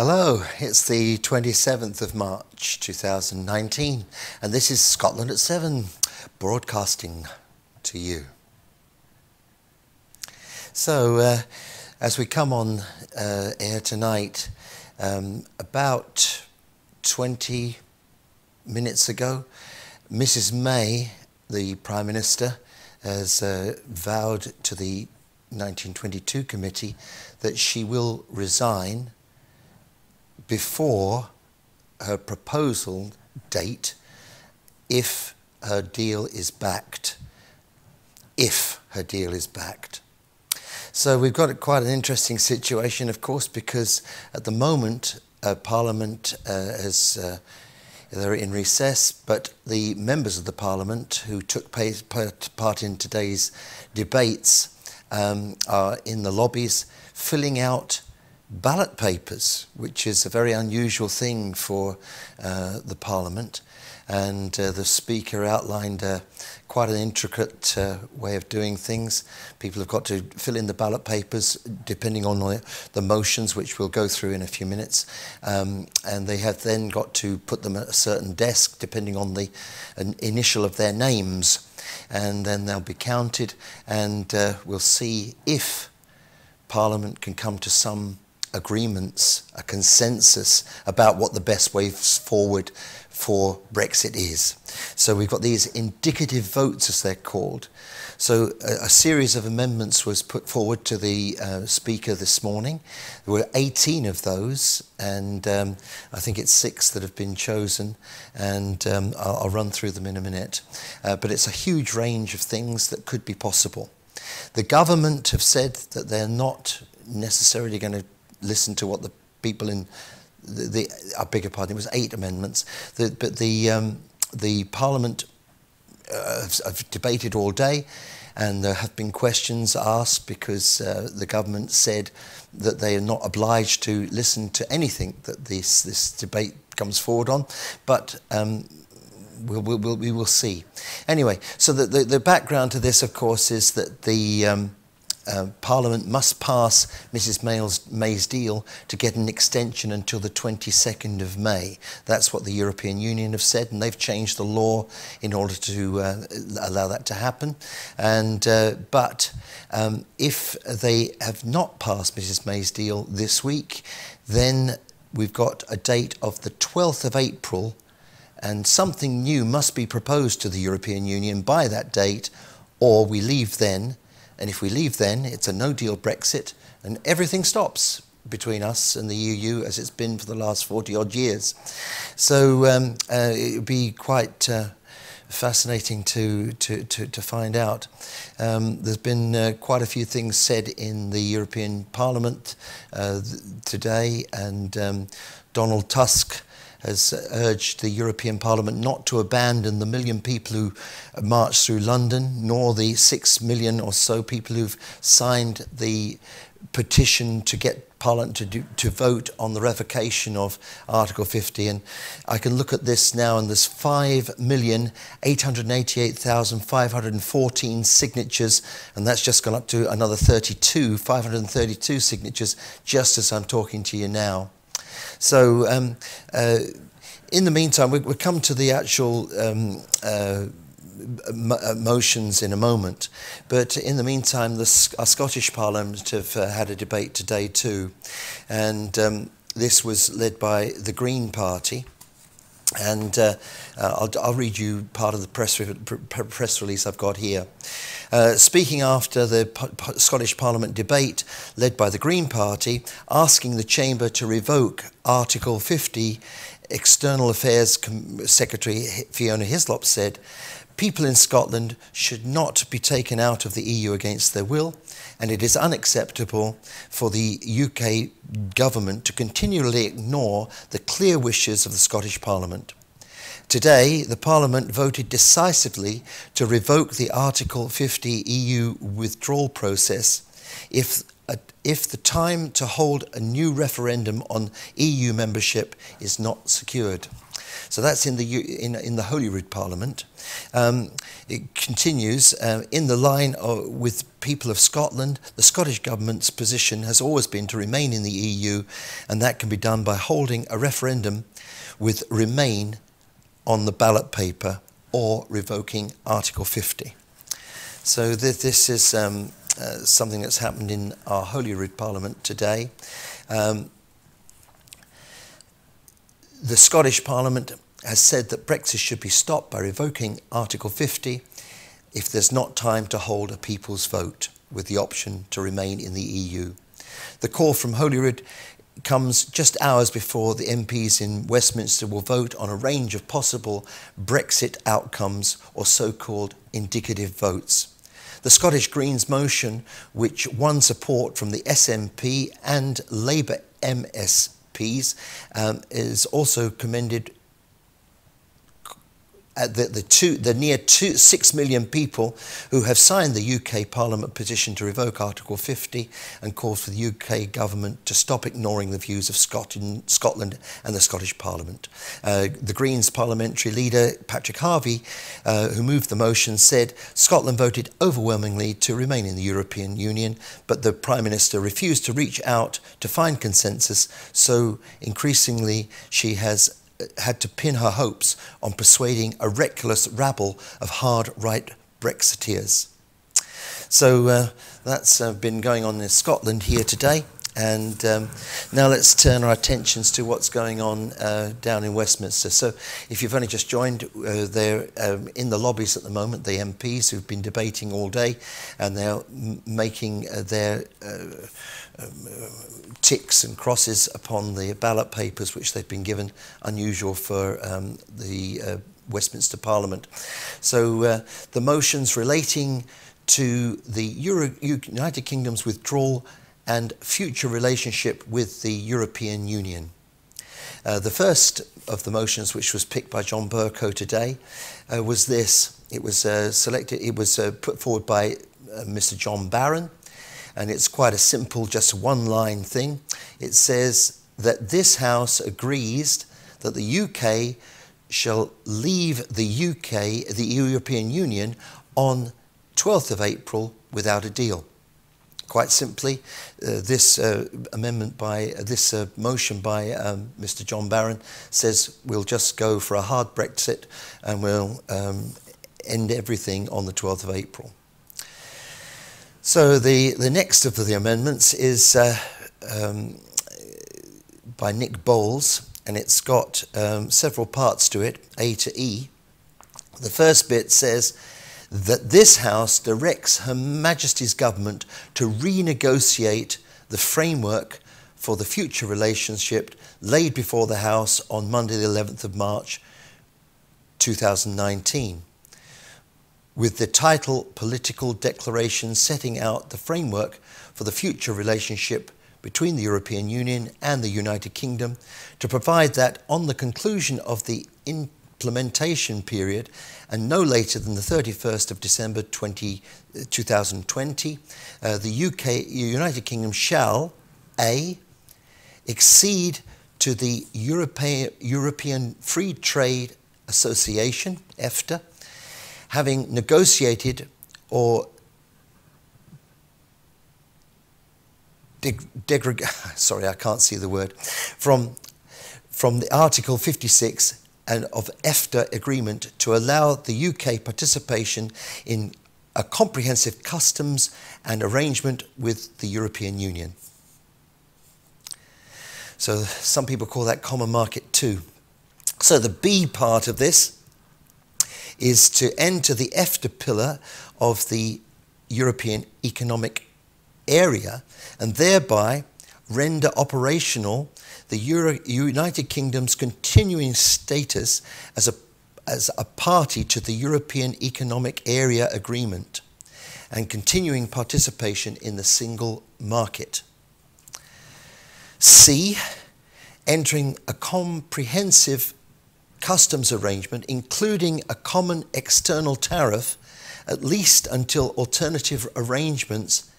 Hello, it's the 27th of March 2019 and this is Scotland at 7 broadcasting to you. So as we come on air tonight, about 20 minutes ago, Mrs. May, the Prime Minister, has vowed to the 1922 committee that she will resign before her proposal date if her deal is backed. If her deal is backed. So we've got quite an interesting situation, of course, because at the moment Parliament they're in recess, but the members of the Parliament who took part in today's debates are in the lobbies filling out ballot papers, which is a very unusual thing for the Parliament. And the Speaker outlined quite an intricate way of doing things. People have got to fill in the ballot papers depending on the motions, which we'll go through in a few minutes. And they have then got to put them at a certain desk depending on the initial of their names. And then they'll be counted, and we'll see if Parliament can come to some agreements, a consensus about what the best way forward for Brexit is. So we've got these indicative votes, as they're called. So a series of amendments was put forward to the Speaker this morning. There were 18 of those, and I think it's 6 that have been chosen, and I'll run through them in a minute. But it's a huge range of things that could be possible. The government have said that they're not necessarily going to listen to what the people in I beg your pardon, it was 8 amendments, but the Parliament have debated all day, and there have been questions asked because the government said that they are not obliged to listen to anything that this debate comes forward on, but we will see. Anyway, so the background to this, of course, is that the Parliament must pass Mrs. May's deal to get an extension until the 22nd of May. That's what the European Union have said, and they've changed the law in order to allow that to happen. And but if they have not passed Mrs. May's deal this week, then we've got a date of the 12th of April, and something new must be proposed to the European Union by that date, or we leave then. And if we leave then, it's a no-deal Brexit, and everything stops between us and the EU as it's been for the last 40-odd years. So it would be quite fascinating to find out. There's been quite a few things said in the European Parliament today, and Donald Tusk has urged the European Parliament not to abandon the 1 million people who marched through London, nor the 6 million or so people who've signed the petition to get Parliament to vote on the revocation of Article 50. And I can look at this now, and there's 5,888,514 signatures, and that's just gone up to another 532 signatures, just as I'm talking to you now. So in the meantime, we'll come to the actual motions in a moment. But in the meantime, our Scottish Parliament have had a debate today too. And this was led by the Green Party. And I'll read you part of the press release I've got here. Speaking after the Scottish Parliament debate led by the Green Party, asking the Chamber to revoke Article 50, External Affairs Secretary Fiona Hislop said, "People in Scotland should not be taken out of the EU against their will, and it is unacceptable for the UK government to continually ignore the clear wishes of the Scottish Parliament." Today, the Parliament voted decisively to revoke the Article 50 EU withdrawal process if if the time to hold a new referendum on EU membership is not secured. So that's in the Holyrood Parliament. It continues in the line with people of Scotland. The Scottish Government's position has always been to remain in the EU, and that can be done by holding a referendum with Remain on the ballot paper or revoking Article 50. So this is something that's happened in our Holyrood Parliament today. The Scottish Parliament has said that Brexit should be stopped by revoking Article 50 if there's not time to hold a people's vote with the option to remain in the EU. The call from Holyrood comes just hours before the MPs in Westminster will vote on a range of possible Brexit outcomes or so-called indicative votes. The Scottish Greens motion, which won support from the SNP and Labour MSPs, is also commended the near 6 million people who have signed the UK Parliament petition to revoke Article 50 and calls for the UK government to stop ignoring the views of Scotland and the Scottish Parliament. The Greens parliamentary leader, Patrick Harvie, who moved the motion, said Scotland voted overwhelmingly to remain in the European Union, but the Prime Minister refused to reach out to find consensus, so increasingly she has had to pin her hopes on persuading a reckless rabble of hard right Brexiteers. So that's been going on in Scotland here today, and now let's turn our attentions to what's going on down in Westminster. So if you've only just joined, they're in the lobbies at the moment, the MPs who've been debating all day, and they're making their ticks and crosses upon the ballot papers which they've been given, unusual for the Westminster Parliament. So the motions relating to the United Kingdom's withdrawal and future relationship with the European Union. The first of the motions, which was picked by John Bercow today, was this. It was put forward by Mr. John Barron, and it's quite a simple, just one-line thing. It says that this House agrees that the UK shall leave the European Union on 12th of April without a deal. Quite simply, this motion by Mr. John Barron says we'll just go for a hard Brexit and we'll end everything on the 12th of April. So the next of the amendments is by Nick Bowles, and it's got several parts to it, A to E. The first bit says that this House directs Her Majesty's Government to renegotiate the framework for the future relationship laid before the House on Monday the 11th of March 2019. With the title Political Declaration setting out the framework for the future relationship between the European Union and the United Kingdom, to provide that on the conclusion of the implementation period and no later than the 31st of December 2020, the United Kingdom shall A, accede to the European Free Trade Association, EFTA, having negotiated or sorry, I can't see the word, from the Article 56 and of EFTA agreement to allow the UK participation in a comprehensive customs and arrangement with the European Union. So some people call that Common Market 2. So the B part of this is to enter the EFTA pillar of the European Economic Area and thereby render operational the United Kingdom's continuing status as a party to the European Economic Area Agreement and continuing participation in the single market. C, entering a comprehensive customs arrangement, including a common external tariff, at least until alternative arrangements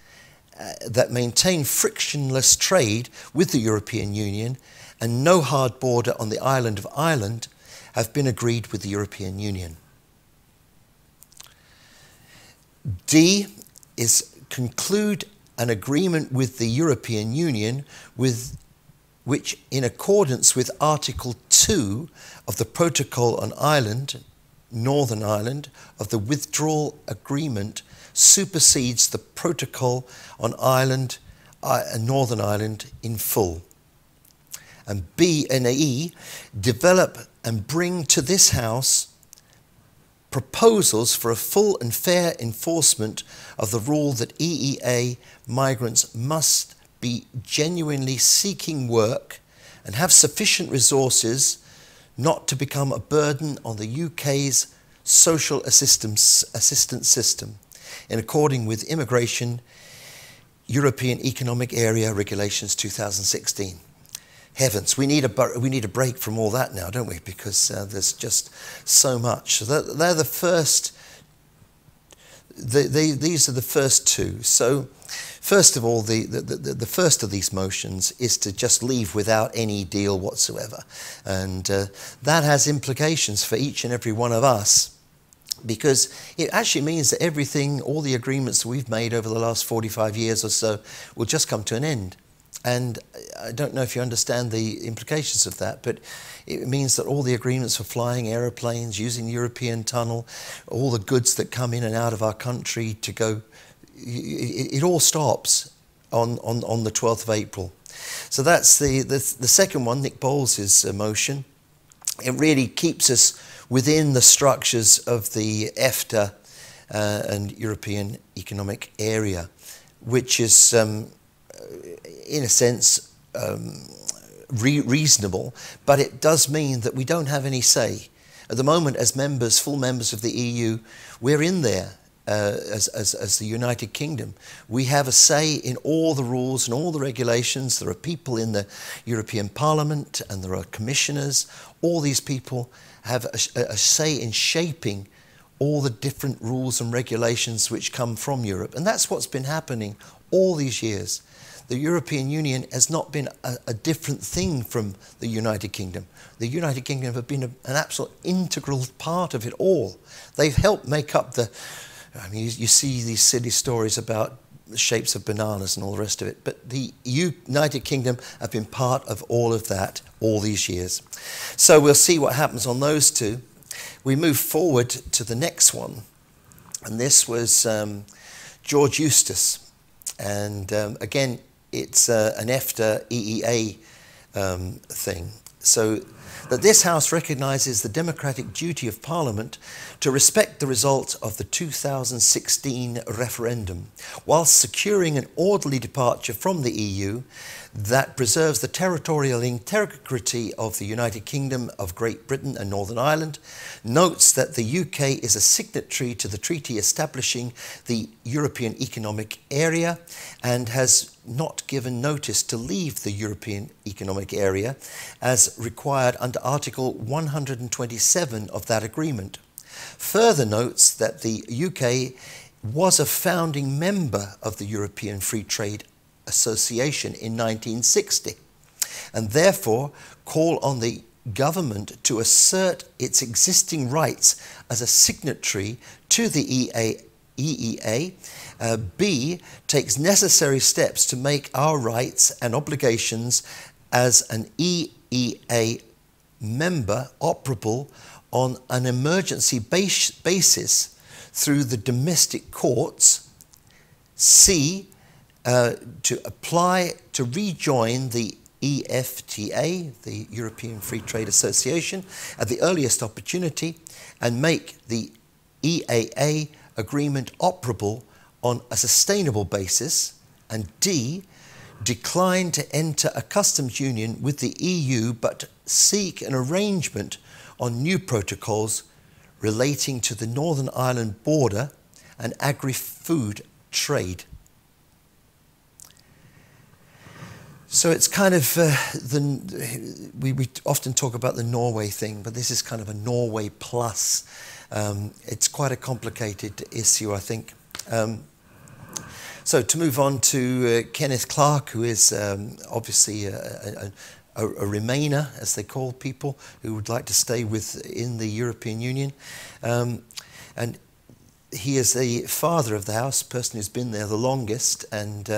that maintain frictionless trade with the European Union and no hard border on the island of Ireland have been agreed with the European Union. D is conclude an agreement with the European Union with which, in accordance with Article 2 of the Protocol on Ireland, Northern Ireland, of the Withdrawal Agreement, supersedes the Protocol on Ireland, Northern Ireland in full. And B and E, develop and bring to this House proposals for a full and fair enforcement of the rule that EEA migrants must be genuinely seeking work and have sufficient resources not to become a burden on the UK's social assistance system, in accordance with Immigration European Economic Area Regulations 2016. Heavens, we need a break from all that now, don't we? Because there's just so much. So they're the first. These are the first two. So, first of all, the first of these motions is to just leave without any deal whatsoever, and that has implications for each and every one of us, because it actually means that everything, all the agreements that we've made over the last 45 years or so, will just come to an end. And I don't know if you understand the implications of that, but it means that all the agreements for flying aeroplanes, using the European tunnel, all the goods that come in and out of our country to go, it all stops on the 12th of April. So that's the second one, Nick Bowles' motion. It really keeps us within the structures of the EFTA and European Economic Area, which is in a sense reasonable, but it does mean that we don't have any say. At the moment, as members, full members of the EU, we're in there as the United Kingdom. We have a say in all the rules and all the regulations. There are people in the European Parliament and there are commissioners. All these people have a say in shaping all the different rules and regulations which come from Europe. And that's what's been happening all these years. The European Union has not been a different thing from the United Kingdom. The United Kingdom have been an absolute integral part of it all. They've helped make up the, I mean, you see these silly stories about the shapes of bananas and all the rest of it, but the United Kingdom have been part of all of that all these years. So we'll see what happens on those two. We move forward to the next one, and this was George Eustace. And again, it's an EFTA EEA thing. So that this House recognises the democratic duty of Parliament to respect the result of the 2016 referendum, whilst securing an orderly departure from the EU that preserves the territorial integrity of the United Kingdom of Great Britain and Northern Ireland, notes that the UK is a signatory to the treaty establishing the European Economic Area and has not given notice to leave the European Economic Area as required under Article 127 of that agreement. Further notes that the UK was a founding member of the European Free Trade Association in 1960 and therefore call on the government to assert its existing rights as a signatory to the EEA. B, takes necessary steps to make our rights and obligations as an EEA member operable on an emergency basis through the domestic courts. C, to apply to rejoin the EFTA, the European Free Trade Association, at the earliest opportunity and make the EAA agreement operable on a sustainable basis. And D, decline to enter a customs union with the EU but seek an arrangement on new protocols relating to the Northern Ireland border and agri-food trade. So it's kind of, we often talk about the Norway thing, but this is kind of a Norway plus. It's quite a complicated issue, I think. So to move on to Kenneth Clarke, who is obviously a Remainer, as they call people, who would like to stay within the European Union. And he is the father of the house, person who's been there the longest. And,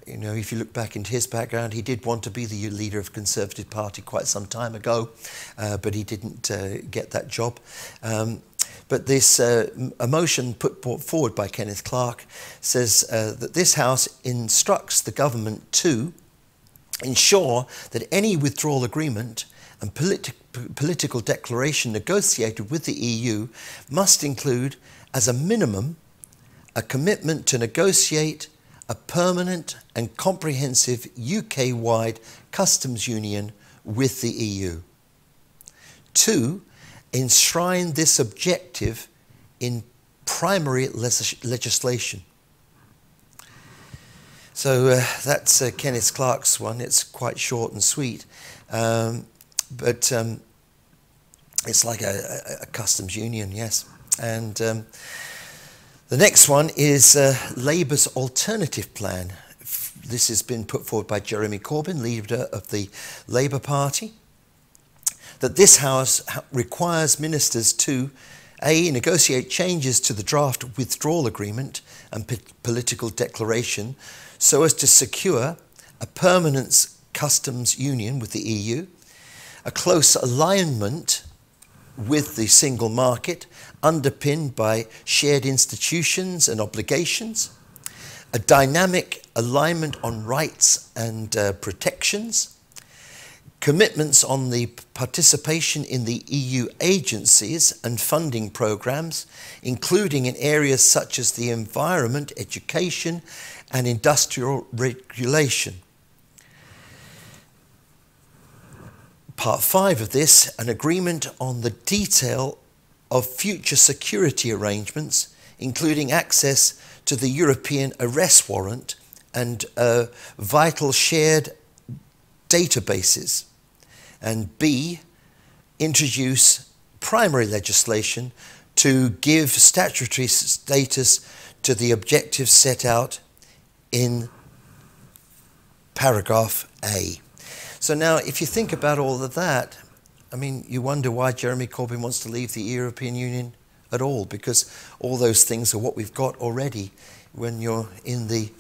you know, if you look back into his background, he did want to be the leader of the Conservative Party quite some time ago, but he didn't get that job. But this a motion put forward by Kenneth Clarke says that this House instructs the government to ensure that any withdrawal agreement and political declaration negotiated with the EU must include, as a minimum, a commitment to negotiate a permanent and comprehensive UK-wide customs union with the EU. 2, enshrine this objective in primary legislation. So that's Kenneth Clarke's one. It's quite short and sweet, but it's like a customs union, yes. And the next one is Labour's alternative plan. This has been put forward by Jeremy Corbyn, leader of the Labour Party, that this House requires ministers to A, negotiate changes to the draft withdrawal agreement and political declaration so as to secure a permanent customs union with the EU, a close alignment with the single market underpinned by shared institutions and obligations, a dynamic alignment on rights and protections, commitments on the participation in the EU agencies and funding programmes, including in areas such as the environment, education and industrial regulation. Part 5 of this, an agreement on the detail of future security arrangements, including access to the European arrest warrant and vital shared databases. And B, introduce primary legislation to give statutory status to the objectives set out in paragraph A. So now, if you think about all of that, I mean, you wonder why Jeremy Corbyn wants to leave the European Union at all, because all those things are what we've got already when you're in the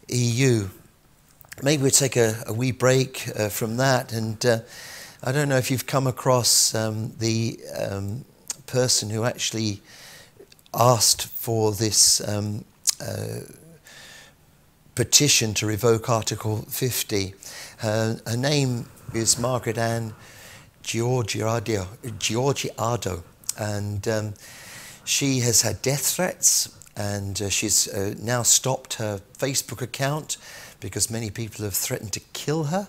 EU. Maybe we'll take a wee break from that, and I don't know if you've come across the person who actually asked for this petition to revoke Article 50. Her name is Margaret Ann Georgiado, and she has had death threats, and she's now stopped her Facebook account because many people have threatened to kill her.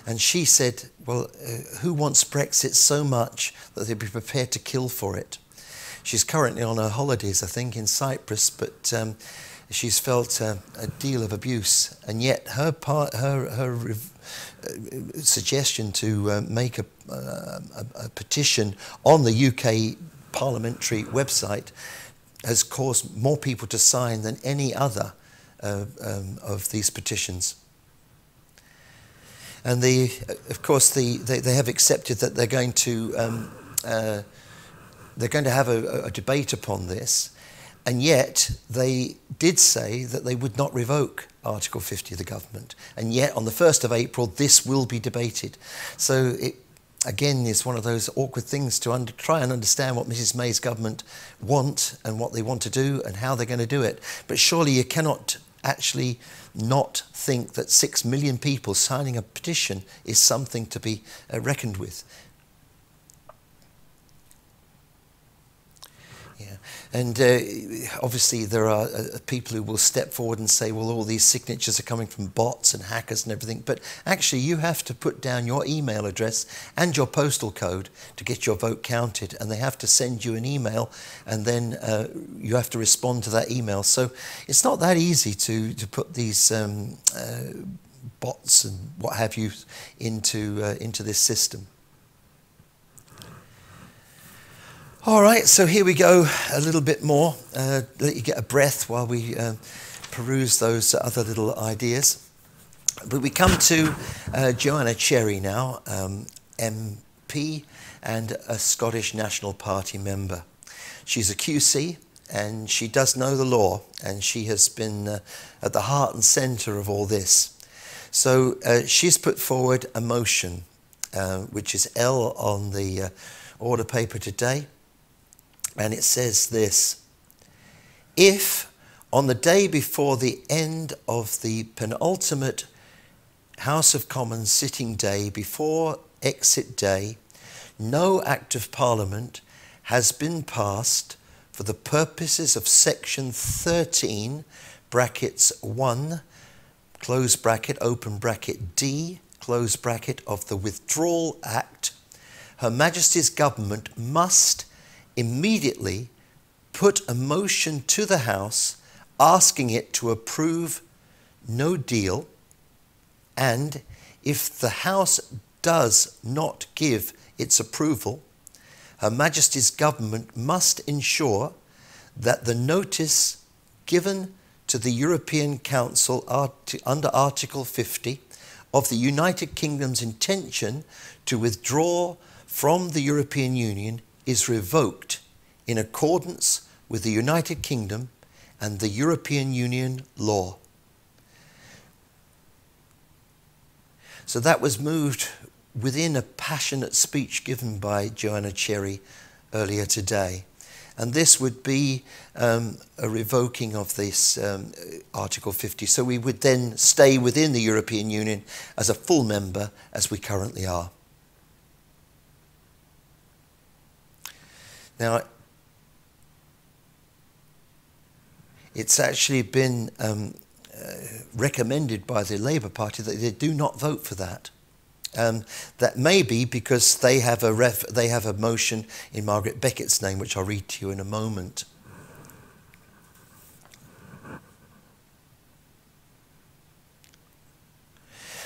And she said, well, who wants Brexit so much that they'd be prepared to kill for it? She's currently on her holidays, I think, in Cyprus, but she's felt a deal of abuse, and yet her suggestion to make a petition on the UK parliamentary website has caused more people to sign than any other of these petitions. And of course, they have accepted that they're going to have a debate upon this. And yet, they did say that they would not revoke Article 50 of the government. And yet, on the 1st of April, this will be debated. So it, again, is one of those awkward things to try and understand what Mrs May's government want and what they want to do and how they're going to do it. But surely you cannot actually not think that 6 million people signing a petition is something to be reckoned with. And obviously there are people who will step forward and say, well, all these signatures are coming from bots and hackers and everything. But actually you have to put down your email address and your postal code to get your vote counted. And they have to send you an email, and then you have to respond to that email. So it's not that easy to put these bots and what have you into this system. All right, so here we go a little bit more. Let you get a breath while we peruse those other little ideas. But we come to Joanna Cherry now, MP and a Scottish National Party member. She's a QC and she does know the law, and she has been at the heart and centre of all this. So she's put forward a motion, which is L on the order paper today, and it says this: if on the day before the end of the penultimate House of Commons sitting day before exit day, no Act of Parliament has been passed for the purposes of section 13, brackets 1, close bracket, open bracket D, close bracket of the Withdrawal Act, Her Majesty's Government must immediately put a motion to the House asking it to approve no deal, and if the House does not give its approval, Her Majesty's Government must ensure that the notice given to the European Council under Article 50 of the United Kingdom's intention to withdraw from the European Union is revoked in accordance with the United Kingdom and the European Union law. So that was moved within a passionate speech given by Joanna Cherry earlier today. And this would be a revoking of this Article 50. So we would then stay within the European Union as a full member, as we currently are. Now, it's actually been recommended by the Labour Party that they do not vote for that. That may be because they have a motion in Margaret Beckett's name, which I'll read to you in a moment.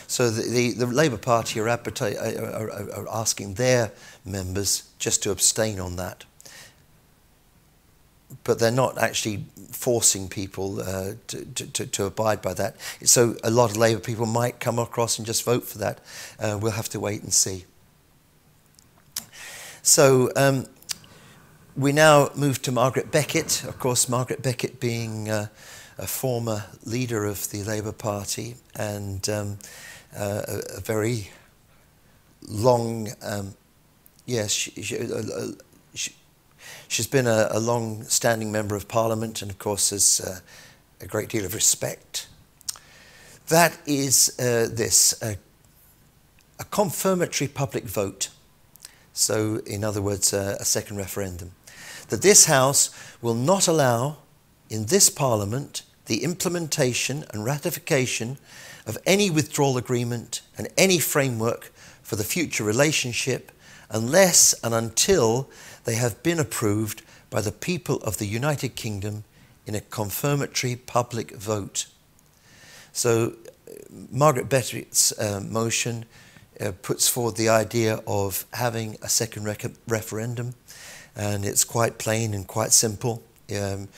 So the Labour Party are asking their members just to abstain on that. But they're not actually forcing people to abide by that. So a lot of Labour people might come across and just vote for that. We'll have to wait and see. So we now move to Margaret Beckett. Of course, Margaret Beckett being a former leader of the Labour Party and a very long, she's been a long-standing member of Parliament and, of course, has a great deal of respect. That is a confirmatory public vote. So, in other words, a second referendum. That this House will not allow in this Parliament the implementation and ratification of any withdrawal agreement and any framework for the future relationship unless and until they have been approved by the people of the United Kingdom in a confirmatory public vote. So Margaret Beckett's motion puts forward the idea of having a second referendum, and it's quite plain and quite simple, that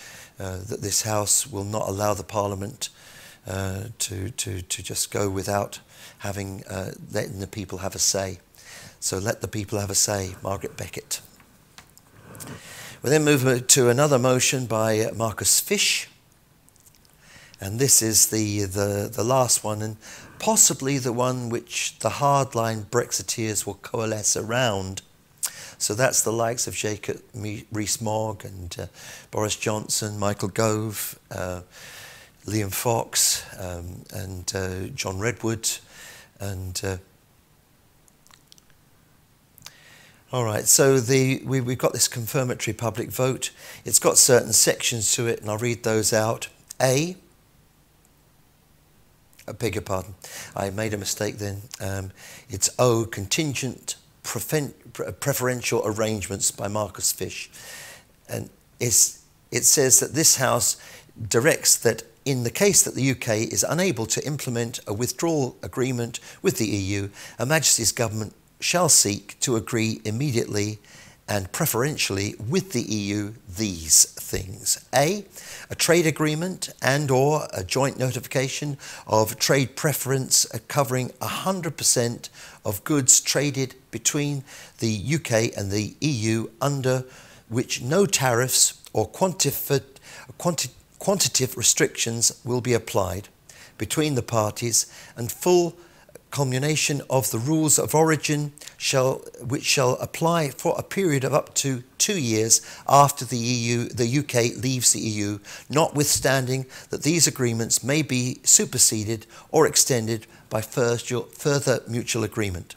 this House will not allow the Parliament to just go without having letting the people have a say. So let the people have a say, Margaret Beckett. We then move to another motion by Marcus Fish, and this is the last one, and possibly the one which the hardline Brexiteers will coalesce around. So that's the likes of Jacob Rees-Mogg and Boris Johnson, Michael Gove, Liam Fox, and John Redwood, and all right, so we've got this confirmatory public vote. It's got certain sections to it, and I'll read those out. I beg your pardon, I made a mistake then. It's O, contingent preferential arrangements by Marcus Fish. And it says that this House directs that in the case that the UK is unable to implement a withdrawal agreement with the EU, Her Majesty's Government shall seek to agree immediately and preferentially with the EU, these things. A trade agreement and or a joint notification of trade preference covering 100% of goods traded between the UK and the EU, under which no tariffs or quantitative restrictions will be applied between the parties, and full culmination of the rules of origin which shall apply for a period of up to 2 years after the UK leaves the EU, notwithstanding that these agreements may be superseded or extended by further mutual agreement.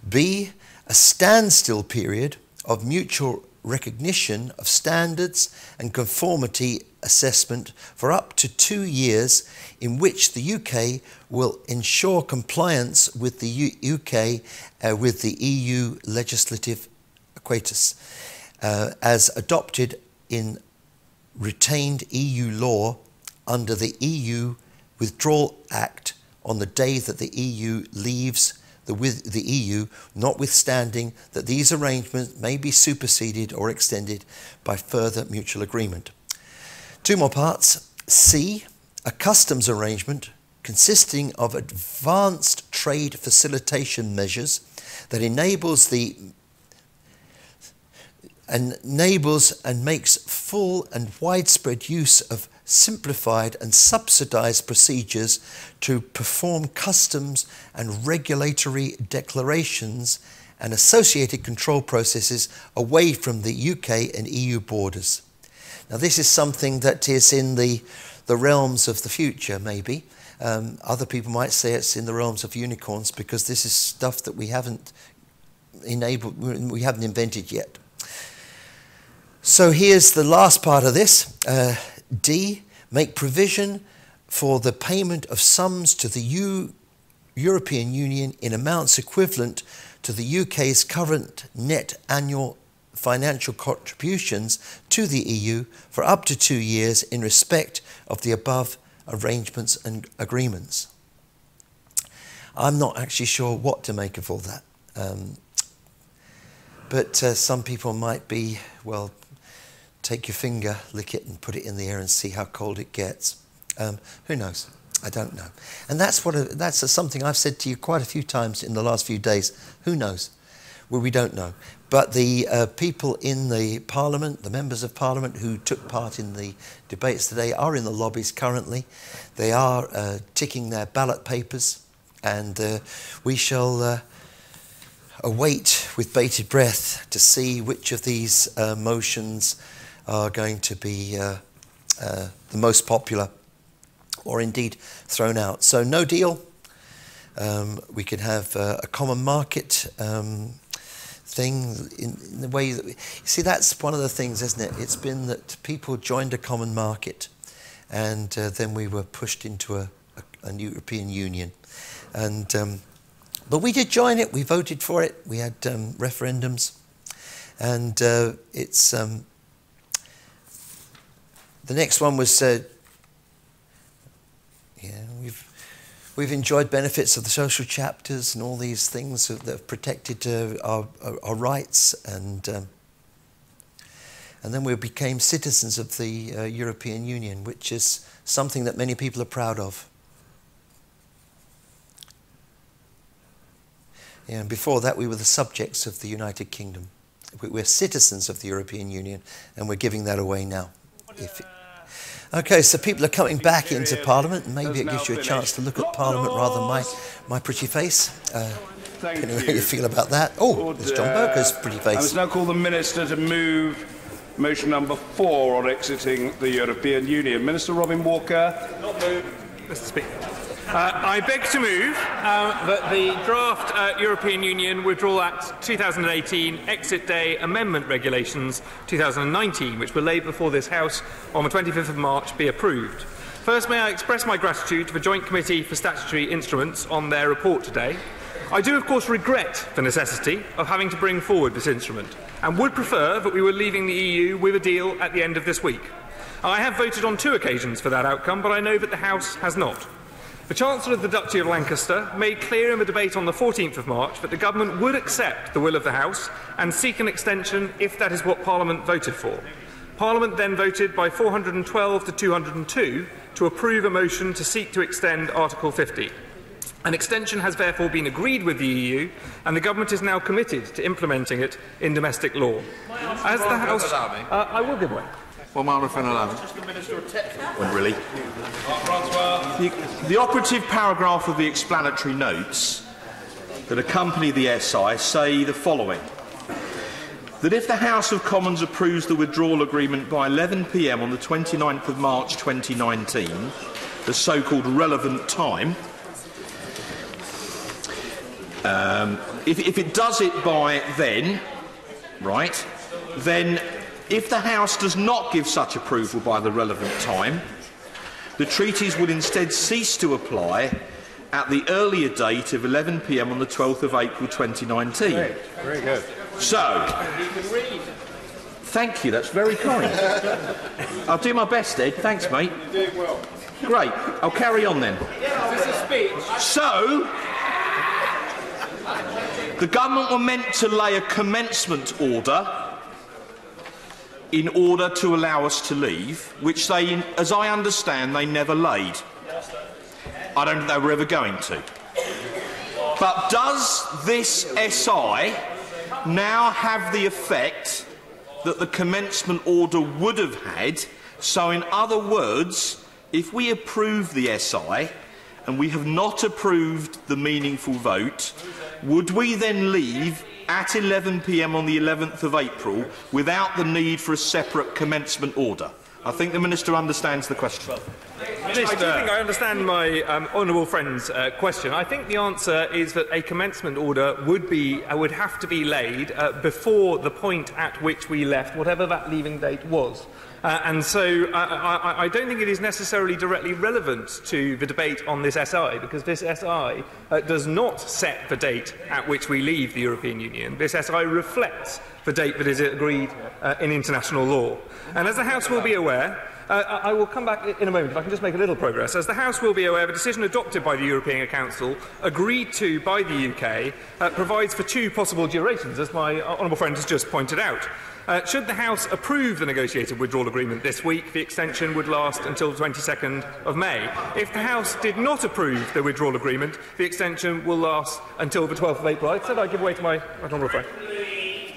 B, a standstill period of mutual recognition of standards and conformity assessment for up to 2 years, in which the UK will ensure compliance with the UK with the EU legislative equatus as adopted in retained EU law under the EU Withdrawal Act on the day that the EU leaves the EU, notwithstanding that these arrangements may be superseded or extended by further mutual agreement. 2 more parts. C, a customs arrangement consisting of advanced trade facilitation measures that enables and makes full and widespread use of simplified and subsidized procedures to perform customs and regulatory declarations and associated control processes away from the UK and EU borders. Now, this is something that is in the realms of the future, maybe. Other people might say it's in the realms of unicorns, because this is stuff that we haven't invented yet. So here's the last part of this. D, make provision for the payment of sums to the European Union in amounts equivalent to the UK's current net annual financial contributions to the EU for up to 2 years in respect of the above arrangements and agreements. I'm not actually sure what to make of all that. But some people might be, well, take your finger, lick it and put it in the air and see how cold it gets. Who knows? I don't know. And that's something I've said to you quite a few times in the last few days. Who knows? Well, we don't know. But the people in the Parliament, the members of Parliament who took part in the debates today, are in the lobbies currently. They are ticking their ballot papers, and we shall await with bated breath to see which of these motions are going to be the most popular, or indeed thrown out. So no deal. We could have a common market thing in the way that you see, that's one of the things, isn't it? It's been that people joined a common market, and then we were pushed into a European Union. And but we did join it. We voted for it. We had referendums, and it's the next one was we've enjoyed benefits of the social chapters and all these things that have protected our rights, and then we became citizens of the European Union, which is something that many people are proud of. Yeah, and before that, we were the subjects of the United Kingdom. We're citizens of the European Union, and we're giving that away now. Okay, so people are coming back into Parliament, and maybe it gives you a chance to look at Parliament rather than my pretty face. Depending on how you feel about that. Oh, there's John Berco's pretty face. I must now call the Minister to move motion number 4 on exiting the European Union. Minister Robin Walker. Not moved, Mr. Speaker. I beg to move that the draft European Union Withdrawal Act 2018 Exit Day Amendment Regulations 2019, which were laid before this House on the 25th of March, be approved. First, may I express my gratitude to the Joint Committee for Statutory Instruments on their report today. I do, of course, regret the necessity of having to bring forward this instrument, and would prefer that we were leaving the EU with a deal at the end of this week. I have voted on 2 occasions for that outcome, but I know that the House has not. The Chancellor of the Duchy of Lancaster made clear in the debate on the 14th of March that the Government would accept the will of the House and seek an extension if that is what Parliament voted for. Parliament then voted by 412 to 202 to approve a motion to seek to extend Article 50. An extension has therefore been agreed with the EU, and the Government is now committed to implementing it in domestic law. As the House... I will give way. Well, really. The operative paragraph of the explanatory notes that accompany the SI say the following: that if the House of Commons approves the withdrawal agreement by 11 p.m. on the 29th of March 2019, the so-called relevant time, if it does it by then, right, then if the House does not give such approval by the relevant time, the treaties would instead cease to apply at the earlier date of 11 p.m. on the 12th of April 2019. Very good. So, thank you, that's very kind. I'll do my best, Ed. Thanks, mate. You're doing well. Great, I'll carry on then. Is this a speech? So, the government were meant to lay a commencement order in order to allow us to leave, which they, as I understand, they never laid. I don't think they were ever going to. But does this SI now have the effect that the commencement order would have had? So, in other words, if we approve the SI and we have not approved the meaningful vote, would we then leave at 11 p.m. on the 11th of April without the need for a separate commencement order? I think the Minister understands the question. I do think I understand my honourable friend's question. I think the answer is that a commencement order would have to be laid before the point at which we left, whatever that leaving date was. And so I don't think it is necessarily directly relevant to the debate on this SI, because this SI does not set the date at which we leave the European Union. This SI reflects the date that is agreed in international law. And as the House will be aware, I will come back in a moment, if I can just make a little progress. As the House will be aware, the decision adopted by the European Council, agreed to by the UK, provides for two possible durations, as my honourable friend has just pointed out. Should the House approve the negotiated withdrawal agreement this week, the extension would last until the 22nd of May. If the House did not approve the withdrawal agreement, the extension will last until the 12th of April. I said I'd give way to my honourable friend.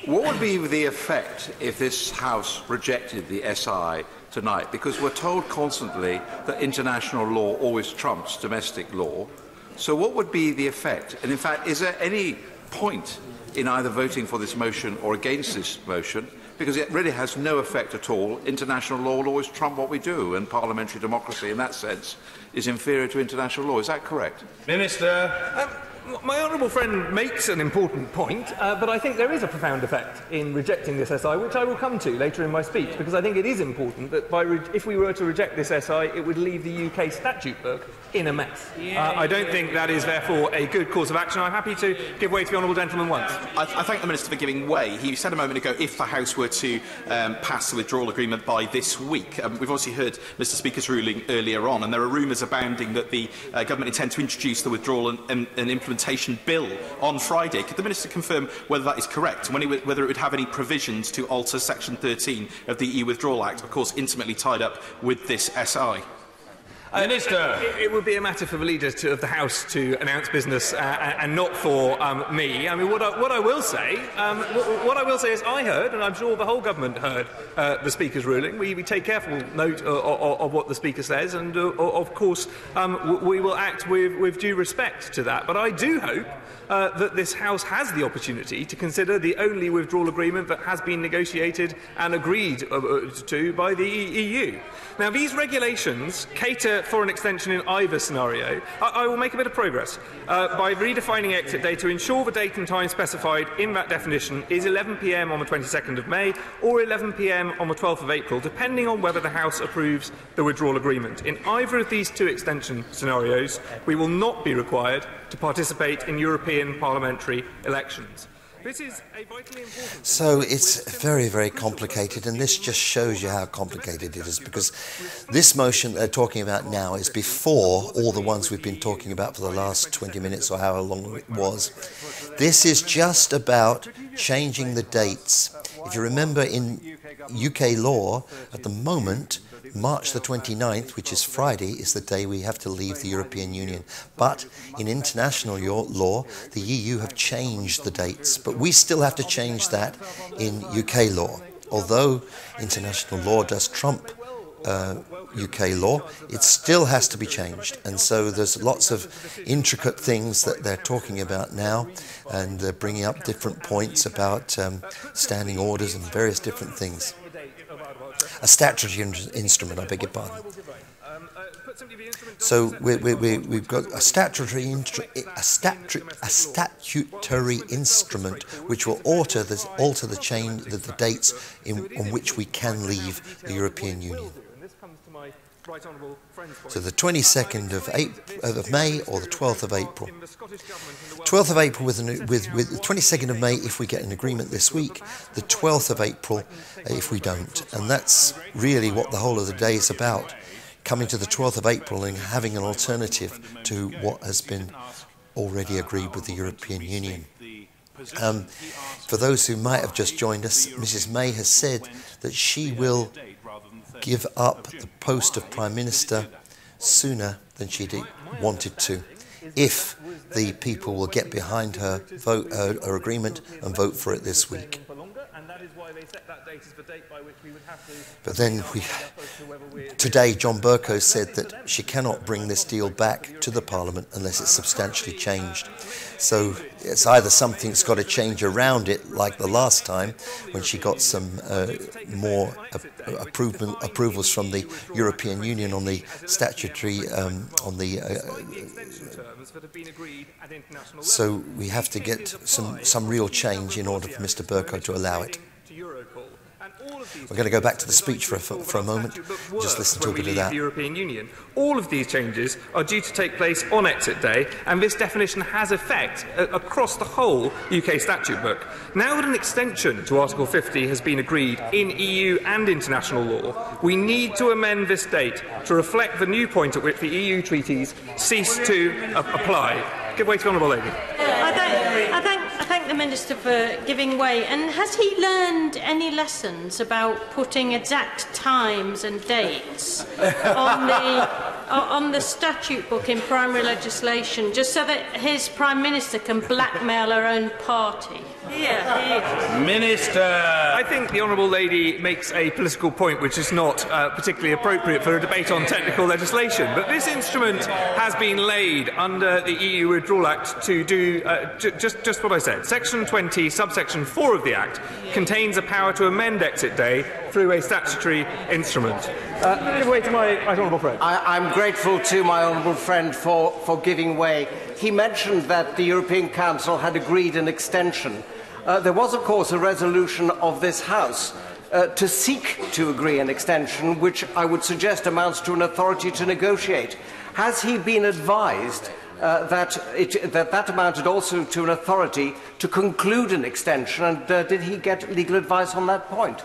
What would be the effect if this House rejected the SI tonight? Because we're told constantly that international law always trumps domestic law. So what would be the effect? And in fact, is there any point in either voting for this motion or against this motion? Because it really has no effect at all. International law will always trump what we do, and parliamentary democracy in that sense is inferior to international law. Is that correct? Minister. My honourable friend makes an important point, but I think there is a profound effect in rejecting this SI, which I will come to later in my speech, because I think it is important that if we were to reject this SI, it would leave the UK statute book in a mess. I don't think that is, therefore, a good course of action. I'm happy to give way to the honourable gentleman once. I thank the Minister for giving way. He said a moment ago if the House were to pass the withdrawal agreement by this week. We've obviously heard Mr Speaker's ruling earlier on, and there are rumours abounding that the Government intend to introduce the withdrawal and implementation bill on Friday. Could the Minister confirm whether that is correct, and whether it would have any provisions to alter Section 13 of the EU Withdrawal Act, of course intimately tied up with this SI? Minister. It would be a matter for the leader of the House to announce business and not for me. I mean, what I will say is I heard, and I'm sure the whole government heard, the Speaker's ruling. We take careful note of what the Speaker says, and of course we will act with due respect to that. But I do hope that this House has the opportunity to consider the only withdrawal agreement that has been negotiated and agreed to by the EU. Now, these regulations cater for an extension in either scenario. I will make a bit of progress by redefining exit day to ensure the date and time specified in that definition is 11 p.m. on the 22nd of May or 11 p.m. on the 12th of April, depending on whether the House approves the withdrawal agreement. In either of these two extension scenarios, we will not be required to participate in European parliamentary elections. This is a vitally important... So it's very, very complicated, and this just shows you how complicated it is, because this motion they're talking about now is before all the ones we've been talking about for the last 20 minutes or however long it was. This is just about changing the dates. If you remember, in UK law, at the moment, March the 29th, which is Friday, is the day we have to leave the European Union. But in international law, the EU have changed the dates. But we still have to change that in UK law. Although international law does trump UK law, it still has to be changed. And so there's lots of intricate things that they're talking about now, and they're bringing up different points about standing orders and various different things. A statutory instrument, I beg your pardon. So we've got a statutory instrument which will alter the dates on which we can leave the European Union. So the 22nd of May or the 12th of April. 12th of April with the 22nd of May if we get an agreement this week, the 12th of April if we don't. And that's really what the whole of the day is about, coming to the 12th of April and having an alternative to what has been already agreed with the European Union. For those who might have just joined us, Mrs May has said that she will give up the post of Prime Minister sooner than she wanted to, if the people will get behind her agreement and vote for it this week. But then today John Bercow said that she cannot bring this deal back to the Parliament unless it's substantially changed. So it's either something's got to change around it, like the last time when she got some more approvals from the European Union on the statutory, so we have to get some real change in order for Mr Bercow to allow it. We're going to go back to the speech for a moment, just listen to a bit of that. The European Union. All of these changes are due to take place on exit day, and this definition has effect across the whole UK statute book. Now that an extension to Article 50 has been agreed in EU and international law, we need to amend this date to reflect the new point at which the EU treaties cease to apply. Give way to the Honourable Lady. I thank the Minister for giving way. And has he learned any lessons about putting exact times and dates on the statute book in primary legislation, just so that his Prime Minister can blackmail her own party? Minister! I think the Honourable Lady makes a political point which is not particularly appropriate for a debate on technical legislation. But this instrument has been laid under the EU Withdrawal Act to do just what I said. Section 20, subsection 4 of the Act contains a power to amend exit day through a statutory instrument. Give way to my honourable friend. I'm grateful to my honourable friend for giving way. He mentioned that the European Council had agreed an extension. There was, of course, a resolution of this House to seek to agree an extension, which I would suggest amounts to an authority to negotiate. Has he been advised that amounted also to an authority to conclude an extension, and did he get legal advice on that point?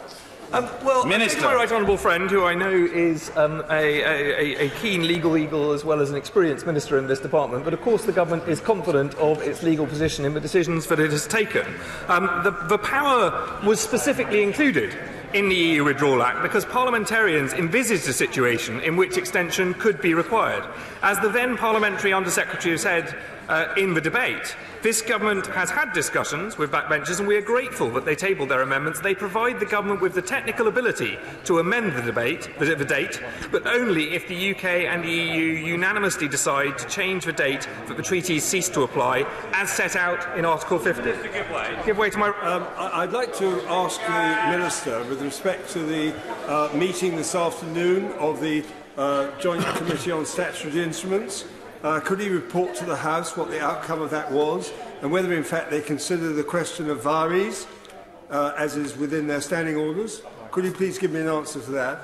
Well, Minister. My right honourable friend, who I know is a keen legal eagle as well as an experienced minister in this department, but of course the government is confident of its legal position in the decisions that it has taken. The power was specifically included in the EU Withdrawal Act because parliamentarians envisaged a situation in which extension could be required. As the then parliamentary Under-Secretary said in the debate, this government has had discussions with backbenchers, and we are grateful that they tabled their amendments. They provide the government with the technical ability to amend the date, but only if the UK and the EU unanimously decide to change the date that the treaties cease to apply, as set out in Article 50. Give way to my... I'd like to ask the Minister, with respect to the meeting this afternoon of the Joint Committee on Statutory Instruments, could he report to the House what the outcome of that was, and whether in fact they consider the question of varies, as is within their standing orders? Could you please give me an answer to that?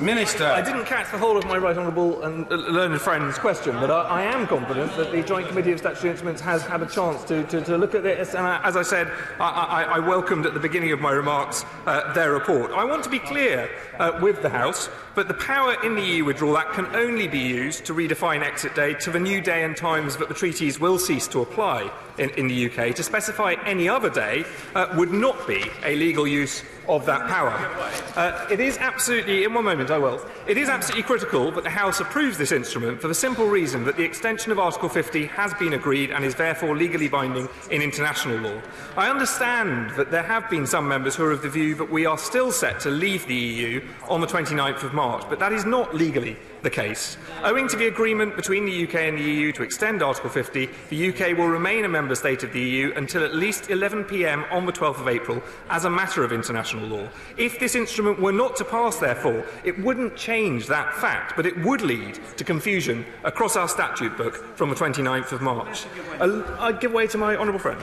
Minister. I didn't catch the whole of my right honourable and learned friend's question, but I am confident that the Joint Committee of Statutory Instruments has had a chance to look at this. And as I said, I welcomed at the beginning of my remarks their report. I want to be clear with the House, but the power in the EU Withdrawal Act can only be used to redefine exit day to the new day and times that the treaties will cease to apply in the UK. To specify any other day would not be a legal use of that power. It is absolutely, in one moment I will, it is absolutely critical that the House approves this instrument for the simple reason that the extension of Article 50 has been agreed and is therefore legally binding in international law. I understand that there have been some members who are of the view that we are still set to leave the EU on the 29th of March, but that is not legally the case. Owing to the agreement between the UK and the EU to extend Article 50, the UK will remain a member state of the EU until at least 11 p.m. on the 12th of April as a matter of international law. If this instrument were not to pass, therefore, it wouldn't change that fact, but it would lead to confusion across our statute book from the 29th of March. I give way to my honourable friend.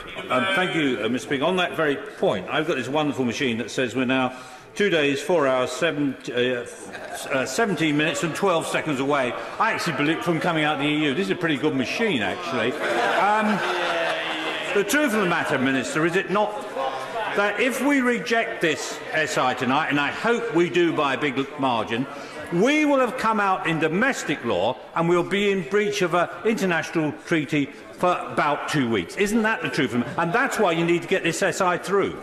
Thank you, Mr. Speaker. On that very point, I've got this wonderful machine that says we're now 2 days, 4 hours, 17 minutes and 12 seconds away. I actually believe from coming out of the EU. This is a pretty good machine, actually. The truth of the matter, Minister, is it not that if we reject this SI tonight, and I hope we do by a big margin, we will have come out in domestic law and we'll be in breach of an international treaty for about 2 weeks. Isn't that the truth? And that's why you need to get this SI through.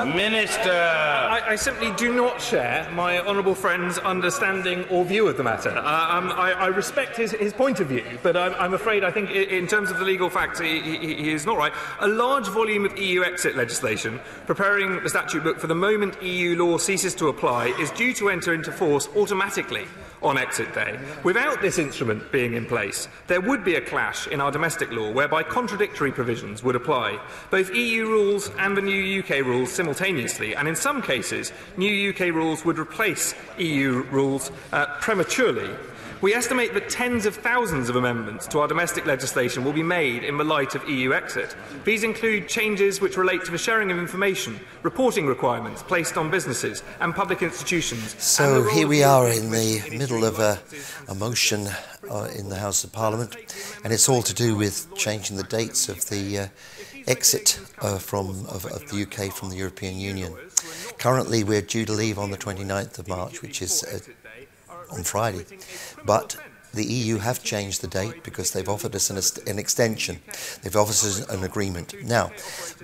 Minister. I simply do not share my honourable friend's understanding or view of the matter. I respect his point of view, but I'm afraid I think in terms of the legal facts he is not right. A large volume of EU exit legislation preparing the statute book for the moment EU law ceases to apply is due to enter into force automatically on exit day. Without this instrument being in place, there would be a clash in our domestic law whereby contradictory provisions would apply, both EU rules and the new UK rules simultaneously, and in some cases, new UK rules would replace EU rules prematurely. We estimate that tens of thousands of amendments to our domestic legislation will be made in the light of EU exit. These include changes which relate to the sharing of information, reporting requirements placed on businesses and public institutions. So here we are in the middle of a motion in the House of Parliament, and it's all to do with changing the dates of the exit of the UK from the European Union. Currently we're due to leave on the 29th of March, which is on Friday, but the EU have changed the date because they've offered us an extension. They've offered us an agreement. Now,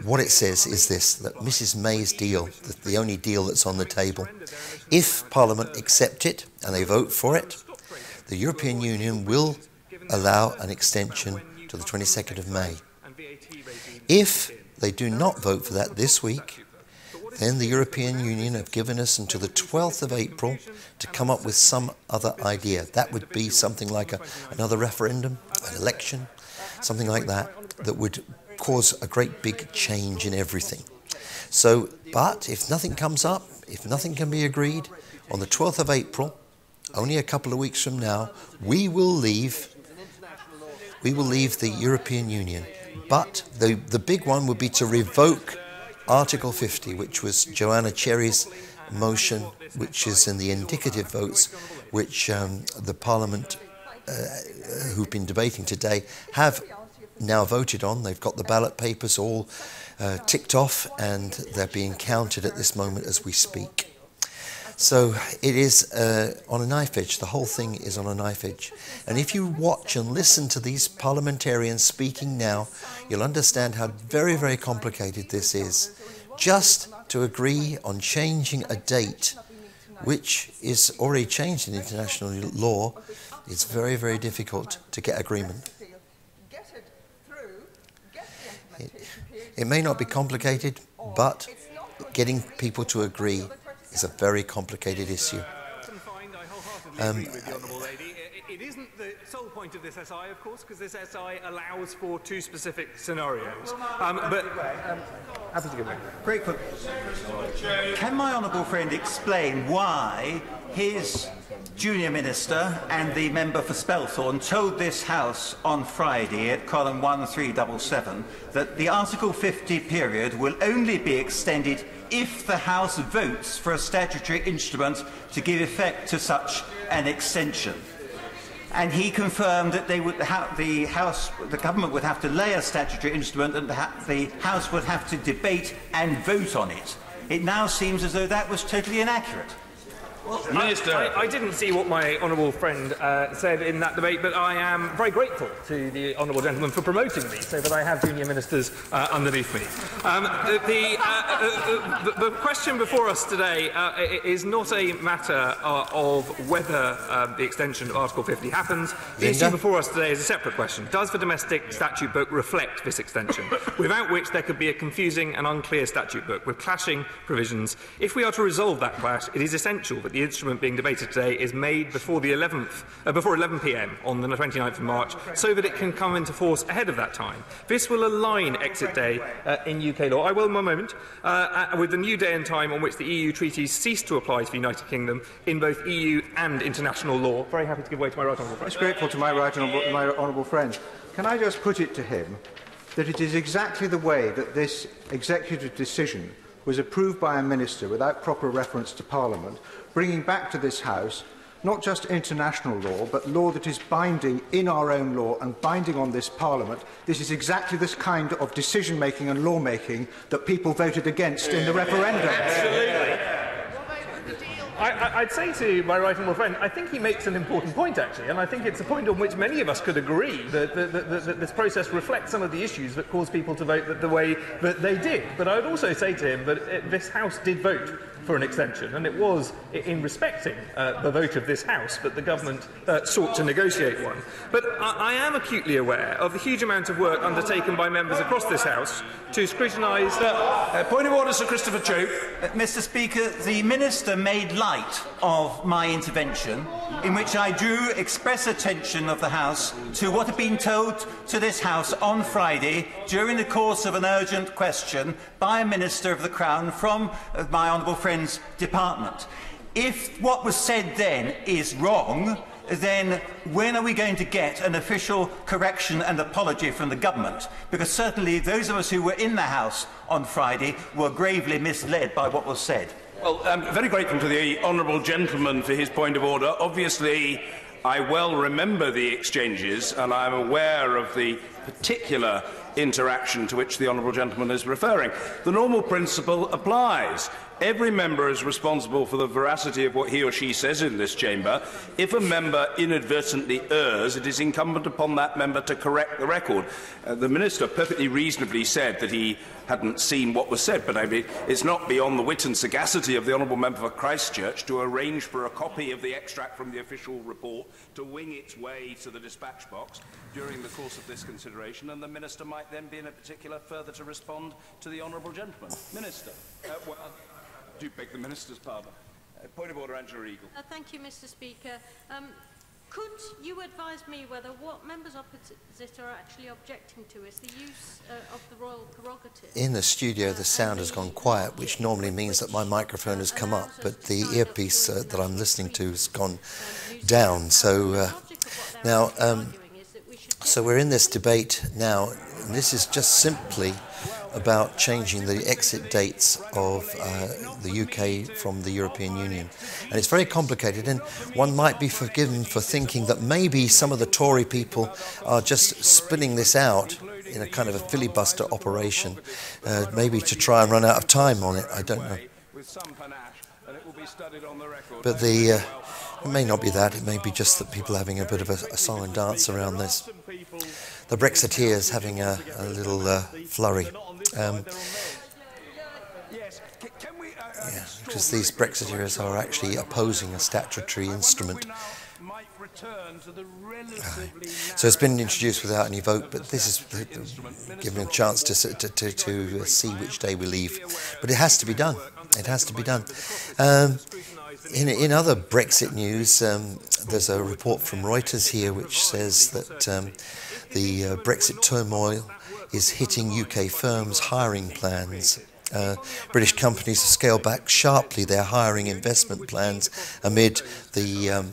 what it says is this, that Mrs May's deal, the only deal that's on the table, if Parliament accept it and they vote for it, the European Union will allow an extension to the 22nd of May. If they do not vote for that this week, then the European Union have given us until the 12th of April to come up with some other idea. That would be something like another referendum, an election, something like that, that would cause a great big change in everything. So, but if nothing comes up, if nothing can be agreed, on the 12th of April, only a couple of weeks from now, we will leave the European Union. But the big one would be to revoke Article 50, which was Joanna Cherry's motion, which is in the indicative votes, which the Parliament, who've been debating today, have now voted on. They've got the ballot papers all ticked off, and they're being counted at this moment as we speak. So it is on a knife edge. The whole thing is on a knife edge. And if you watch and listen to these parliamentarians speaking now, you'll understand how very, very complicated this is. Just to agree on changing a date, which is already changed in international law, it's very, very difficult to get agreement. It may not be complicated, but getting people to agree is a very complicated issue. It isn't the sole point of this SI, of course, because this SI allows for two specific scenarios. But happy to give way. Can my honourable friend explain why his junior minister and the member for Spelthorne told this House on Friday at column 1377 that the Article 50 period will only be extended if the House votes for a statutory instrument to give effect to such an extension. And he confirmed that the government would have to lay a statutory instrument and the House would have to debate and vote on it. It now seems as though that was totally inaccurate. Well, Minister, I didn't see what my honourable friend said in that debate, but I am very grateful to the honourable gentleman for promoting me so that I have junior ministers underneath me. The question before us today is not a matter of whether the extension of Article 50 happens. The issue before us today is a separate question. Does the domestic statute book reflect this extension, without which there could be a confusing and unclear statute book with clashing provisions? If we are to resolve that clash, it is essential that the instrument being debated today is made before the 11 p.m. on the 29th of March, so that it can come into force ahead of that time. This will align exit day in UK law, I will in a moment, with the new day and time on which the EU treaties cease to apply to the United Kingdom in both EU and international law. Very happy to give way to my right honourable friend. Most grateful to my honourable friend. Can I just put it to him that it is exactly the way that this executive decision was approved by a minister without proper reference to Parliament, bringing back to this House not just international law, but law that is binding in our own law and binding on this Parliament. This is exactly this kind of decision-making and law-making that people voted against in the referendum. Absolutely. I'd say to my right honourable friend, I think he makes an important point, actually, and I think it's a point on which many of us could agree that this process reflects some of the issues that caused people to vote the way that they did. But I would also say to him that this House did vote for an extension, and it was in respecting the vote of this House that the government sought to negotiate one. But I am acutely aware of the huge amount of work undertaken by members across this House to scrutinise... point of order, Sir Christopher Chope. Mr. Speaker, the Minister made light of my intervention, in which I drew express attention of the House to what had been told to this House on Friday during the course of an urgent question by a Minister of the Crown from my honourable friend's department. If what was said then is wrong, then when are we going to get an official correction and apology from the government? Because certainly those of us who were in the House on Friday were gravely misled by what was said. Well, I'm very grateful to the honourable gentleman for his point of order. Obviously, I well remember the exchanges, and I'm aware of the particular interaction to which the honourable gentleman is referring. The normal principle applies. Every member is responsible for the veracity of what he or she says in this chamber. If a member inadvertently errs, it is incumbent upon that member to correct the record. The Minister perfectly reasonably said that he hadn't seen what was said, but I mean, it's not beyond the wit and sagacity of the honourable member for Christchurch to arrange for a copy of the extract from the official report to wing its way to the dispatch box during the course of this consideration, and the Minister might then be in a particular further to respond to the honourable gentleman. Minister. Well, I do beg the Minister's pardon. Point of order, Angela Eagle. Thank you, Mr. Speaker. Could you advise me whether what members opposite are actually objecting to is the use of the royal prerogative? In the studio, the sound has gone quiet, which normally means that my microphone has come up, but the earpiece that I'm listening to has gone down. So now, so we're in this debate now, and this is just simply about changing the exit dates of the UK from the European Union. And it's very complicated, and one might be forgiven for thinking that maybe some of the Tory people are just spinning this out in a kind of a filibuster operation, maybe to try and run out of time on it, I don't know. But it may not be that, it may be just that people are having a bit of a song and dance around this. The Brexiteers having a little flurry. Because these Brexiteers are actually opposing a statutory instrument. So it's been introduced without any vote, but this is giving a chance to see which day we leave. But it has to be done. It has to be done. In other Brexit news, there's a report from Reuters here which says that the Brexit turmoil is hitting UK firms' hiring plans. British companies have scaled back sharply their hiring investment plans amid the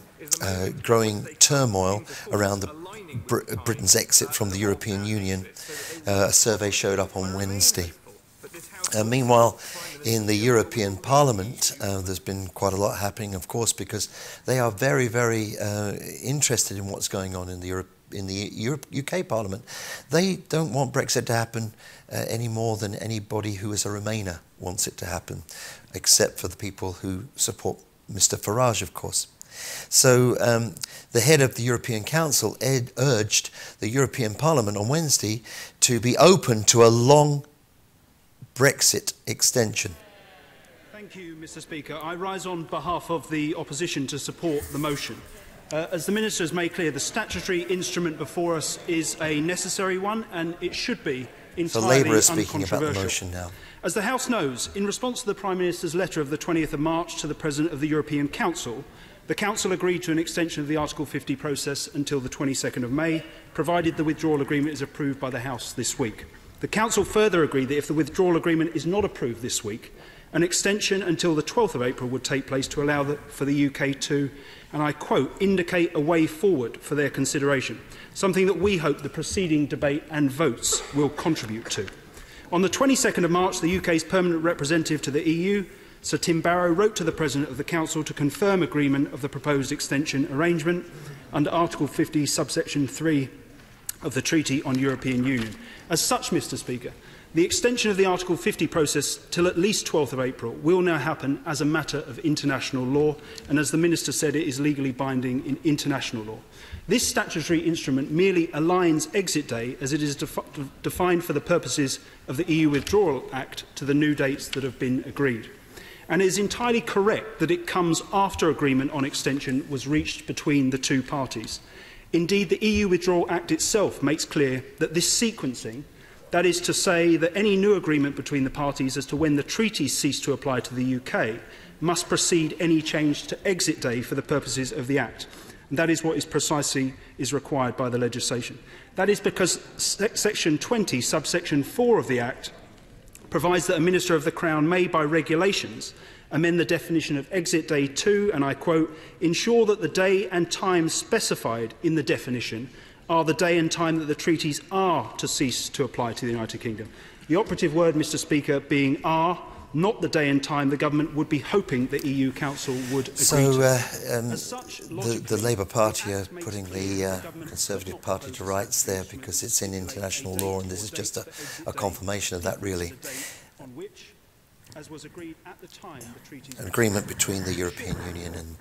growing turmoil around Britain's exit from the European Union. A survey showed up on Wednesday. Meanwhile, in the European Parliament, there's been quite a lot happening, of course, because they are very, very interested in what's going on in the UK Parliament. They don't want Brexit to happen any more than anybody who is a Remainer wants it to happen, except for the people who support Mr. Farage, of course. So the head of the European Council urged the European Parliament on Wednesday to be open to a long Brexit extension. Thank you, Mr. Speaker. I rise on behalf of the opposition to support the motion. As the Minister has made clear, the statutory instrument before us is a necessary one, and it should be entirely so Labour is speaking about the motion now. As the House knows, in response to the Prime Minister's letter of the 20th of March to the President of the European Council, the Council agreed to an extension of the Article 50 process until the 22nd of May, provided the withdrawal agreement is approved by the House this week. The Council further agreed that if the withdrawal agreement is not approved this week, an extension until the 12th of April would take place to allow for the UK to, and I quote, indicate a way forward for their consideration, something that we hope the preceding debate and votes will contribute to. On the 22nd of March, the UK's permanent representative to the EU, Sir Tim Barrow, wrote to the President of the Council to confirm agreement of the proposed extension arrangement under Article 50, subsection 3 of the Treaty on European Union. As such, Mr. Speaker, the extension of the Article 50 process till at least 12th of April will now happen as a matter of international law, and as the Minister said, it is legally binding in international law. This statutory instrument merely aligns exit day, as it is defined for the purposes of the EU Withdrawal Act, to the new dates that have been agreed. And it is entirely correct that it comes after agreement on extension was reached between the two parties. Indeed, the EU Withdrawal Act itself makes clear that this sequencing, that is to say that any new agreement between the parties as to when the treaties cease to apply to the UK, must precede any change to exit day for the purposes of the Act. And that is what is precisely required by the legislation. That is because Section 20, subsection 4 of the Act, provides that a Minister of the Crown may, by regulations, amend the definition of exit day to, and I quote, ensure that the day and time specified in the definition are the day and time that the treaties are to cease to apply to the United Kingdom. The operative word, Mr. Speaker, being are, not the day and time the government would be hoping the EU Council would agree to. The Labour Party are putting the Conservative Party to rights there because it's in international law, and this is just a confirmation of that, really. As was agreed at the time, the treaties an agreement between the European Union and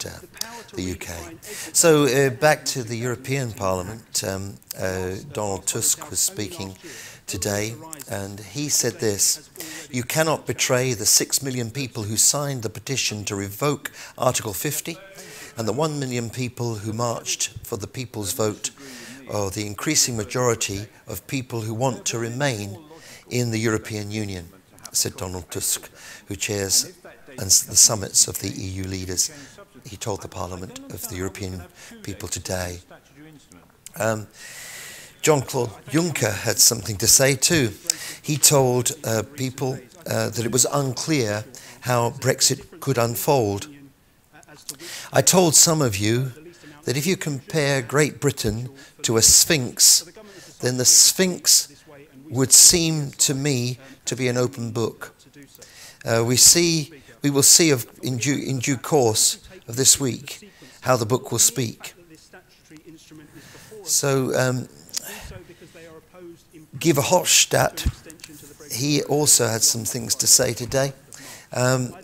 the UK. So back to the European Parliament, Donald Tusk was speaking today, and he said this: "You cannot betray the 6 million people who signed the petition to revoke Article 50 and the 1 million people who marched for the people's vote, or the increasing majority of people who want to remain in the European Union," said Donald Tusk, who chairs the summits of the EU leaders. He told the Parliament of the European people today. Jean-Claude Juncker had something to say too. He told people that it was unclear how Brexit could unfold. "I told some of you that if you compare Great Britain to a sphinx, then the sphinx would seem to me to be an open book. We will see in due course of this week how the book will speak." So Guy Verhofstadt, he also had some things to say today, and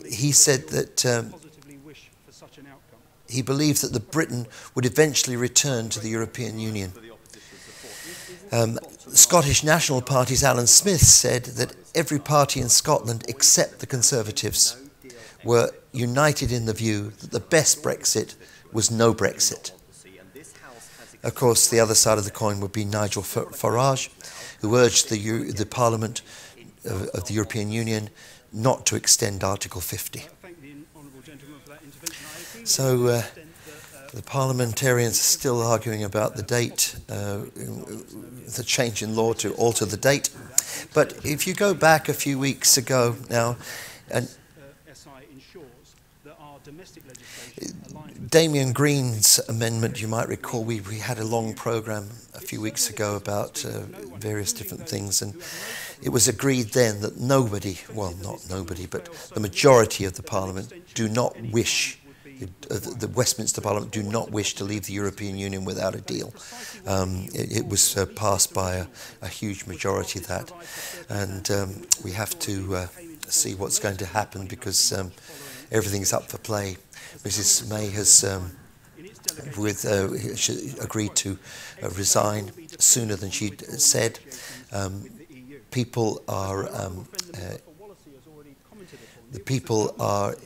he said that he believed that Britain would eventually return to the European Union. Scottish National Party's Alan Smith said that every party in Scotland except the Conservatives were united in the view that the best Brexit was no Brexit. Of course, the other side of the coin would be Nigel Farage, who urged the Parliament of the European Union not to extend Article 50. So the parliamentarians are still arguing about the date, the change in law to alter the date. But if you go back a few weeks ago now, and Damien Green's amendment, you might recall, we had a long programme a few weeks ago about various different things, and it was agreed then that nobody, well, not nobody, but the majority of the Parliament do not wish, the Westminster Parliament do not wish to leave the European Union without a deal. It was passed by a huge majority, that, and we have to see what's going to happen, because everything's up for play. Mrs May has agreed to resign sooner than she'd said. People are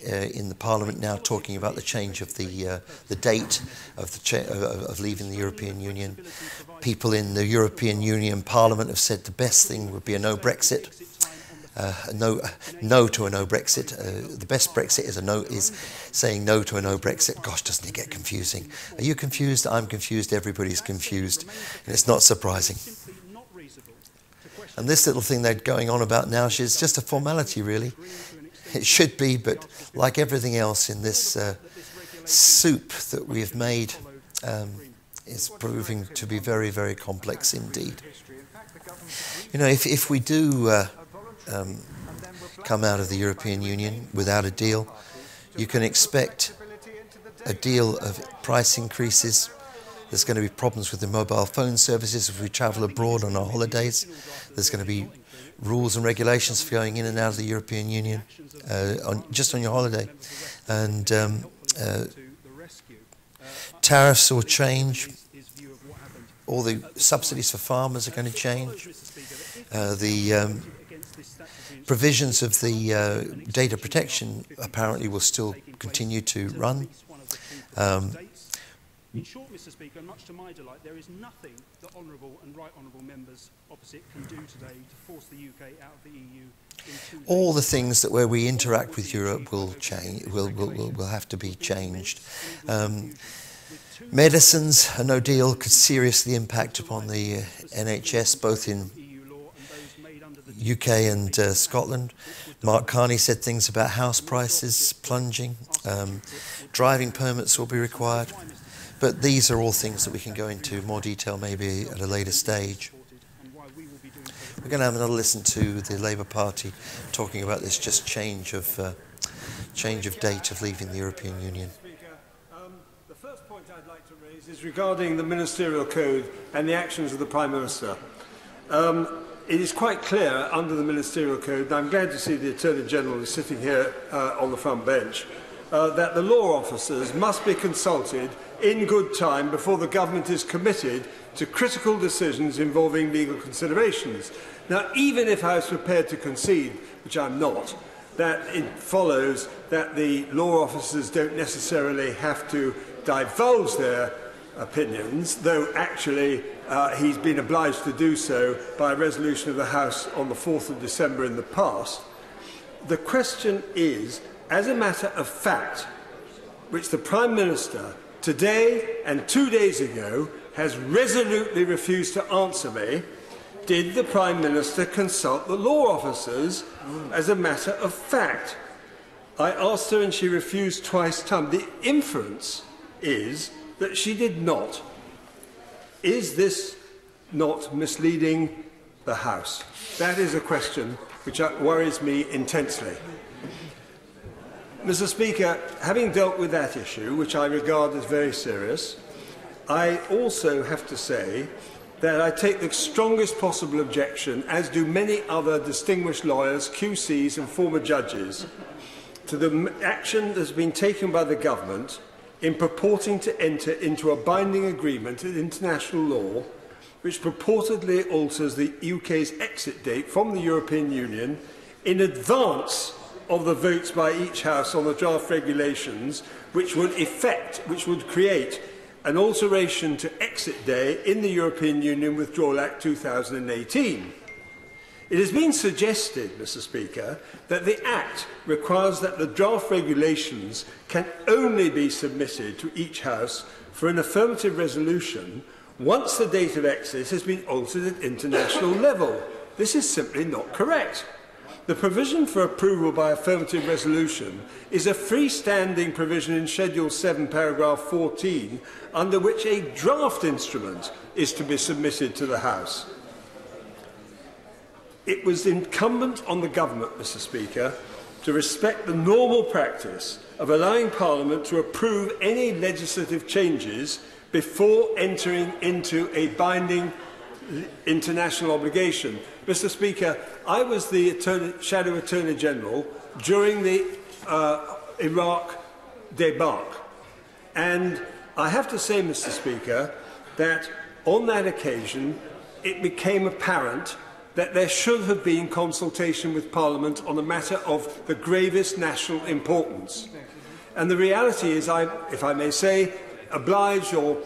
in the Parliament now talking about the change of the date of leaving the European Union. People in the European Union Parliament have said the best thing would be a no Brexit. No to a no Brexit. The best Brexit is saying no to a no Brexit. Gosh, doesn't it get confusing? Are you confused? I'm confused. Everybody's confused, and it's not surprising. And this little thing they're going on about now is just a formality, really. It should be, but like everything else in this soup that we have made, is proving to be very, very complex indeed. You know, if we do come out of the European Union without a deal, you can expect a deal of price increases. There's going to be problems with the mobile phone services if we travel abroad on our holidays. There's going to be rules and regulations for going in and out of the European Union just on your holiday. And tariffs will change. All the subsidies for farmers are going to change. The provisions of the data protection apparently will still continue to run. In short, Mr. Speaker, much to my delight, there is nothing that honourable and right honourable members opposite can do today to force the UK out of the EU. All the things that where we interact with Europe will change. Will have to be changed. Medicines, a no deal could seriously impact upon the NHS, both in UK and Scotland. Mark Carney said things about house prices plunging. Driving permits will be required. But these are all things that we can go into more detail maybe at a later stage. We're going to have another listen to the Labour Party talking about this just change of date of leaving the European Union. The first point I'd like to raise is regarding the Ministerial Code and the actions of the Prime Minister. It is quite clear under the Ministerial Code, and I'm glad to see the Attorney General is sitting here on the front bench, that the law officers must be consulted in good time before the government is committed to critical decisions involving legal considerations. Now, even if I was prepared to concede, which I'm not, that it follows that the law officers don't necessarily have to divulge their opinions, though actually he's been obliged to do so by a resolution of the House on the 4th of December in the past, the question is, as a matter of fact, which the Prime Minister today and 2 days ago has resolutely refused to answer me, did the Prime Minister consult the law officers as a matter of fact? I asked her and she refused twice times. The inference is that she did not. Is this not misleading the House? That is a question which worries me intensely. Mr. Speaker, having dealt with that issue, which I regard as very serious, I also have to say that I take the strongest possible objection, as do many other distinguished lawyers, QCs and former judges, to the action that has been taken by the government in purporting to enter into a binding agreement in international law which purportedly alters the UK's exit date from the European Union in advance of the votes by each House on the draft regulations, which would create an alteration to exit day in the European Union Withdrawal Act 2018. It has been suggested, Mr. Speaker, that the Act requires that the draft regulations can only be submitted to each House for an affirmative resolution once the date of exit has been altered at international level. This is simply not correct. The provision for approval by affirmative resolution is a freestanding provision in Schedule 7, paragraph 14, under which a draft instrument is to be submitted to the House. It was incumbent on the government, Mr. Speaker, to respect the normal practice of allowing Parliament to approve any legislative changes before entering into a binding international obligation. Mr. Speaker, I was the Shadow Attorney General during the Iraq debacle, and I have to say, Mr. Speaker, that on that occasion it became apparent that there should have been consultation with Parliament on a matter of the gravest national importance. And the reality is, if I may say, obliged or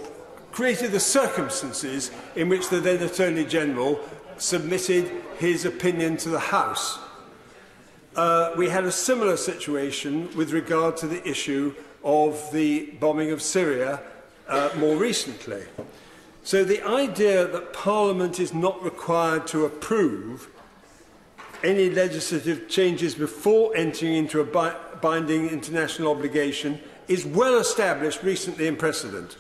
created the circumstances in which the then Attorney General submitted his opinion to the House. We had a similar situation with regard to the issue of the bombing of Syria more recently. So the idea that Parliament is not required to approve any legislative changes before entering into a binding international obligation is well established recently in precedent.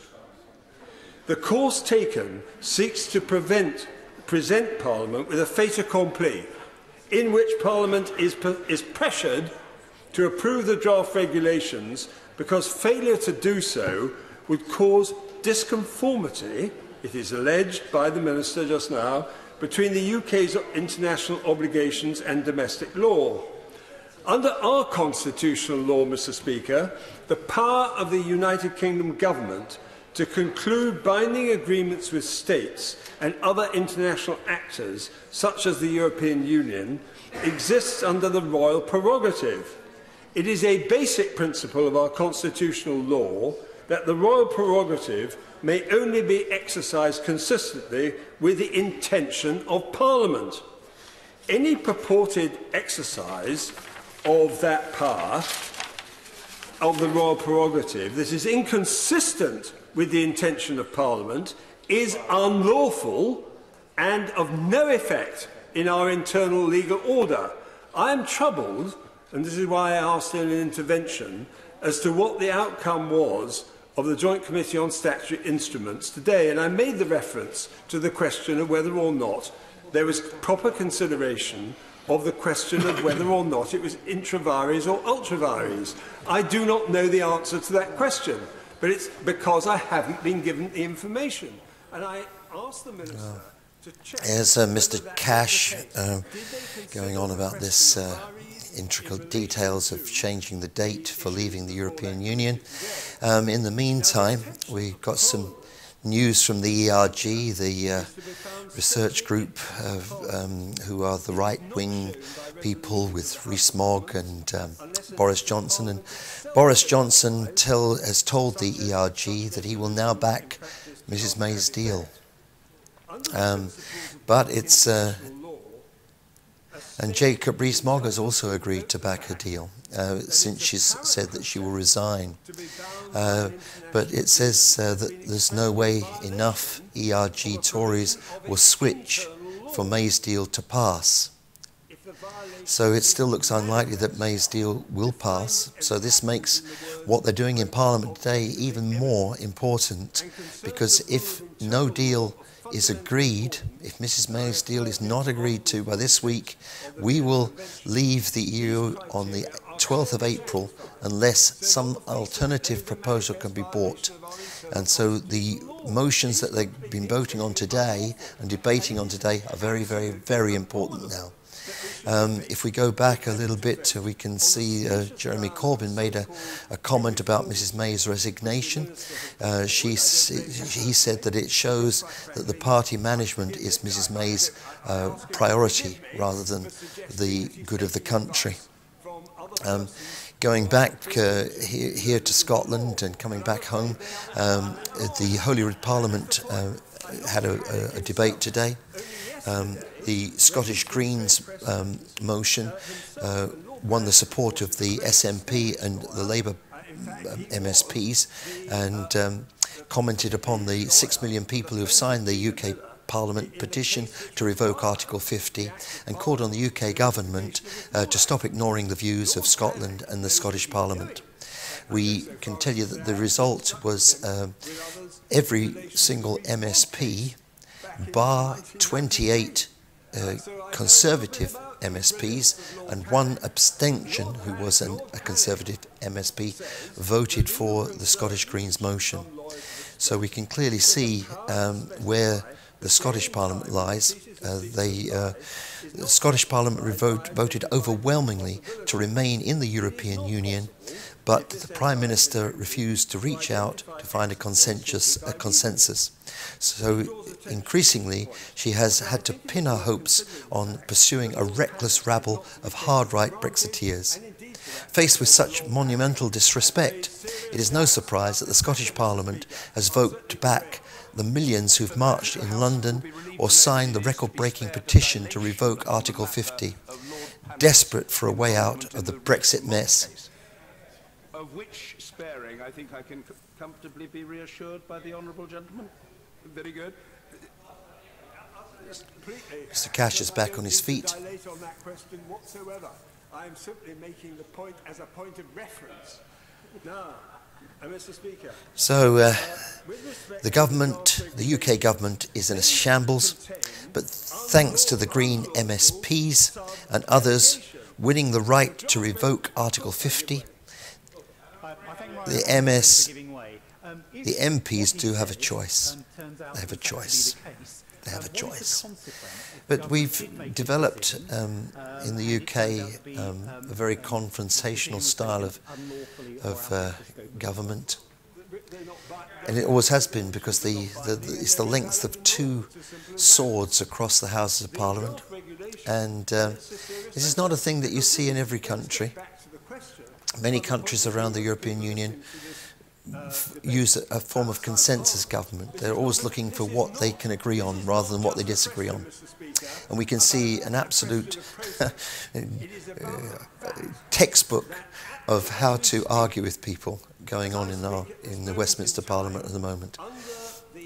The course taken seeks to present Parliament with a fait accompli, in which Parliament is pressured to approve the draft regulations because failure to do so would cause disconformity, it is alleged by the Minister just now, between the UK's international obligations and domestic law. Under our constitutional law, Mr. Speaker, the power of the United Kingdom Government to conclude binding agreements with states and other international actors, such as the European Union, exists under the royal prerogative. It is a basic principle of our constitutional law that the royal prerogative may only be exercised consistently with the intention of Parliament. Any purported exercise of that power, of the royal prerogative, that is inconsistent with the intention of Parliament, is unlawful and of no effect in our internal legal order. I am troubled, and this is why I asked in an intervention, as to what the outcome was of the Joint Committee on Statutory Instruments today, and I made the reference to the question of whether or not there was proper consideration of the question of whether or not it was intra vires or ultra vires. I do not know the answer to that question, but it's because I haven't been given the information. And I asked the Minister to check... There's Mr. Cash going on about this intricate details of changing the date for leaving the European Union. In the meantime, we've got some news from the ERG, the research group who are the right-wing people with Rees-Mogg and Boris Johnson. And Boris Johnson has told the ERG that he will now back Mrs May's deal. But it's... and Jacob Rees-Mogg has also agreed to back her deal, since she's said that she will resign. But it says that there's no way enough ERG Tories will switch for May's deal to pass. So it still looks unlikely that May's deal will pass. So this makes what they're doing in Parliament today even more important, because if no deal is agreed, if Mrs May's deal is not agreed to by this week, we will leave the EU on the 12th of April unless some alternative proposal can be brought. And so the motions that they've been voting on today and debating on today are very, very, very important now. If we go back a little bit, we can see Jeremy Corbyn made a comment about Mrs May's resignation. He said that it shows that the party management is Mrs May's priority rather than the good of the country. Going back here to Scotland and coming back home, the Holyrood Parliament had a debate today. The Scottish Greens motion won the support of the SNP and the Labour MSPs, and commented upon the 6 million people who have signed the UK Parliament petition to revoke Article 50 and called on the UK government to stop ignoring the views of Scotland and the Scottish Parliament. We can tell you that the result was every single MSP, bar 28 Conservative MSPs and one abstention, who was a Conservative MSP, voted for the Scottish Greens motion. So we can clearly see where the Scottish Parliament lies. The Scottish Parliament voted overwhelmingly to remain in the European Union, but the Prime Minister refused to reach out to find a consensus. So increasingly, she has had to pin her hopes on pursuing a reckless rabble of hard-right Brexiteers. Faced with such monumental disrespect, it is no surprise that the Scottish Parliament has voted back the millions who've marched in London or signed the record-breaking petition to revoke Article 50, desperate for a way out of the Brexit mess. Of which sparing, I think I can comfortably be reassured by the honourable gentleman. Very good. Mr. Cash is back on his feet. I am simply making the point as a point of reference. Now, Mr. Speaker. So the government, the UK government, is in a shambles, but thanks to the Green MSPs and others winning the right to revoke Article 50, the MPs do have a choice. They have a choice. They have a choice. But we've developed in the UK a very confrontational style of government, and it always has been, because it's the length of two swords across the Houses of Parliament, and this is not a thing that you see in every country. Many countries around the European Union use a form of consensus government. They're always looking for what they can agree on rather than what they disagree on. And we can see an absolute textbook of how to argue with people going on in the Westminster Parliament at the moment.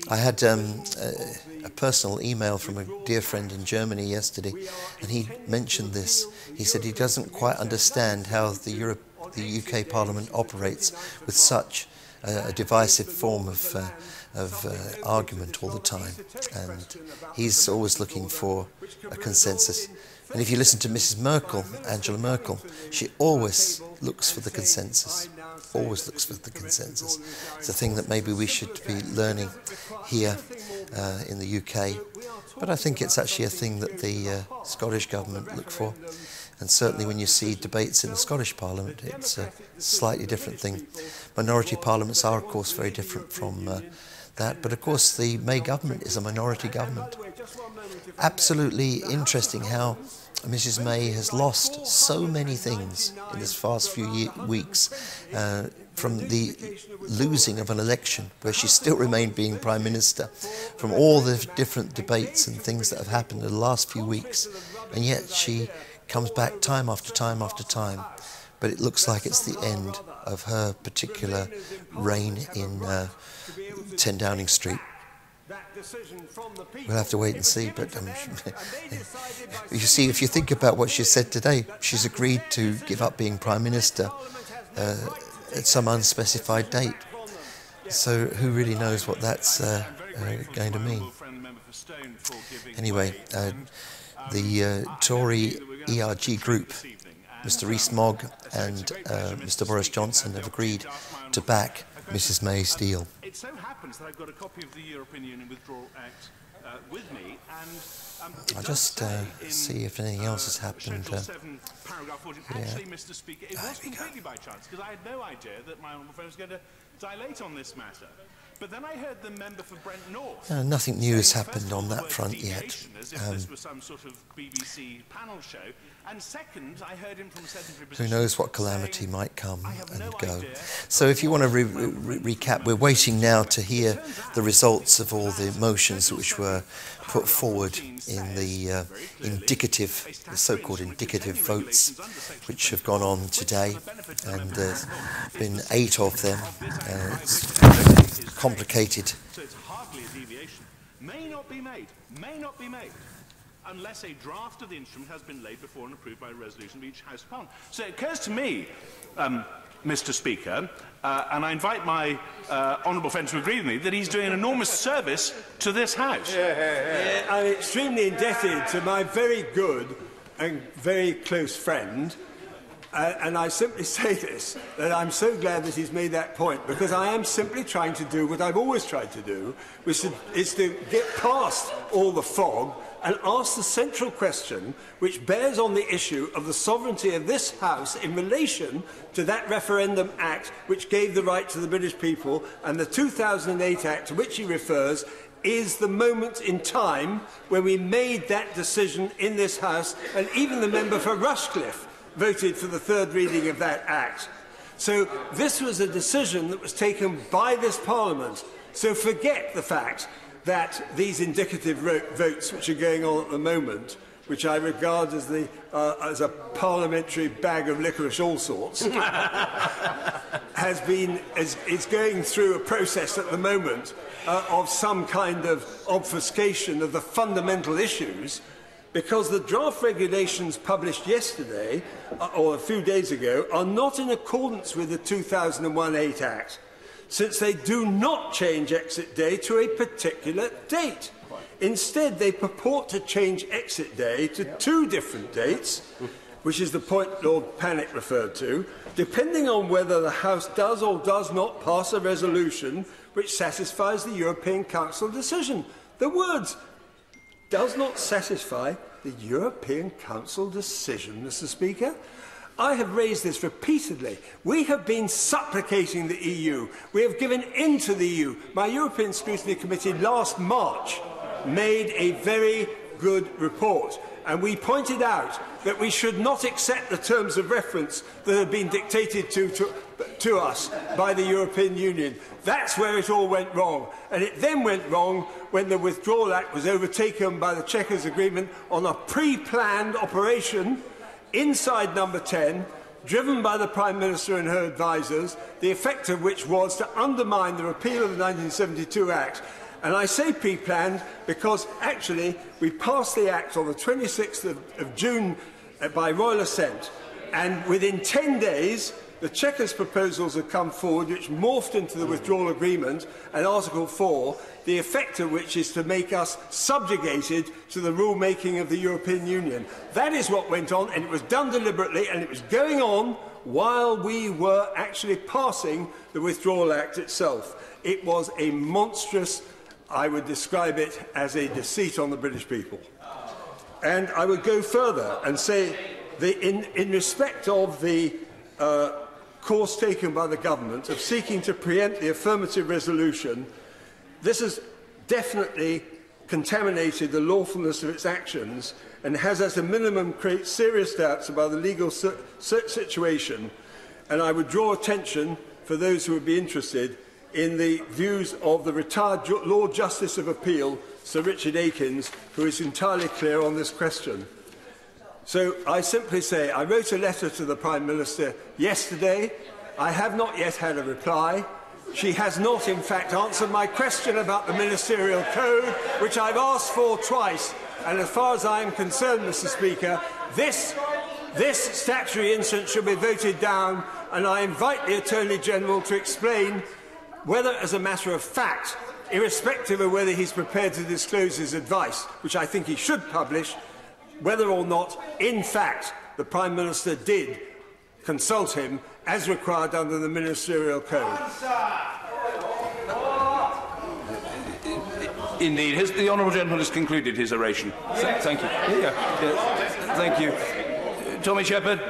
I had a personal email from a dear friend in Germany yesterday, and he mentioned this. He said he doesn't quite understand how the UK Parliament operates with such a divisive form of argument all the time, and he's always looking for a consensus. And if you listen to Mrs. Merkel, Angela Merkel, she always looks for the consensus, always looks for the consensus. It's a thing that maybe we should be learning here in the UK, but I think it's actually a thing that the Scottish government look for. And certainly when you see debates in the Scottish Parliament, it's a slightly different thing. Minority parliaments are, of course, very different from that. But, of course, the May government is a minority government. Absolutely interesting how Mrs. May has lost so many things in this past few weeks, from the losing of an election, where she still remained being Prime Minister, from all the different debates and things that have happened in the last few weeks. And yet she comes back time after time after time, but it looks like it's the end of her particular reign in 10 Downing Street. We'll have to wait and see, but you see, if you think about what she said today, she's agreed to give up being Prime Minister at some unspecified date. So who really knows what that's going to mean? Anyway, the Tory ERG group, Mr. Rees-Mogg and Mr. Boris Johnson, have agreed to back Mrs. May's deal. It so happens that I've got a copy of the European Union Withdrawal Act with me, and I'll just see if anything else has happened. Paragraph 14. Actually, Mr. Speaker, it was completely by chance, because I had no idea that my honourable friend was going to dilate on this matter. But then I heard the member for Brent North. Nothing new has happened on that front yet. As if this was some sort of BBC panel show. And second, I heard him from sedentary Who knows what calamity might come and go. So if you want to recap, we're waiting now to hear the results of all the motions which were put forward in the the so-called indicative votes, which have gone on today, and there's been 8 of them. It's complicated. So it's hardly a deviation may not be made, unless a draft of the instrument has been laid before and approved by a resolution of each House of Parliament. So it occurs to me, Mr. Speaker, and I invite my honourable friend to agree with me, that he's doing an enormous service to this House. I'm extremely indebted to my very good and very close friend, and I simply say this, that I'm so glad that he's made that point, because I am simply trying to do what I've always tried to do, which is to get past all the fog and ask the central question, which bears on the issue of the sovereignty of this House in relation to that referendum act which gave the right to the British people, and the 2008 Act to which he refers is the moment in time when we made that decision in this House, and even the member for Rushcliffe voted for the third reading of that Act. So this was a decision that was taken by this Parliament. So forget the fact that these indicative votes which are going on at the moment, which I regard as, as a parliamentary bag of licorice all sorts, is going through a process at the moment of some kind of obfuscation of the fundamental issues, because the draft regulations published yesterday, or a few days ago, are not in accordance with the 2001-8 Act, since they do not change exit day to a particular date. Instead, they purport to change exit day to 2 different dates, which is the point Lord Pannick referred to, depending on whether the House does or does not pass a resolution which satisfies the European Council decision. The words does not satisfy the European Council decision, Mr. Speaker. I have raised this repeatedly. We have been supplicating the EU. We have given in to the EU. My European Scrutiny Committee last March made a very good report, and we pointed out that we should not accept the terms of reference that have been dictated to us by the European Union. That's where it all went wrong. And it then went wrong when the Withdrawal Act was overtaken by the Chequers Agreement on a pre-planned operation inside Number 10, driven by the Prime Minister and her advisers, the effect of which was to undermine the repeal of the 1972 Act. And I say pre-planned because actually we passed the Act on the 26th of June by royal assent, and within 10 days the Chequers proposals had come forward which morphed into the withdrawal agreement and Article 4, the effect of which is to make us subjugated to the rule-making of the European Union. That is what went on, and it was done deliberately, and it was going on while we were actually passing the Withdrawal Act itself. It was a monstrous, I would describe it as a deceit on the British people. And I would go further and say that in respect of the course taken by the government of seeking to preempt the affirmative resolution, this has definitely contaminated the lawfulness of its actions and has, at a minimum, created serious doubts about the legal situation. And I would draw attention, for those who would be interested, in the views of the retired Lord Justice of Appeal, Sir Richard Akins, who is entirely clear on this question. So I simply say, I wrote a letter to the Prime Minister yesterday. I have not yet had a reply. She has not, in fact, answered my question about the Ministerial Code, which I've asked for twice. And as far as I am concerned, Mr. Speaker, this statutory incident should be voted down, and I invite the Attorney-General to explain whether, as a matter of fact, irrespective of whether he's prepared to disclose his advice, which I think he should publish, whether or not, in fact, the Prime Minister did consult him as required under the Ministerial Code. Indeed. The honourable gentleman has concluded his oration. Thank you. Thank you. Tommy Shepherd.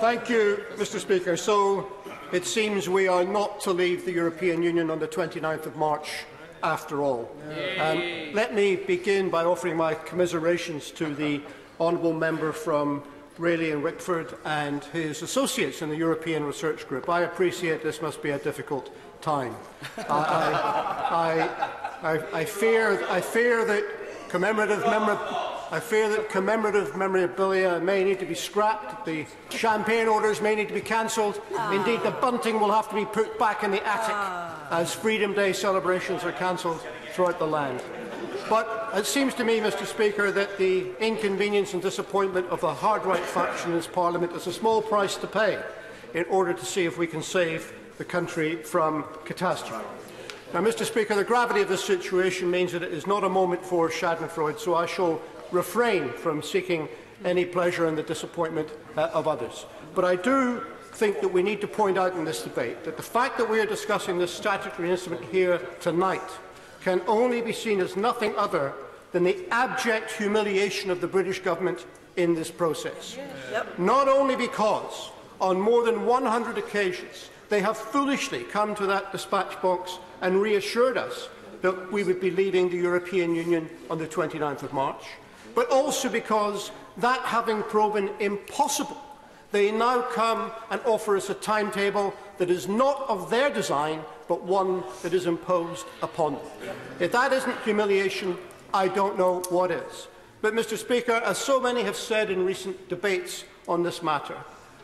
Thank you, Mr. Speaker. So it seems we are not to leave the European Union on the 29th of March after all. Let me begin by offering my commiserations to the honourable member from Rayleigh and Wickford and his associates in the European Research Group. I appreciate this must be a difficult time. I fear that commemorative memorabilia may need to be scrapped, the champagne orders may need to be cancelled. Indeed, the bunting will have to be put back in the attic. as Freedom Day celebrations are cancelled throughout the land. But it seems to me, Mr. Speaker, that the inconvenience and disappointment of the hard-right faction in this Parliament is a small price to pay in order to see if we can save the country from catastrophe. Now, Mr. Speaker, the gravity of this situation means that it is not a moment for schadenfreude, so I shall refrain from seeking any pleasure in the disappointment of others. But I do think that we need to point out in this debate that the fact that we are discussing this statutory instrument here tonight can only be seen as nothing other than the abject humiliation of the British government in this process. Not only because, on more than 100 occasions, they have foolishly come to that dispatch box and reassured us that we would be leaving the European Union on the 29th of March, but also because, that having proven impossible, they now come and offer us a timetable that is not of their design, but one that is imposed upon them. If that isn't humiliation, I don't know what is. But, Mr. Speaker, as so many have said in recent debates on this matter,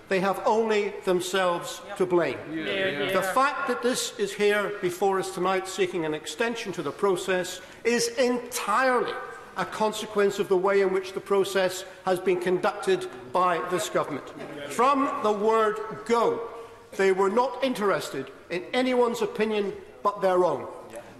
they have only themselves to blame. The fact that this is here before us tonight seeking an extension to the process is entirely a consequence of the way in which the process has been conducted by this government. From the word go, they were not interested in anyone's opinion but their own.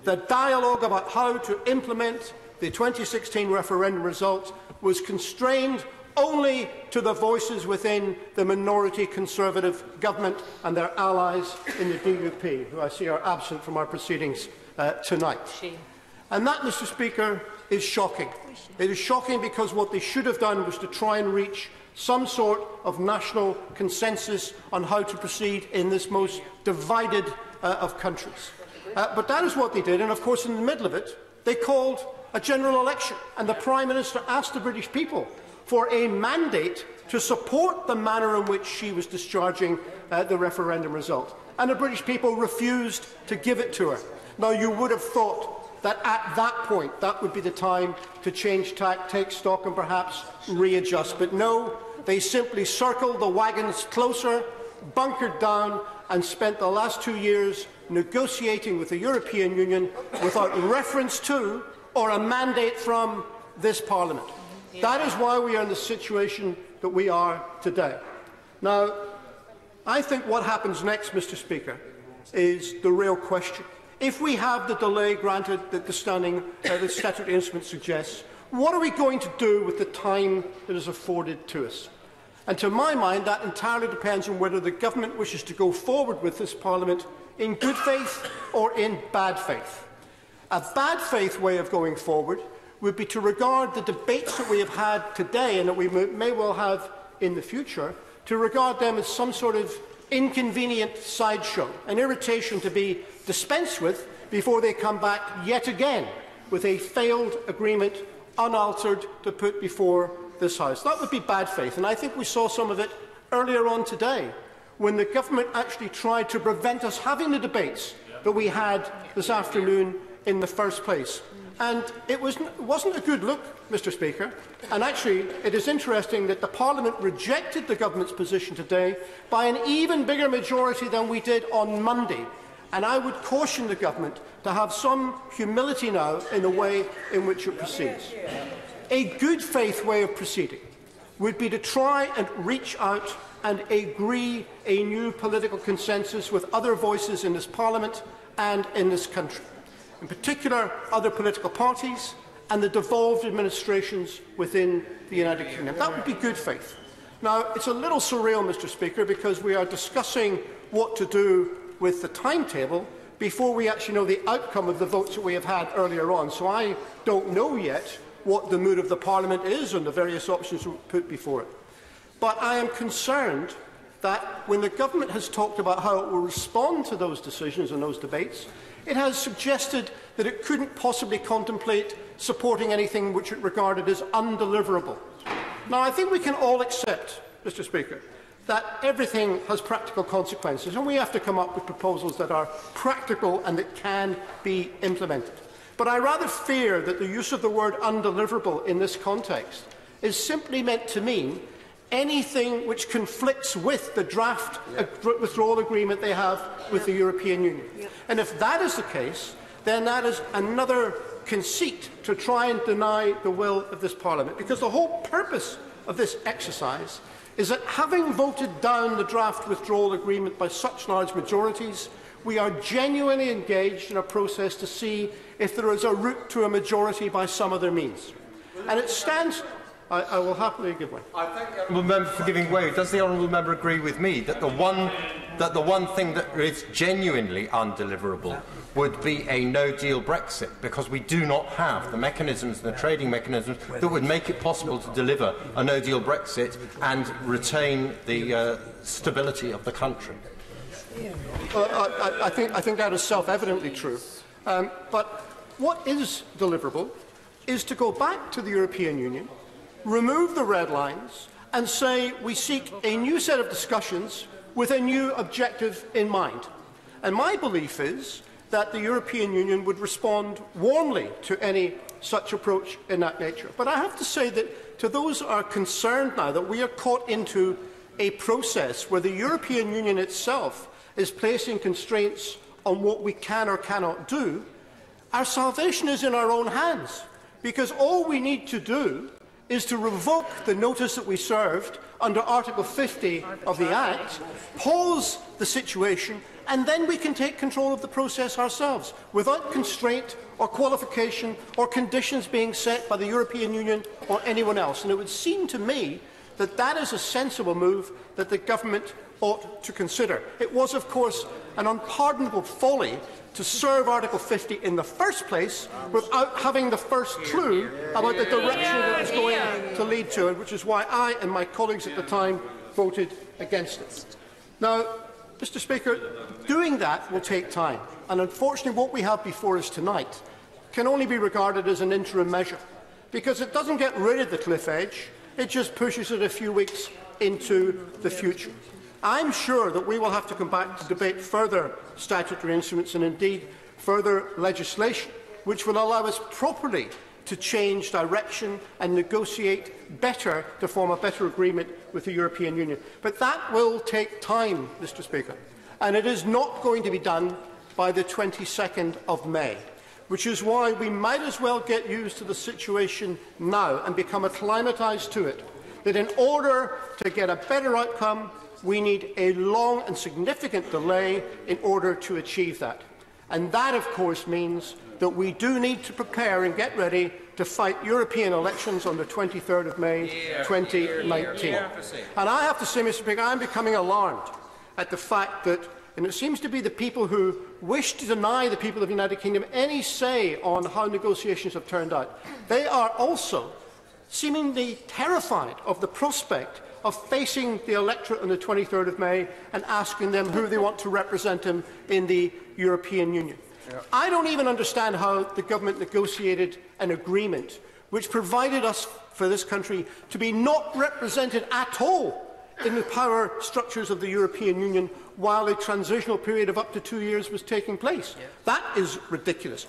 The dialogue about how to implement the 2016 referendum result was constrained only to the voices within the minority Conservative government and their allies in the DUP, who I see are absent from our proceedings tonight. And that, Mr. Speaker, is shocking. It is shocking because what they should have done was to try and reach some sort of national consensus on how to proceed in this most divided of countries. But that is what they did, and of course in the middle of it they called a general election, and the Prime Minister asked the British people for a mandate to support the manner in which she was discharging the referendum result. And the British people refused to give it to her. Now, you would have thought that at that point, that would be the time to change tack, take stock and perhaps readjust. But no, they simply circled the wagons closer, bunkered down and spent the last 2 years negotiating with the European Union without reference to or a mandate from this Parliament. That is why we are in the situation that we are today. Now, I think what happens next, Mr. Speaker, is the real question. If we have the delay granted that the statutory instrument suggests, what are we going to do with the time that is afforded to us? And to my mind, that entirely depends on whether the government wishes to go forward with this Parliament in good faith or in bad faith. A bad faith way of going forward would be to regard the debates that we have had today and that we may well have in the future, to regard them as some sort of inconvenient sideshow, an irritation to be dispensed with before they come back yet again with a failed agreement, unaltered, to put before this House. That would be bad faith, and I think we saw some of it earlier on today, when the government actually tried to prevent us having the debates that we had this afternoon in the first place. And it wasn't a good look, Mr. Speaker. And actually, it is interesting that the Parliament rejected the government's position today by an even bigger majority than we did on Monday. And I would caution the government to have some humility now in the way in which it proceeds. A good faith way of proceeding would be to try and reach out and agree a new political consensus with other voices in this Parliament and in this country, in particular other political parties and the devolved administrations within the United Kingdom. That would be good faith. Now, it's a little surreal, Mr. Speaker, because we are discussing what to do with the timetable before we actually know the outcome of the votes that we have had earlier on. So I don't know yet what the mood of the Parliament is on the various options put before it. But I am concerned that when the government has talked about how it will respond to those decisions and those debates, it has suggested that it couldn't possibly contemplate supporting anything which it regarded as undeliverable. Now, I think we can all accept, Mr. Speaker, that everything has practical consequences, and we have to come up with proposals that are practical and that can be implemented. But I rather fear that the use of the word undeliverable in this context is simply meant to mean anything which conflicts with the draft withdrawal agreement they have with the European Union. And if that is the case, then that is another conceit to try and deny the will of this Parliament, because the whole purpose of this exercise is that, having voted down the draft withdrawal agreement by such large majorities, we are genuinely engaged in a process to see if there is a route to a majority by some other means. And it stands... I will happily give way. I thank the honourable member for giving way. Does the honourable member agree with me that the one thing that is genuinely undeliverable would be a no-deal Brexit, because we do not have the mechanisms, the trading mechanisms, that would make it possible to deliver a no-deal Brexit and retain the stability of the country? Well, I think that is self-evidently true. But what is deliverable is to go back to the European Union, remove the red lines, and say we seek a new set of discussions with a new objective in mind. And my belief is that the European Union would respond warmly to any such approach in that nature. But I have to say that to those who are concerned now that we are caught into a process where the European Union itself is placing constraints on what we can or cannot do, our salvation is in our own hands, because all we need to do is to revoke the notice that we served under Article 50 of the Act, pause the situation, and then we can take control of the process ourselves, without constraint or qualification or conditions being set by the European Union or anyone else. And it would seem to me that that is a sensible move that the government ought to consider. It was, of course, an unpardonable folly to serve Article 50 in the first place without having the first clue about the direction that it was going to lead to, and which is why I and my colleagues at the time voted against it. Now, Mr. Speaker, doing that will take time, and unfortunately what we have before us tonight can only be regarded as an interim measure, because it doesn't get rid of the cliff edge, it just pushes it a few weeks into the future. I'm sure that we will have to come back to debate further statutory instruments and indeed further legislation which will allow us properly to change direction and negotiate better to form a better agreement with the European Union. But that will take time, Mr. Speaker, and it is not going to be done by the 22nd of May, which is why we might as well get used to the situation now and become acclimatised to it, that in order to get a better outcome, we need a long and significant delay in order to achieve that. And that, of course, means that we do need to prepare and get ready to fight European elections on the 23rd of May 2019. And I have to say, Mr. Speaker, I'm becoming alarmed at the fact that, and it seems to be the people who wish to deny the people of the United Kingdom any say on how negotiations have turned out, they are also seemingly terrified of the prospect of facing the electorate on the 23rd of May and asking them who they want to represent them in the European Union. I don't even understand how the government negotiated an agreement which provided us, for this country, to be not represented at all in the power structures of the European Union while a transitional period of up to 2 years was taking place. That is ridiculous.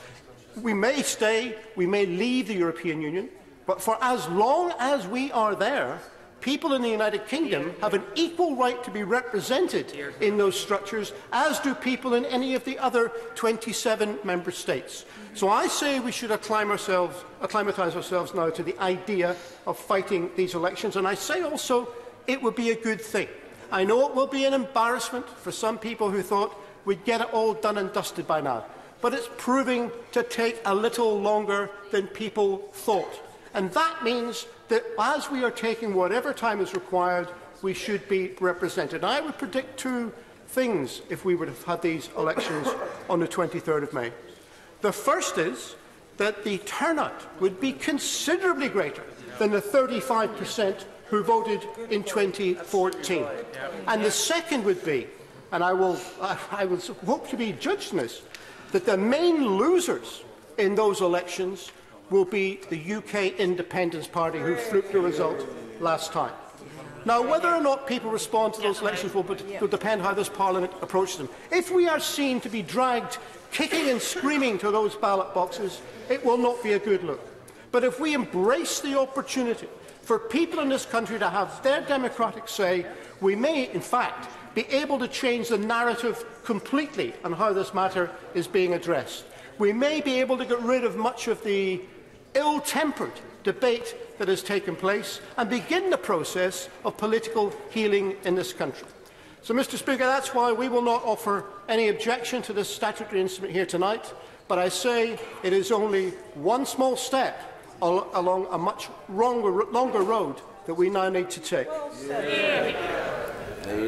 We may stay, we may leave the European Union, but for as long as we are there, people in the United Kingdom have an equal right to be represented in those structures, as do people in any of the other 27 member states. So I say we should acclimatise ourselves now to the idea of fighting these elections, and I say also it would be a good thing. I know it will be an embarrassment for some people who thought we'd get it all done and dusted by now, but it's proving to take a little longer than people thought. And that means that as we are taking whatever time is required, we should be represented. I would predict two things if we would have had these elections on the 23rd of May. The first is that the turnout would be considerably greater than the 35% who voted in 2014. And the second would be, and I will hope to be judged in this, that the main losers in those elections will be the UK Independence Party, who flunked the result last time. Now, whether or not people respond to those elections will depend on how this Parliament approaches them. If we are seen to be dragged kicking and screaming to those ballot boxes, it will not be a good look. But if we embrace the opportunity for people in this country to have their democratic say, we may, in fact, be able to change the narrative completely on how this matter is being addressed. We may be able to get rid of much of the ill-tempered debate that has taken place and begin the process of political healing in this country. So, Mr. Speaker, that's why we will not offer any objection to this statutory instrument here tonight, but I say it is only one small step along a much longer road that we now need to take.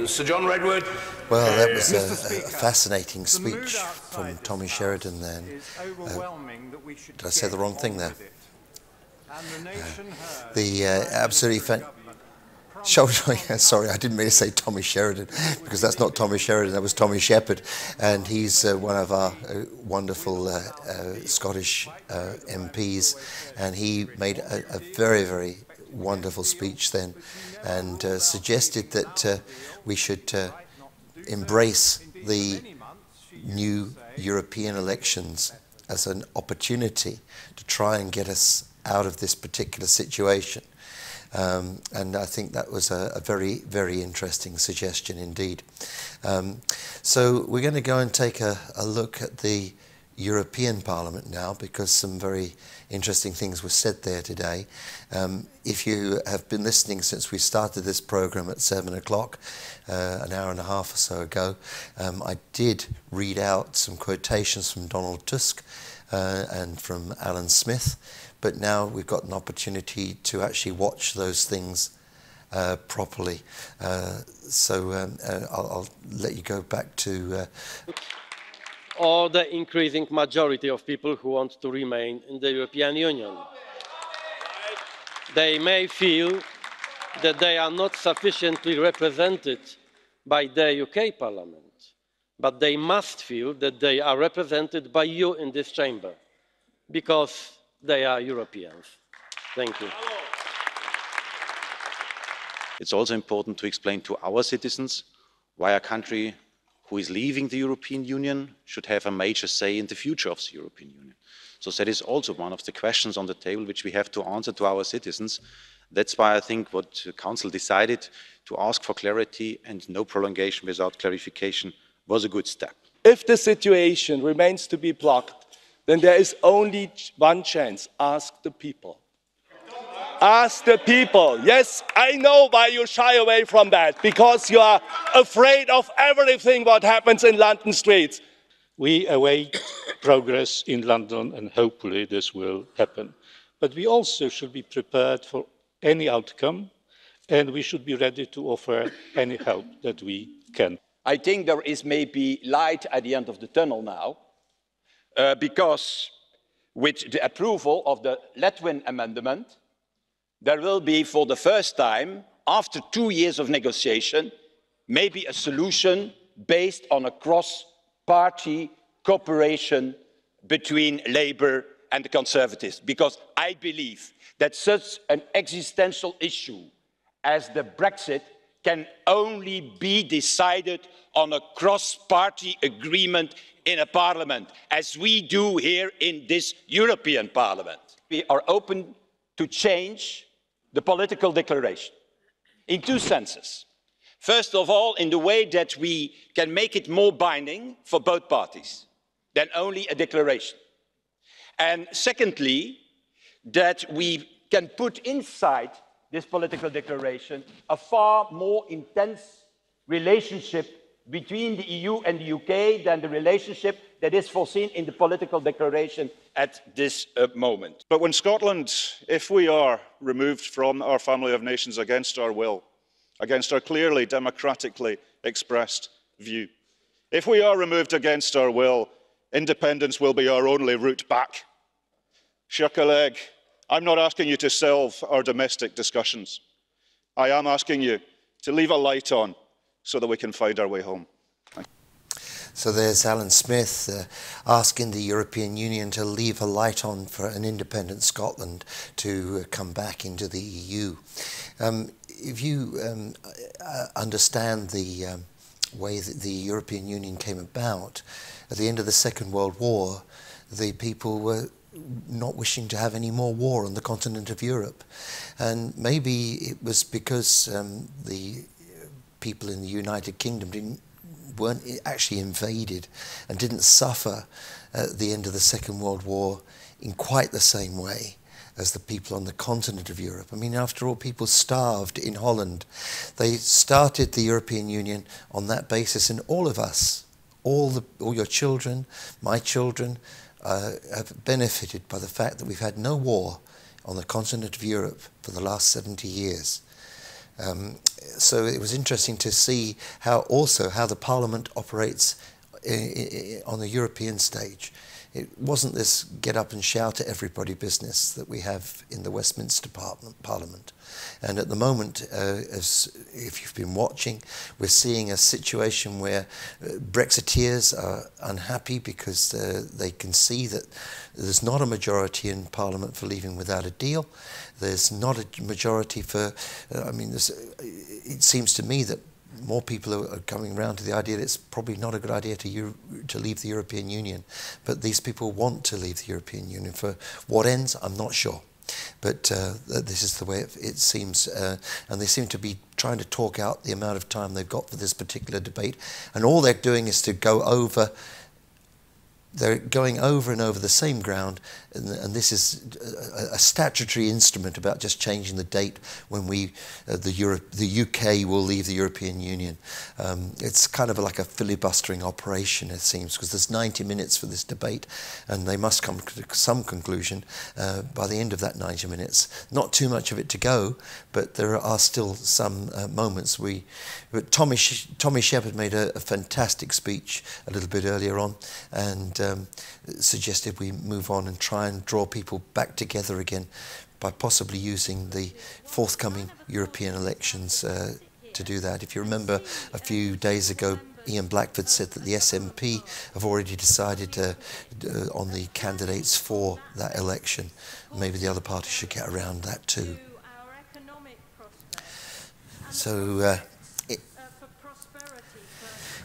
Sir John Redwood. Well, that was a fascinating speech from Tommy Sheridan then. Did I say the wrong thing there? Absolutely sorry, I didn't mean to say Tommy Sheridan, because that's not Tommy Sheridan, that was Tommy Shepherd, and he's one of our wonderful Scottish MPs, and he made a very, very wonderful speech then, and suggested that we should embrace the new European elections as an opportunity to try and get us out of this particular situation. And I think that was a very, very interesting suggestion indeed. So we're going to go and take a look at the European Parliament now, because some very interesting things were said there today. If you have been listening since we started this programme at 7 o'clock, an hour and a half or so ago, I did read out some quotations from Donald Tusk and from Alan Smith, but now we've got an opportunity to actually watch those things properly. I'll let you go back to... or the increasing majority of people who want to remain in the European Union. They may feel that they are not sufficiently represented by the UK Parliament, but they must feel that they are represented by you in this chamber, because they are Europeans. Thank you. It's also important to explain to our citizens why a country who is leaving the European Union should have a major say in the future of the European Union. So that is also one of the questions on the table which we have to answer to our citizens. That's why I think what the Council decided to ask for clarity and no prolongation without clarification was a good step. If the situation remains to be blocked, then there is only one chance: ask the people. Ask the people. Yes, I know why you shy away from that, because you are afraid of everything what happens in London streets. We await progress in London, and hopefully this will happen. But we also should be prepared for any outcome, and we should be ready to offer any help that we can. I think there is maybe light at the end of the tunnel now, because with the approval of the Letwin amendment, there will be, for the first time, after 2 years of negotiation, maybe a solution based on a cross-party cooperation between Labour and the Conservatives. Because I believe that such an existential issue as the Brexit can only be decided on a cross-party agreement in a parliament, as we do here in this European Parliament. We are open to change the political declaration in two senses. First of all, in the way that we can make it more binding for both parties than only a declaration. And secondly, that we can put inside this political declaration a far more intense relationship between the EU and the UK than the relationship that is foreseen in the political declaration at this moment. But when Scotland, if we are removed from our family of nations against our will, against our clearly democratically expressed view, if we are removed against our will, independence will be our only route back. Siarcaleg, I'm not asking you to solve our domestic discussions. I am asking you to leave a light on so that we can find our way home. So there's Alan Smith asking the European Union to leave a light on for an independent Scotland to come back into the EU. If you understand the way that the European Union came about, at the end of the Second World War, the people were not wishing to have any more war on the continent of Europe. And maybe it was because the people in the United Kingdom weren't actually invaded and didn't suffer at the end of the Second World War in quite the same way as the people on the continent of Europe. I mean, after all, people starved in Holland. They started the European Union on that basis, and all of us, all your children, my children, have benefited by the fact that we've had no war on the continent of Europe for the last 70 years. So it was interesting to see how the Parliament operates on the European stage. It wasn't this get up and shout at everybody business that we have in the Westminster Parliament. And at the moment, as if you've been watching, we're seeing a situation where Brexiteers are unhappy because they can see that there's not a majority in Parliament for leaving without a deal. There's not a majority for, it seems to me that more people are coming around to the idea that it's probably not a good idea to leave the European Union. But these people want to leave the European Union. For what ends, I'm not sure. But this is the way it seems. And they seem to be trying to talk out the amount of time they've got for this particular debate. And all they're doing is to go over. They're going over and over the same ground, and this is a statutory instrument about just changing the date when the UK will leave the European Union. It's kind of like a filibustering operation, it seems, because there's 90 minutes for this debate, and they must come to some conclusion by the end of that 90 minutes. Not too much of it to go, but there are still some moments. Tommy Shepherd made a fantastic speech a little bit earlier on, and suggested we move on and try and draw people back together again by possibly using the forthcoming European elections to do that. If you remember, a few days ago, Ian Blackford said that the SNP have already decided on the candidates for that election. Maybe the other parties should get around that too. So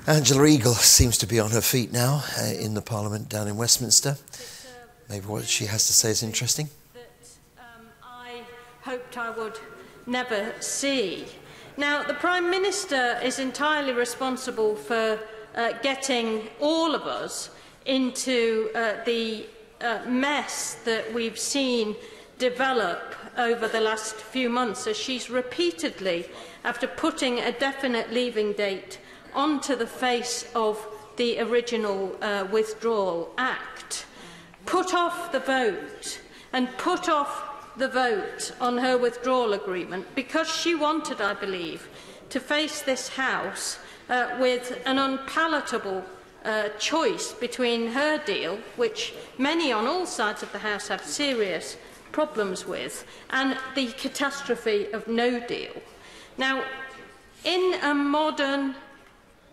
Angela Eagle seems to be on her feet now in the Parliament down in Westminster. Maybe what she has to say is interesting. I hoped I would never see. Now, the Prime Minister is entirely responsible for getting all of us into the mess that we've seen develop over the last few months, as she's repeatedly, after putting a definite leaving date onto the face of the original Withdrawal Act, put off the vote and put off the vote on her withdrawal agreement because she wanted, I believe, to face this House with an unpalatable choice between her deal, which many on all sides of the House have serious problems with, and the catastrophe of no deal. Now, in a modern,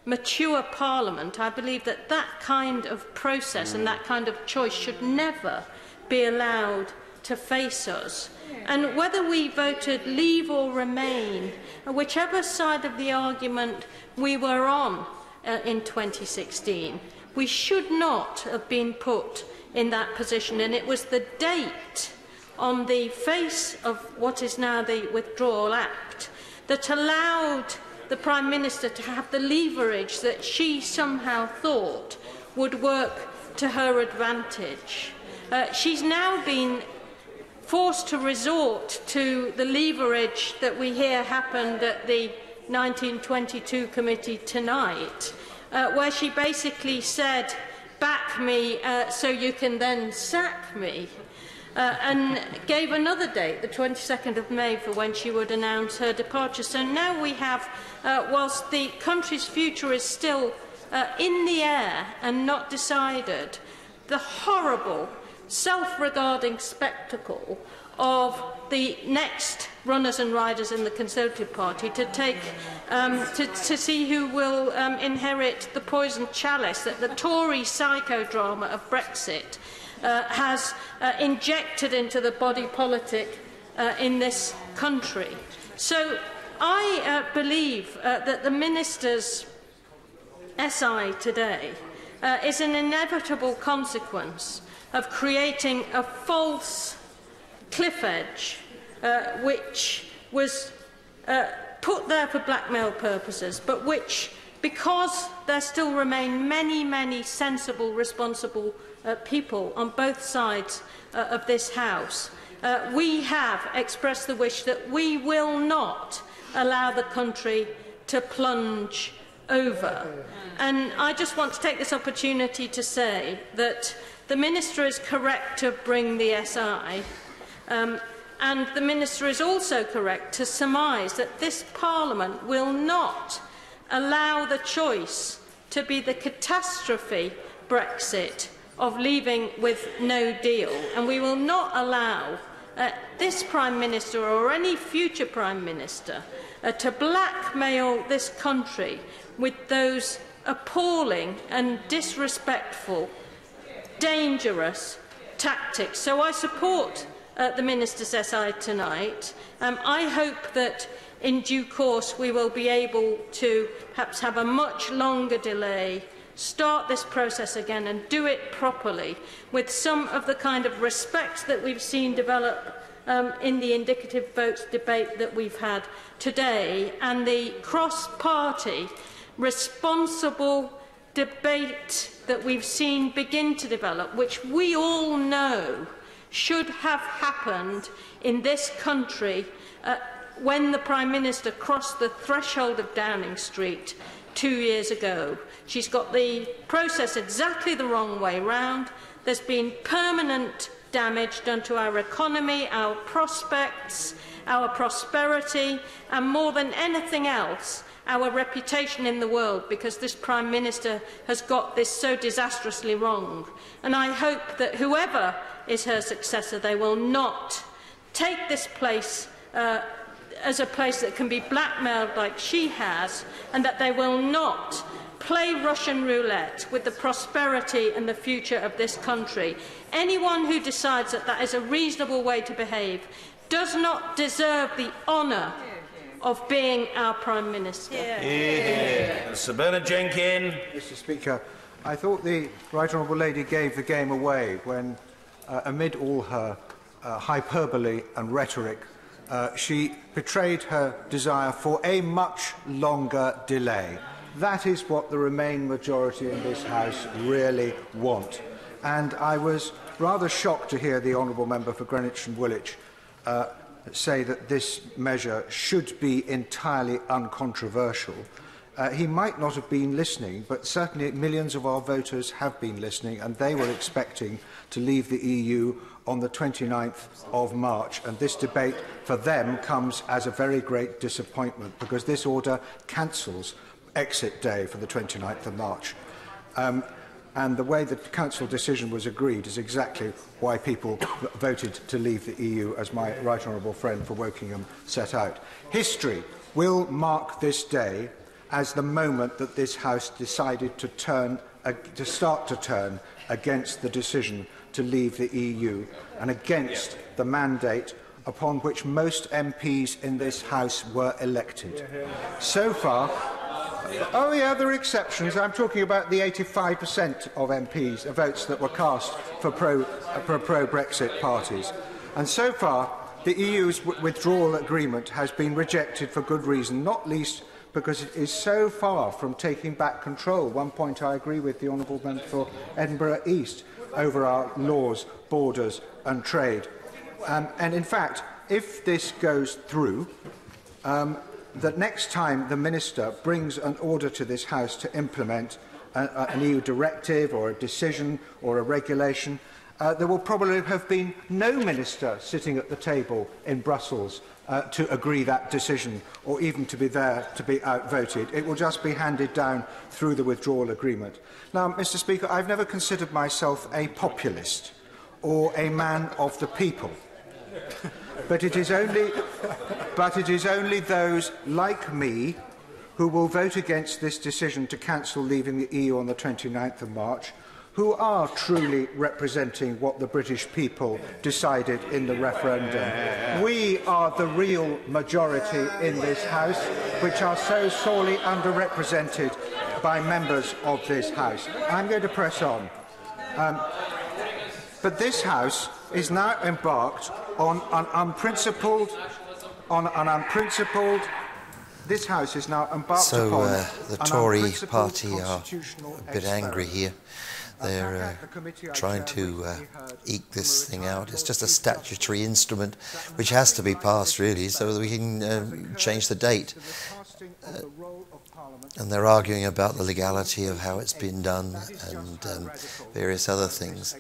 mature Parliament, I believe that that kind of process and that kind of choice should never be allowed to face us. And whether we voted leave or remain, whichever side of the argument we were on in 2016, we should not have been put in that position. And it was the date on the face of what is now the Withdrawal Act that allowed the Prime Minister to have the leverage that she somehow thought would work to her advantage. She's now been forced to resort to the leverage that we hear happened at the 1922 committee tonight, where she basically said, "Back me so you can then sack me," and gave another date, the 22nd of May, for when she would announce her departure. So now we have, whilst the country's future is still in the air and not decided, the horrible, self-regarding spectacle of the next runners and riders in the Conservative Party to take to see who will inherit the poisoned chalice that the Tory psychodrama of Brexit has injected into the body politic in this country. So I believe that the Minister's SI today is an inevitable consequence of creating a false cliff edge which was put there for blackmail purposes, but which, because there still remain many, many sensible, responsible people on both sides of this House, we have expressed the wish that we will not allow the country to plunge over. And I just want to take this opportunity to say that the Minister is correct to bring the SI, and the Minister is also correct to surmise that this Parliament will not allow the choice to be the catastrophe Brexit of leaving with no deal, and we will not allow this Prime Minister or any future Prime Minister to blackmail this country with those appalling and disrespectful, dangerous tactics. So I support the Minister's SI tonight. I hope that in due course we will be able to perhaps have a much longer delay, start this process again and do it properly with some of the kind of respect that we've seen develop in the indicative votes debate that we've had today, and the cross-party responsible debate that we've seen begin to develop, which we all know should have happened in this country when the Prime Minister crossed the threshold of Downing Street 2 years ago. She's got the process exactly the wrong way round. There's been permanent damage done to our economy, our prospects, our prosperity, and more than anything else, our reputation in the world, because this Prime Minister has got this so disastrously wrong. And I hope that whoever is her successor, they will not take this place as a place that can be blackmailed like she has, and that they will not play Russian roulette with the prosperity and the future of this country. Anyone who decides that that is a reasonable way to behave does not deserve the honour of being our Prime Minister. Sir Bernard Jenkin. Mr. Speaker, I thought the Right Honourable Lady gave the game away when, amid all her hyperbole and rhetoric, she betrayed her desire for a much longer delay. That is what the Remain majority in this House really want. And I was rather shocked to hear the Honourable Member for Greenwich and Woolwich say that this measure should be entirely uncontroversial. He might not have been listening, but certainly millions of our voters have been listening, and they were expecting to leave the EU on the 29th of March. And this debate for them comes as a very great disappointment, because this order cancels exit day for the 29th of March. And the way the Council decision was agreed is exactly why people voted to leave the EU, as my Right Honourable friend for Wokingham set out. History will mark this day as the moment that this House decided to start to turn against the decision to leave the EU and against the mandate upon which most MPs in this House were elected. So far, oh yeah, there are exceptions. I'm talking about the 85% of MPs votes that were cast for pro-Brexit parties. And so far, the EU's withdrawal agreement has been rejected for good reason, not least because it is so far from taking back control. One point I agree with the Honourable Member for Edinburgh East over our laws, borders and trade. And in fact, if this goes through, that next time the Minister brings an order to this House to implement an EU directive or a decision or a regulation, there will probably have been no Minister sitting at the table in Brussels to agree that decision or even to be there to be outvoted. It will just be handed down through the withdrawal agreement. Now, Mr. Speaker, I've never considered myself a populist or a man of the people. But it is only those like me who will vote against this decision to cancel leaving the EU on the 29th of March, who are truly representing what the British people decided in the referendum. We are the real majority in this House, which are so sorely underrepresented by members of this House. I'm going to press on. But this House is now embarked on an unprincipled. This House is now embarked upon. The Tory party are a bit angry here. They're trying to eke this thing out. It's just a statutory instrument which has to be passed, really, so that we can change the date. And they're arguing about the legality of how it's been done and various other things.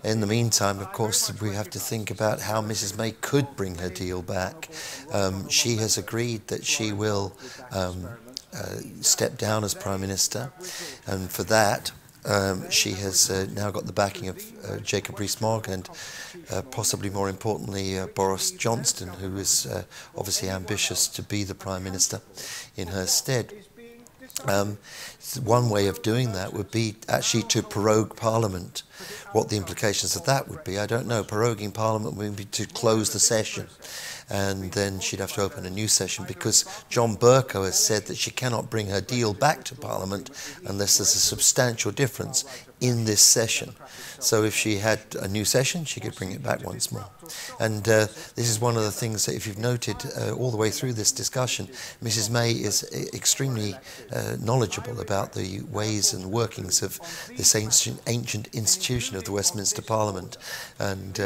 In the meantime, of course, we have to think about how Mrs May could bring her deal back. She has agreed that she will step down as Prime Minister, and for that she has now got the backing of Jacob Rees-Mogg and possibly more importantly Boris Johnson, who is obviously ambitious to be the Prime Minister in her stead. One way of doing that would be actually to prorogue Parliament. What the implications of that would be, I don't know. Proroguing Parliament would be to close the session, and then she'd have to open a new session, because John Bercow has said that she cannot bring her deal back to Parliament unless there's a substantial difference in this session. So if she had a new session, she could bring it back once more. And this is one of the things that, if you've noted all the way through this discussion, Mrs May is extremely knowledgeable about the ways and workings of this ancient institution of the Westminster Parliament. And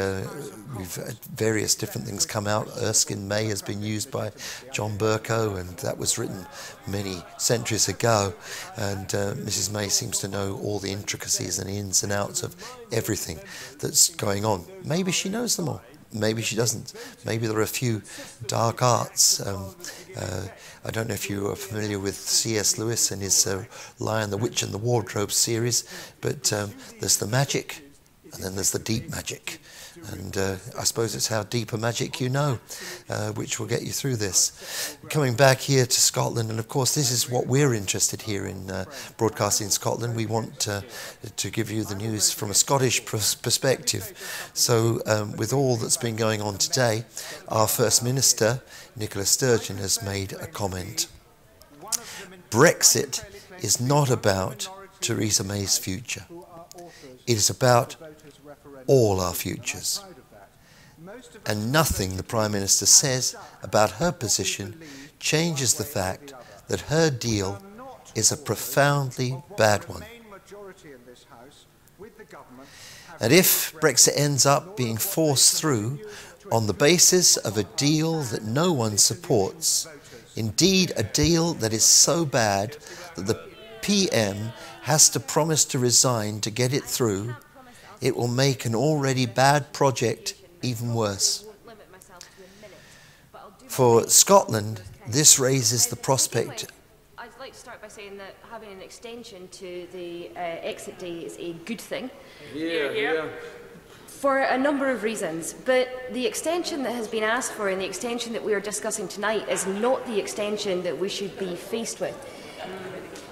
we've had various different things come out. Erskine May has been used by John Bercow, and that was written many centuries ago. And Mrs May seems to know all the intricacies and ins and outs of everything that's going on. Maybe she knows them all. Maybe she doesn't. Maybe there are a few dark arts. I don't know if you are familiar with C.S. Lewis and his Lion, the Witch and the Wardrobe series, but there's the magic, and then there's the deep magic. And I suppose it's how deep a magic you know, which will get you through this. Coming back here to Scotland, and of course this is what we're interested here in Broadcasting Scotland. We want to give you the news from a Scottish perspective. So with all that's been going on today, our First Minister, Nicola Sturgeon, has made a comment. Brexit is not about Theresa May's future. It is about all our futures. And nothing the Prime Minister says about her position changes the fact that her deal is a profoundly bad one. And if Brexit ends up being forced through on the basis of a deal that no one supports, indeed a deal that is so bad that the PM has to promise to resign to get it through, it will make an already bad project even worse. For Scotland, this raises the prospect. I'd like to start by saying that having an extension to the exit day is a good thing. Yeah. For a number of reasons, but the extension that has been asked for and the extension that we are discussing tonight is not the extension that we should be faced with.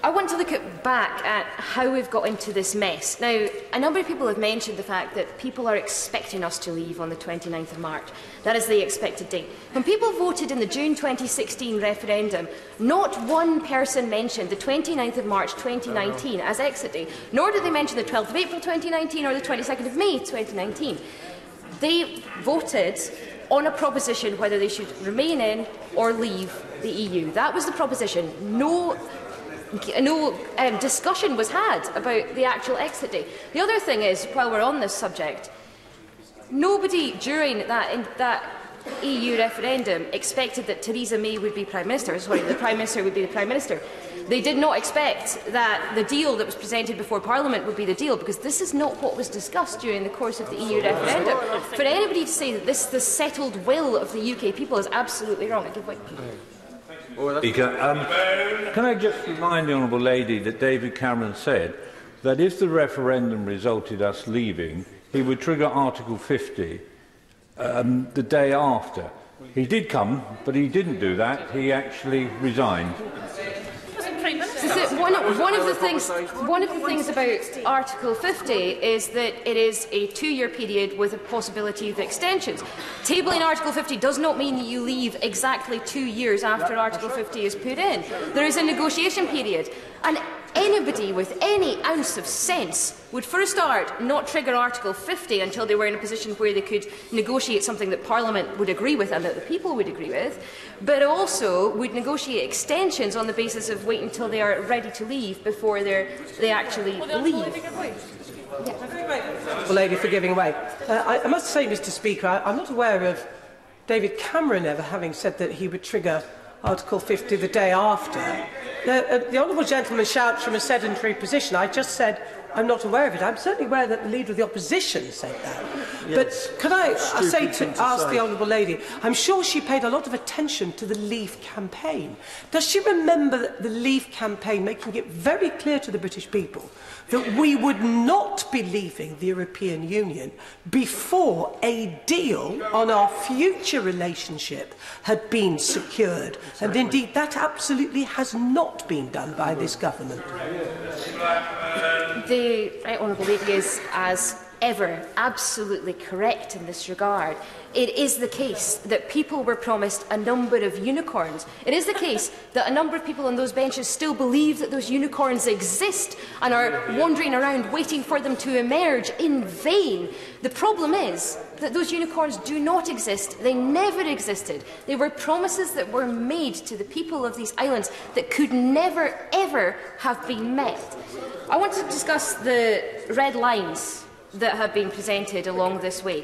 I want to look back at how we've got into this mess. Now, a number of people have mentioned the fact that people are expecting us to leave on the 29th of March. That is the expected date. When people voted in the June 2016 referendum, not one person mentioned the 29th of March 2019 as exit day, nor did they mention the 12th of April 2019 or the 22nd of May 2019. They voted on a proposition whether they should remain in or leave the EU. That was the proposition. No discussion was had about the actual exit date. The other thing is, while we're on this subject, nobody during that EU referendum expected that Theresa May would be Prime Minister. Sorry, the Prime Minister would be the Prime Minister. They did not expect that the deal that was presented before Parliament would be the deal, because this is not what was discussed during the course of the EU referendum. For anybody to say that this is the settled will of the UK people is absolutely wrong. Speaker, can I just remind the Honourable Lady that David Cameron said that if the referendum resulted us leaving, he would trigger Article 50 the day after. He did come, but he didn't do that. He actually resigned. one of the things about Article 50 is that it is a 2-year period with a possibility of extensions. Tabling Article 50 does not mean that you leave exactly 2 years after Article 50 is put in. There is a negotiation period, and anybody with any ounce of sense would, for a start, not trigger Article 50 until they were in a position where they could negotiate something that Parliament would agree with and that the people would agree with, but also would negotiate extensions on the basis of waiting until they are ready to leave before they actually leave. The lady for giving way. I must say, Mr. Speaker, I'm not aware of David Cameron ever having said that he would trigger Article 50 the day after. The honourable gentleman shouts from a sedentary position. I just said I'm not aware of it. I'm certainly aware that the Leader of the Opposition said that. Yes. But could I ask the honourable lady, I'm sure she paid a lot of attention to the Leave campaign. Does she remember the Leave campaign making it very clear to the British people that we would not be leaving the European Union before a deal on our future relationship had been secured? And indeed, that absolutely has not been done by this government. The Right Honourable Lady is, as ever, absolutely correct in this regard. It is the case that people were promised a number of unicorns. It is the case that a number of people on those benches still believe that those unicorns exist and are wandering around waiting for them to emerge in vain. The problem is that those unicorns do not exist. They never existed. They were promises that were made to the people of these islands that could never, ever have been met. I want to discuss the red lines that have been presented along this way.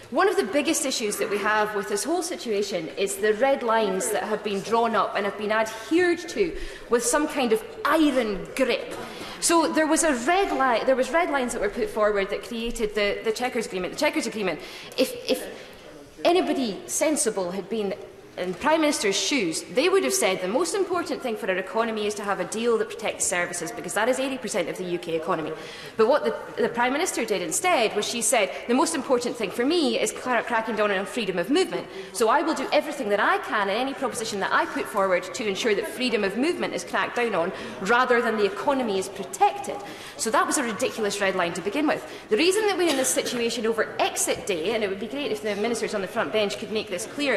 One of the biggest issues that we have with this whole situation is the red lines that have been drawn up and have been adhered to with some kind of iron grip. So there was red lines that were put forward that created the Chequers Agreement. The Chequers Agreement, if anybody sensible had been in Prime Minister's shoes, they would have said the most important thing for our economy is to have a deal that protects services, because that is 80% of the UK economy. But what the Prime Minister did instead was she said, the most important thing for me is cracking down on freedom of movement. So I will do everything that I can in any proposition that I put forward to ensure that freedom of movement is cracked down on, rather than the economy is protected. So that was a ridiculous red line to begin with. The reason that we're in this situation over exit day, and it would be great if the ministers on the front bench could make this clear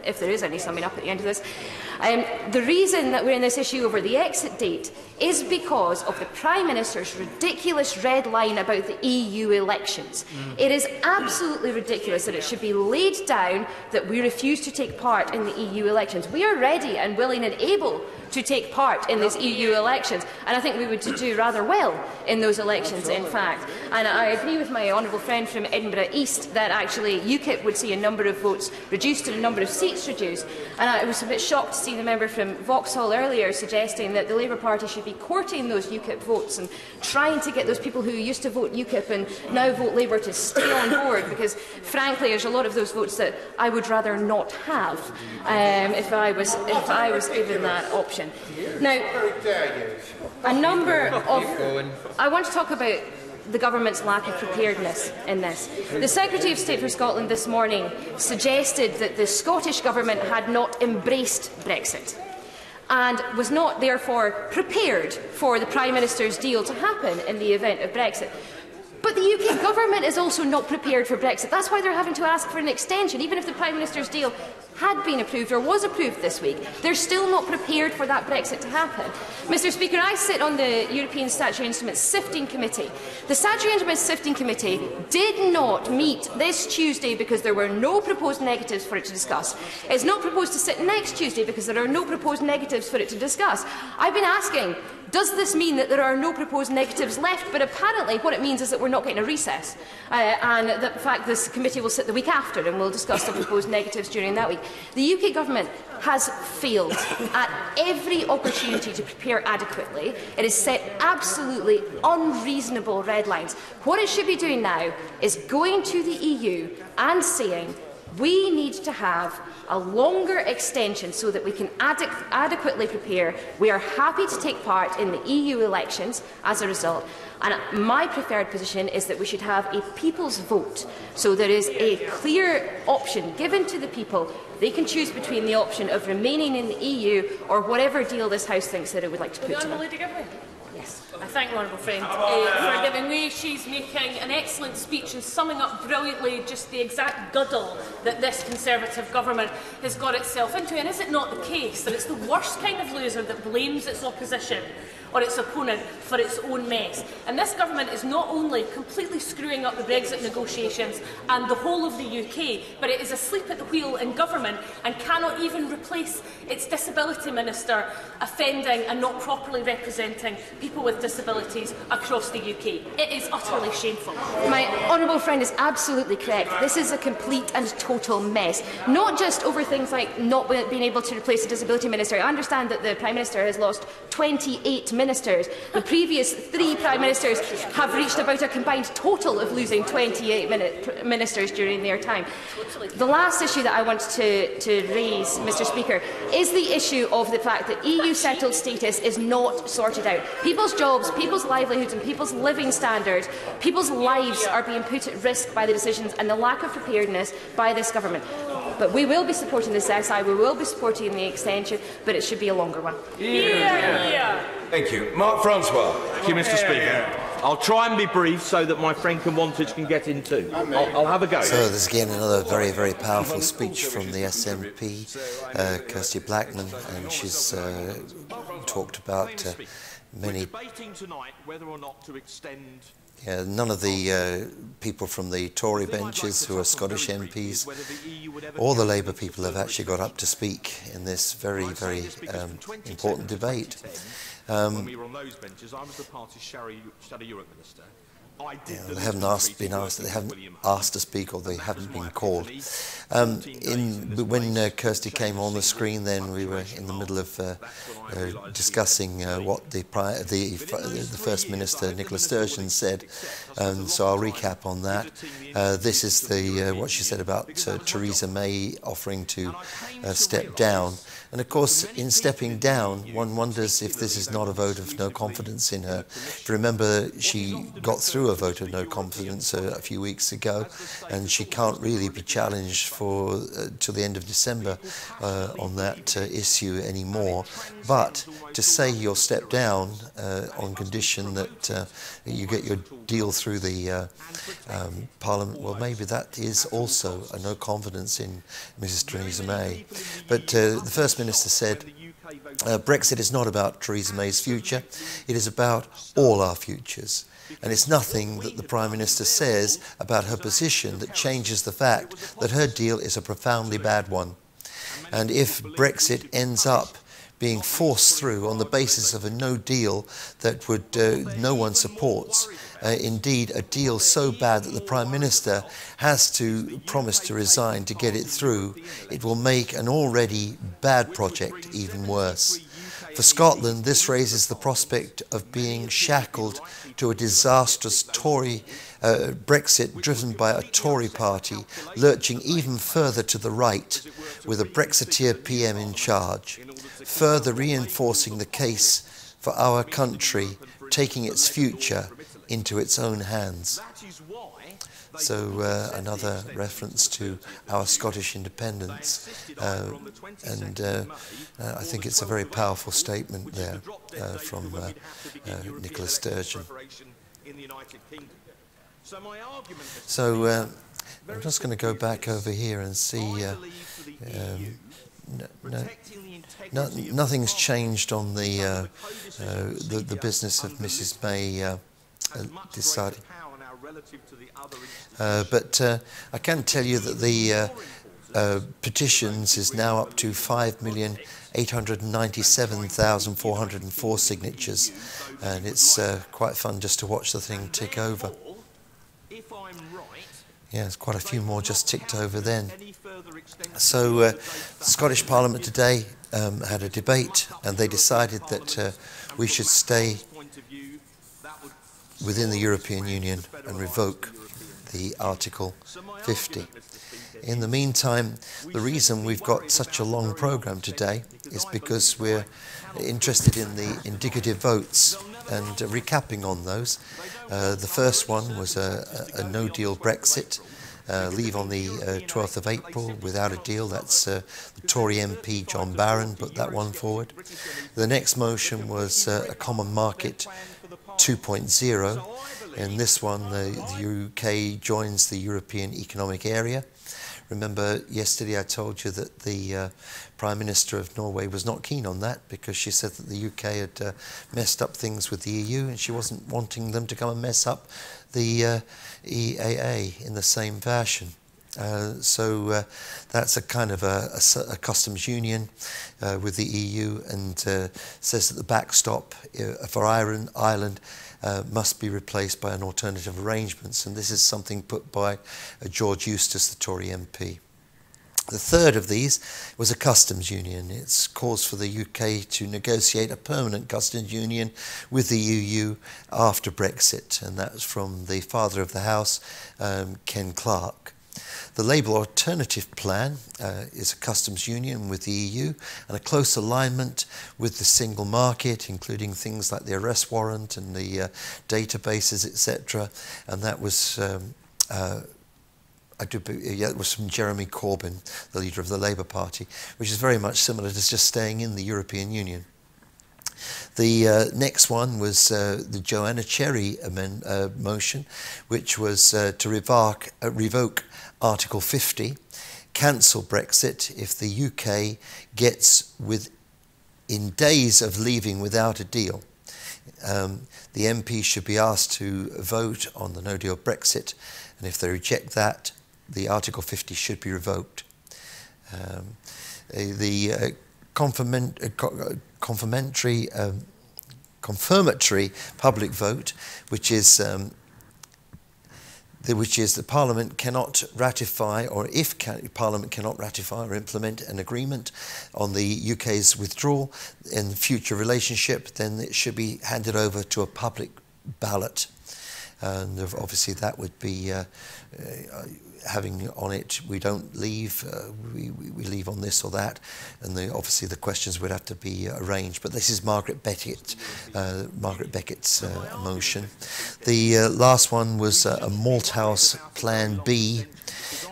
if there is any summing up at the end of this, the reason that we're in this issue over the exit date is because of the Prime Minister's ridiculous red line about the EU elections. It is absolutely ridiculous that it should be laid down that we refuse to take part in the EU elections. We are ready and willing and able to take part in these EU elections, and I think we would do rather well in those elections, in fact. And I agree with my honourable friend from Edinburgh East that actually UKIP would see a number of votes reduced and a number of seats reduced. And I was a bit shocked to see the member from Vauxhall earlier suggesting that the Labour Party should be courting those UKIP votes and trying to get those people who used to vote UKIP and now vote Labour to stay on board, because frankly there's a lot of those votes that I would rather not have if I was given that option. Now, I want to talk about the government's lack of preparedness in this. The Secretary of State for Scotland this morning suggested that the Scottish Government had not embraced Brexit and was not therefore prepared for the Prime Minister's deal to happen in the event of Brexit. But the UK Government is also not prepared for Brexit. That's why they're having to ask for an extension. Even if the Prime Minister's deal had been approved or was approved this week, they're still not prepared for that Brexit to happen. Mr. Speaker, I sit on the European Statutory Instruments Sifting Committee. The Statutory Instruments Sifting Committee did not meet this Tuesday because there were no proposed negatives for it to discuss. It's not proposed to sit next Tuesday because there are no proposed negatives for it to discuss. I've been asking, does this mean that there are no proposed negatives left? But apparently what it means is that we're not getting a recess, and that in fact this committee will sit the week after and we'll discuss the proposed negatives during that week. The UK Government has failed at every opportunity to prepare adequately. It has set absolutely unreasonable red lines. What it should be doing now is going to the EU and saying, We need to have a longer extension so that we can adequately prepare. We are happy to take part in the EU elections as a result. And my preferred position is that we should have a people's vote. So there is a clear option given to the people. They can choose between the option of remaining in the EU or whatever deal this House thinks that it would like to put to them. Yes. I thank the honourable friend for giving way. She's making an excellent speech and summing up brilliantly just the exact guddle that this Conservative government has got itself into. And is it not the case that it's the worst kind of loser that blames its opposition or its opponent for its own mess? And this government is not only completely screwing up the Brexit negotiations and the whole of the UK, but it is asleep at the wheel in government and cannot even replace its disability minister, offending and not properly representing people with disabilities across the UK. It is utterly shameful. My honourable friend is absolutely correct. This is a complete and total mess. Not just over things like not being able to replace the disability minister. I understand that the Prime Minister has lost 28 ministers. The previous 3 Prime Ministers have reached about a combined total of losing 28 ministers during their time. The last issue that I want to raise, Mr Speaker, is the issue of the fact that EU settled status is not sorted out. People's jobs, people's livelihoods and people's living standards, people's lives are being put at risk by the decisions and the lack of preparedness by this government. But we will be supporting this SI, we will be supporting the extension, but it should be a longer one. Thank you. Mark Francois. Thank you, Mr Speaker. I'll try and be brief so that my friend Wantage can get in too. I'll have a go. So there's again another very, very powerful speech from the SNP, Kirsty Blackman, and she's talked about many... none of the people from the Tory benches who are Scottish MPs or the Labour people have actually got up to speak in this very, very important debate. When we were on those benches, I was the party's Shadow Europe Minister. They haven't asked to speak, or they haven't been called. When Kirsty came on the screen, then we were in the middle of discussing what the First Minister Nicola Sturgeon said, so I'll recap on that. This is what she said about Theresa May offering to step down. And of course, in stepping down, one wonders if this is not a vote of no confidence in her. If you remember, she got through a vote of no confidence a few weeks ago, and she can't really be challenged till the end of December on that issue anymore. But to say you'll step down on condition that you get your deal through the Parliament, well, maybe that is also a no confidence in Mrs Theresa May. But the First Minister said Brexit is not about Theresa May's future, it is about all our futures. And it's nothing that the Prime Minister says about her position that changes the fact that her deal is a profoundly bad one. And if Brexit ends up being forced through on the basis of a no deal that no one supports, indeed a deal so bad that the Prime Minister has to promise to resign to get it through, it will make an already bad project even worse. For Scotland, this raises the prospect of being shackled to a disastrous Tory Brexit driven by a Tory party lurching even further to the right, with a Brexiteer PM in charge, further reinforcing the case for our country taking its future into its own hands. So another reference to our Scottish independence, and I think it's a very powerful statement there from Nicola Sturgeon. So I'm just going to go back over here and see. Nothing's changed on the business of Mrs May deciding. But I can tell you that the petitions is now up to 5,897,404 signatures, and it's quite fun just to watch the thing tick over. Yeah, there's quite a few more just ticked over then. So the Scottish Parliament today had a debate, and they decided that we should stay within the European Union and revoke the Article 50. In the meantime, the reason we've got such a long programme today is because we're interested in the indicative votes and recapping on those. The first one was a no-deal Brexit, leave on the 12th of April without a deal. That's the Tory MP John Barron put that one forward. The next motion was a common market 2.0. In this one, the UK joins the European Economic Area. Remember, yesterday I told you that the Prime Minister of Norway was not keen on that because she said that the UK had messed up things with the EU and she wasn't wanting them to come and mess up the EAA in the same fashion. So that's a kind of a customs union with the EU, and says that the backstop for Ireland must be replaced by an alternative arrangements, and this is something put by George Eustace, the Tory MP. The third of these was a customs union. It's calls for the UK to negotiate a permanent customs union with the EU after Brexit, and that's from the father of the house, Ken Clarke. The Labour Alternative Plan is a customs union with the EU and a close alignment with the single market, including things like the arrest warrant and the databases, etc. And that was it was from Jeremy Corbyn, the leader of the Labour Party, which is very much similar to just staying in the European Union. The next one was the Joanna Cherry motion, which was to revoke Article 50, cancel Brexit if the UK gets within days of leaving without a deal. The MP should be asked to vote on the no-deal Brexit, and if they reject that, the Article 50 should be revoked. The confirmatory public vote, which is the Parliament cannot ratify, or if Parliament cannot ratify or implement an agreement on the UK's withdrawal in the future relationship, then it should be handed over to a public ballot. And obviously that would be having on it, we don't leave, we leave on this or that, and obviously the questions would have to be arranged. But this is Margaret Beckett's motion. The last one was a Malthouse Plan B,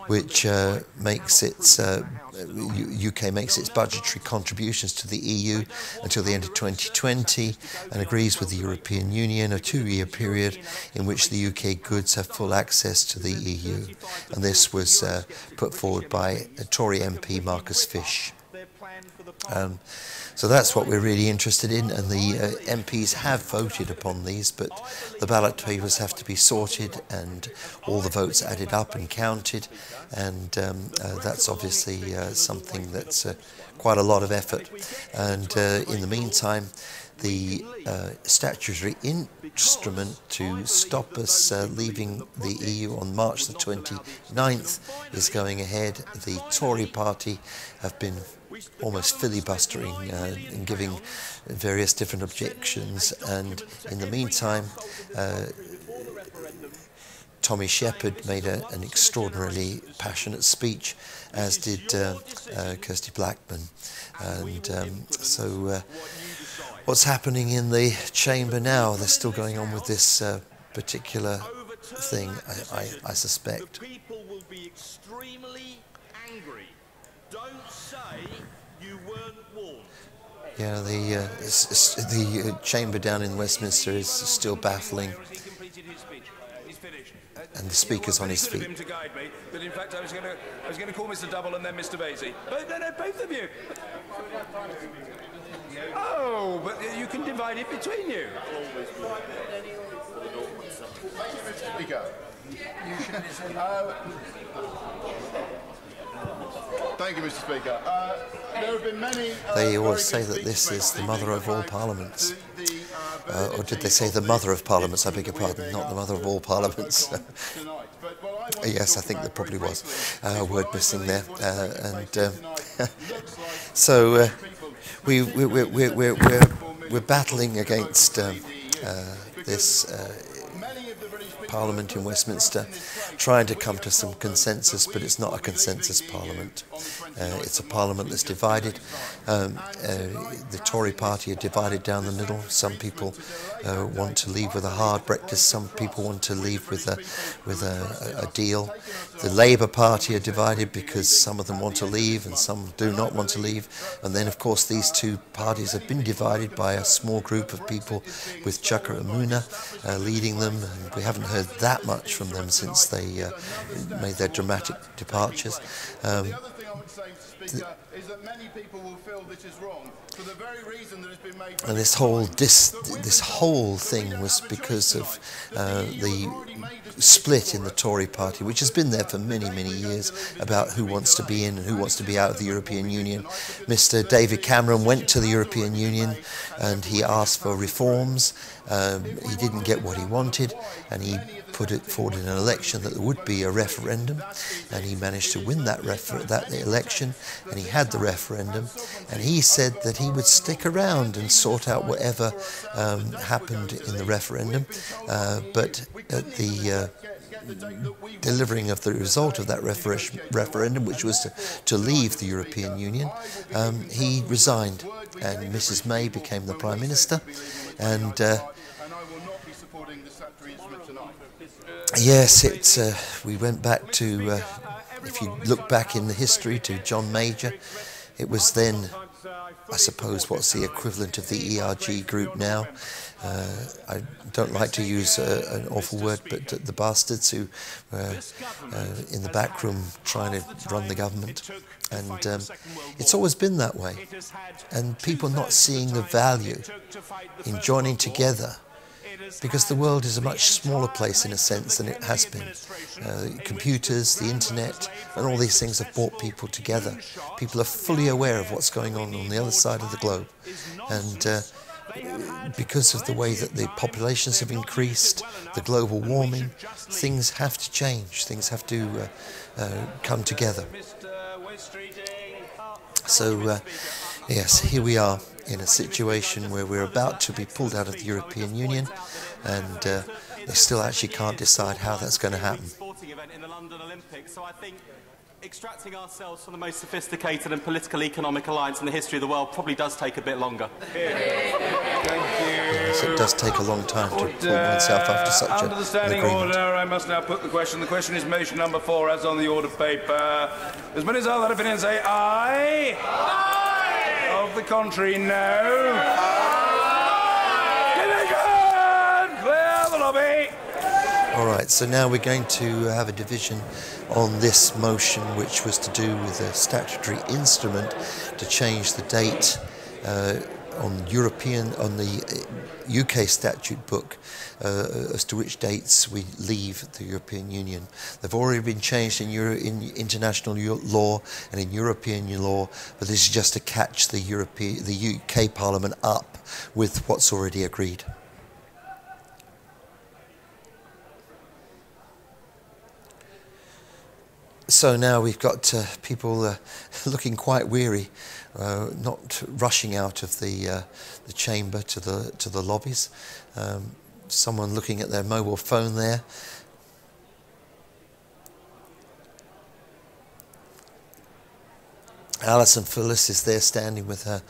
which makes its UK makes its budgetary contributions to the EU until the end of 2020 and agrees with the European Union a 2-year period in which the UK goods have full access to the EU. And this was put forward by Tory MP Marcus Fish. So that's what we're really interested in, and the MPs have voted upon these, but the ballot papers have to be sorted and all the votes added up and counted, and that's obviously something that's quite a lot of effort. And in the meantime, the statutory instrument to stop us leaving the EU on March the 29th is going ahead. The Tory party have been almost filibustering and giving various different objections, and in the meantime Tommy Shepherd made an extraordinarily passionate speech, as did Kirsty Blackman, and so what's happening in the chamber now? They're still going on with this particular thing, I suspect. People will be extremely angry. Don't say you weren't warned. Yeah, the chamber down in Westminster is still baffling, and the speaker's on his feet. Him to guide me, but in fact I was going to call Mr. Double and then Mr. Vasey. But no, both of you. Oh, but you can divide it between you. Speaker, you should listen. Thank you, Mr. Speaker. There have been many. They always say that this is the mother of all parliaments. Or did they say the mother of parliaments? I beg your pardon, not the mother of all parliaments. Yes, I think there probably was a word missing there. So we're battling against this Parliament in Westminster, trying to come to some consensus, but it's not a consensus parliament. It's a parliament that's divided. The Tory party are divided down the middle. Some people want to leave with a hard Brexit. Some people want to leave with a deal. The Labour Party are divided because some of them want to leave and some do not want to leave. And then, of course, these two parties have been divided by a small group of people with Chuka Umunna leading them. And we haven't heard that much from them since they made their dramatic departures. Is that many people will feel this is wrong for the very reason that it's been made. And this whole thing was because of the split in the Tory party, which has been there for many, many years, about who wants to be in and who wants to be out of the European Union. Mr. David Cameron went to the European Union and he asked for reforms. He didn't get what he wanted, and he put it forward in an election that there would be a referendum, and he managed to win that election, and he had the referendum, and he said that he would stick around and sort out whatever happened in the referendum, but at the delivering of the result of that referendum, which was to leave the European Union, he resigned, and Mrs. May became the Prime Minister, and yes, we went back to, if you look back in the history, to John Major. It was then, I suppose, what's the equivalent of the ERG group now. I don't like to use an awful word, but the bastards who were in the back room trying to run the government. And it's always been that way. And people not seeing the value in joining together, because the world is a much smaller place in a sense than it has been. Computers, the internet, and all these things have brought people together. People are fully aware of what's going on the other side of the globe. And because of the way that the populations have increased, the global warming, things have to change. Things have to come together. So, yes, here we are in a situation where we're about to be pulled out of the European Union, and they still actually can't decide how that's going to happen. Sporting event in the London Olympics, so I think extracting ourselves from the most sophisticated and political economic alliance in the history of the world probably does take a bit longer. Yes, it does take a long time to pull oneself after such Under the standing order, I must now put the question. The question is motion number 4, as on the order paper. As many as are that opinion say aye. Aye. Of the contrary, no. Division! Clear the lobby! All right, so now we're going to have a division on this motion, which was to do with a statutory instrument to change the date on the UK statute book as to which dates we leave the European Union. They've already been changed in international law and in European law, but this is just to catch the UK Parliament up with what's already agreed. So now we've got people looking quite weary, not rushing out of the chamber to the lobbies. Someone looking at their mobile phone there. Alison Phillips is there standing with her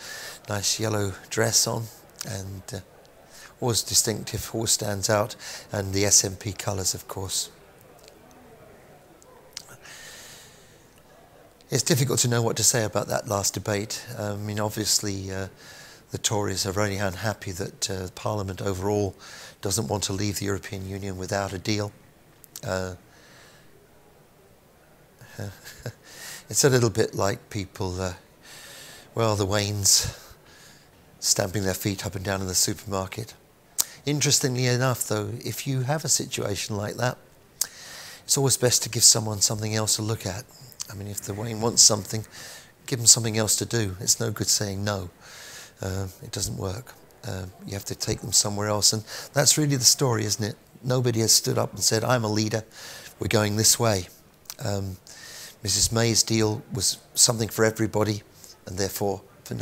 nice yellow dress on, and always distinctive, always stands out, and the SNP colours, of course. It's difficult to know what to say about that last debate. I mean, obviously, the Tories are very unhappy that Parliament overall doesn't want to leave the European Union without a deal. It's a little bit like people, well, the Waynes stamping their feet up and down in the supermarket. Interestingly enough, though, if you have a situation like that, it's always best to give someone something else to look at. I mean, if the Wayne wants something, give them something else to do. It's no good saying no. It doesn't work. You have to take them somewhere else. And that's really the story, isn't it? Nobody has stood up and said, I'm a leader, we're going this way. Mrs. May's deal was something for everybody and therefore for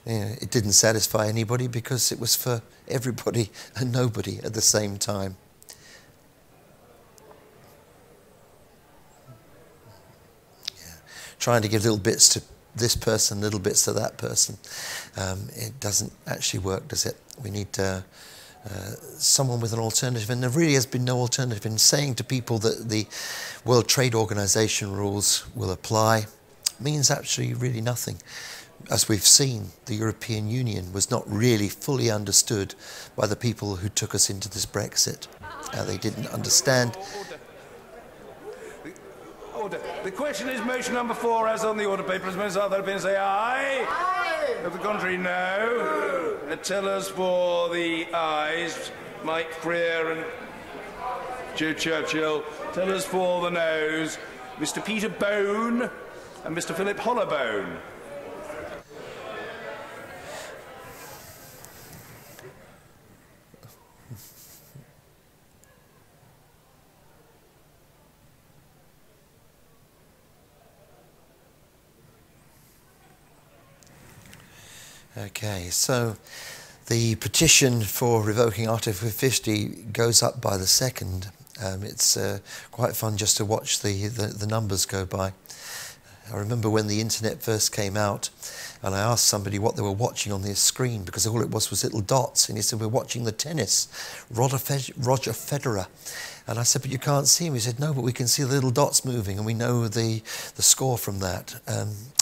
it didn't satisfy anybody because it was for everybody and nobody at the same time. Yeah. Trying to give little bits to this person, little bits to that person. It doesn't actually work, does it? We need someone with an alternative, and there really has been no alternative. In saying to people that the World Trade Organization rules will apply means actually really nothing. As we've seen, the European Union was not really fully understood by the people who took us into this Brexit. They didn't understand. Order. The question is motion number 4 as on the order paper. As most other opinions say aye. Aye. Of the contrary, no. Tell us for the ayes, Mike Freer and Joe Churchill. Tell us for the noes, Mr. Peter Bone and Mr. Philip Hollowbone. Okay, so the petition for revoking Article 50 goes up by the second. It's quite fun just to watch the numbers go by. I remember when the internet first came out, and I asked somebody what they were watching on their screen, because all it was little dots, and he said, we're watching the tennis, Roger Federer. And I said, but you can't see him. He said, no, but we can see the little dots moving, and we know the score from that.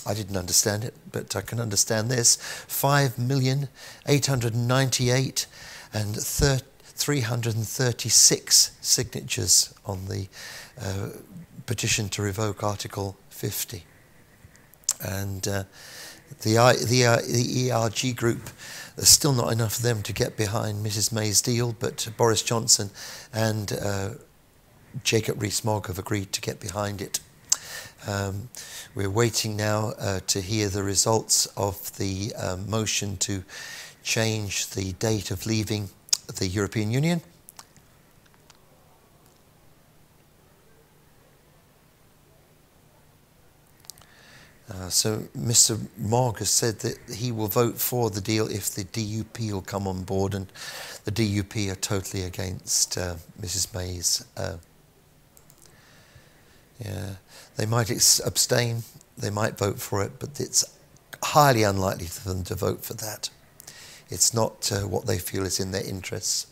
I didn't understand it, but I can understand this. 5,898 and 336 signatures on the petition to revoke Article 50. And the ERG group, there's still not enough of them to get behind Mrs May's deal, but Boris Johnson and Jacob Rees-Mogg have agreed to get behind it. We're waiting now to hear the results of the motion to change the date of leaving the European Union. So Mr Mogg has said that he will vote for the deal if the DUP will come on board, and the DUP are totally against Mrs May's. Yeah, they might abstain, they might vote for it, but it's highly unlikely for them to vote for that. It's not what they feel is in their interests.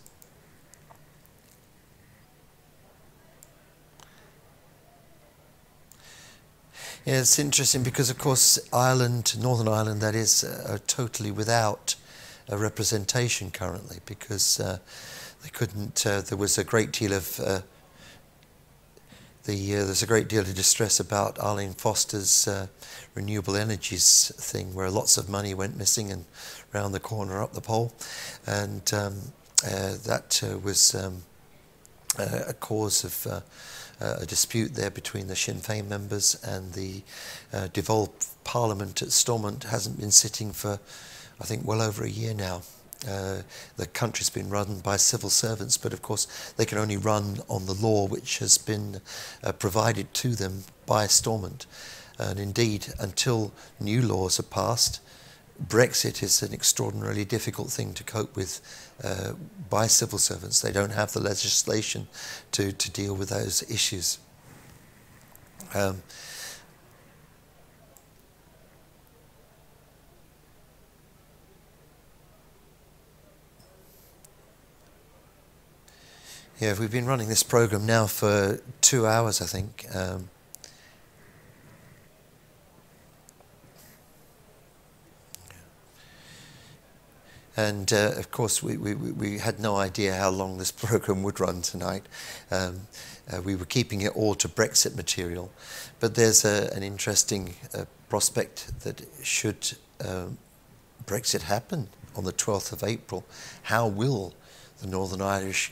Yeah, it's interesting because, of course, Ireland, Northern Ireland, that is, are totally without a representation currently, because they couldn't. There was a great deal of there's a great deal of distress about Arlene Foster's renewable energies thing, where lots of money went missing and round the corner up the pole, and that was a cause of a dispute there between the Sinn Féin members, and the devolved Parliament at Stormont hasn't been sitting for, I think, well over a year now. The country's been run by civil servants, but of course they can only run on the law which has been provided to them by Stormont. And indeed, until new laws are passed, Brexit is an extraordinarily difficult thing to cope with by civil servants. They don't have the legislation to deal with those issues. Yeah, we've been running this program now for 2 hours, I think. And of course, we had no idea how long this program would run tonight. We were keeping it all to Brexit material, but there's an interesting prospect that should Brexit happen on the 12th of April, how will the Northern Irish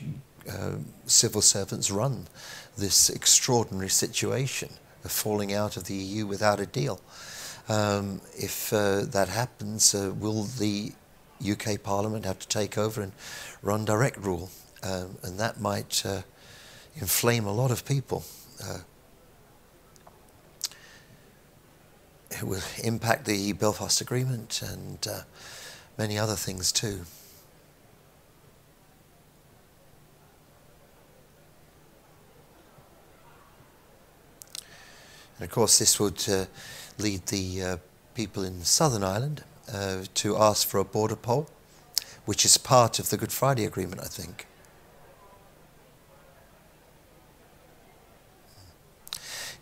civil servants run this extraordinary situation of falling out of the EU without a deal? If that happens, will the UK Parliament have to take over and run direct rule? And that might inflame a lot of people. it will impact the Belfast Agreement and many other things too. And of course this would lead the people in Southern Ireland to ask for a border poll, which is part of the Good Friday Agreement, I think.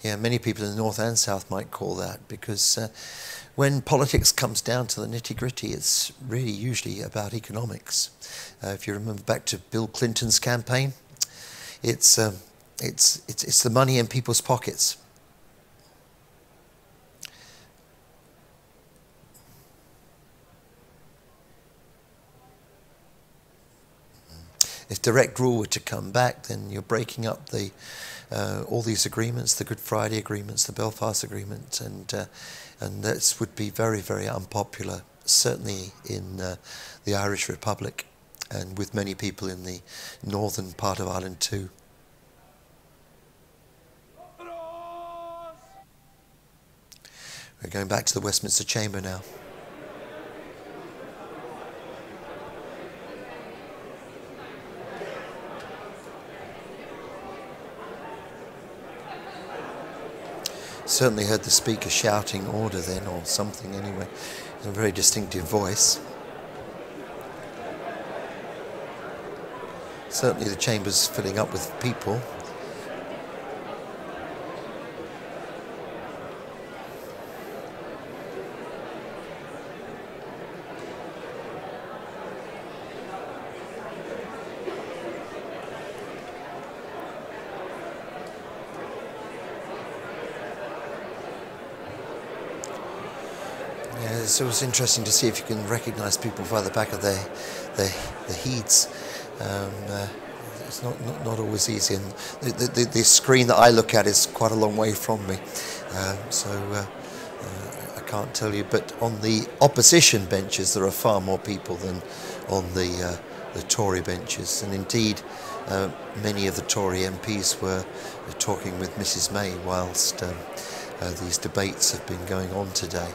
Yeah, many people in the north and south might call that, because when politics comes down to the nitty-gritty, it's really usually about economics. If you remember back to Bill Clinton's campaign, it's the money in people's pockets. If direct rule were to come back, then you're breaking up the all these agreements, the Good Friday agreements, the Belfast Agreement, and that would be very, very unpopular, certainly in the Irish Republic, and with many people in the northern part of Ireland too. We're going back to the Westminster Chamber now. Certainly heard the Speaker shouting order then, or something anyway. It's a very distinctive voice. Certainly the Chamber's filling up with people. So it was interesting to see if you can recognise people by the back of their heads. It's not always easy, and the screen that I look at is quite a long way from me, so I can't tell you. But on the opposition benches, there are far more people than on the Tory benches, and indeed, many of the Tory MPs were talking with Mrs May whilst these debates have been going on today.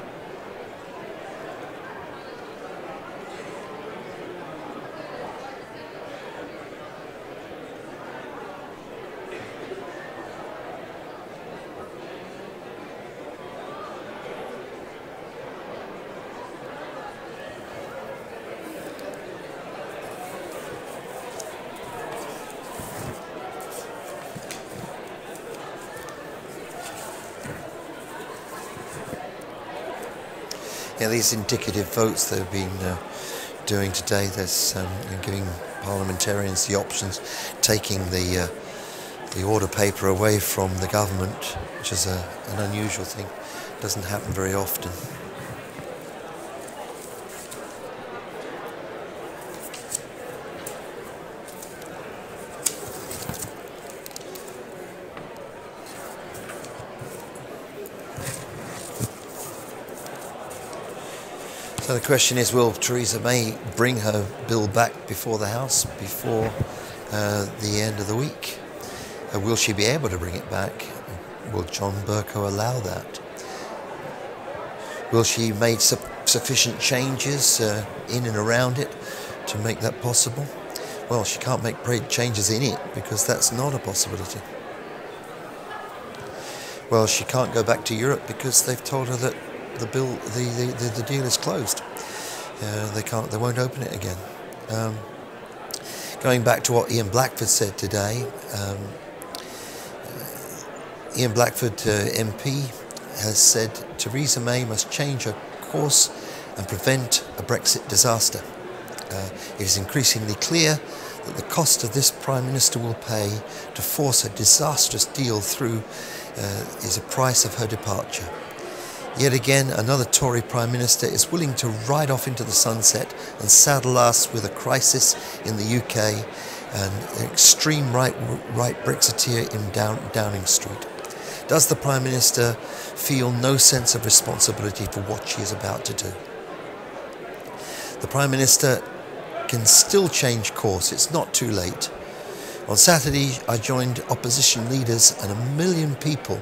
Yeah, these indicative votes they've been doing today, there's giving parliamentarians the options, taking the order paper away from the government, which is an unusual thing. Doesn't happen very often. So the question is, will Theresa May bring her bill back before the House before the end of the week? Will she be able to bring it back? Will John Bercow allow that? Will she make sufficient changes in and around it to make that possible? Well, she can't make changes in it because that's not a possibility. Well, she can't go back to Europe because they've told her that the deal is closed. They won't open it again. Going back to what Ian Blackford said today, Ian Blackford, MP, has said Theresa May must change her course and prevent a Brexit disaster. It is increasingly clear that the cost of this Prime Minister will pay to force a disastrous deal through is a price of her departure. Yet again, another Tory Prime Minister is willing to ride off into the sunset and saddle us with a crisis in the UK and an extreme right Brexiteer in Downing Street. Does the Prime Minister feel no sense of responsibility for what she is about to do? The Prime Minister can still change course. It's not too late. On Saturday, I joined opposition leaders and 1 million people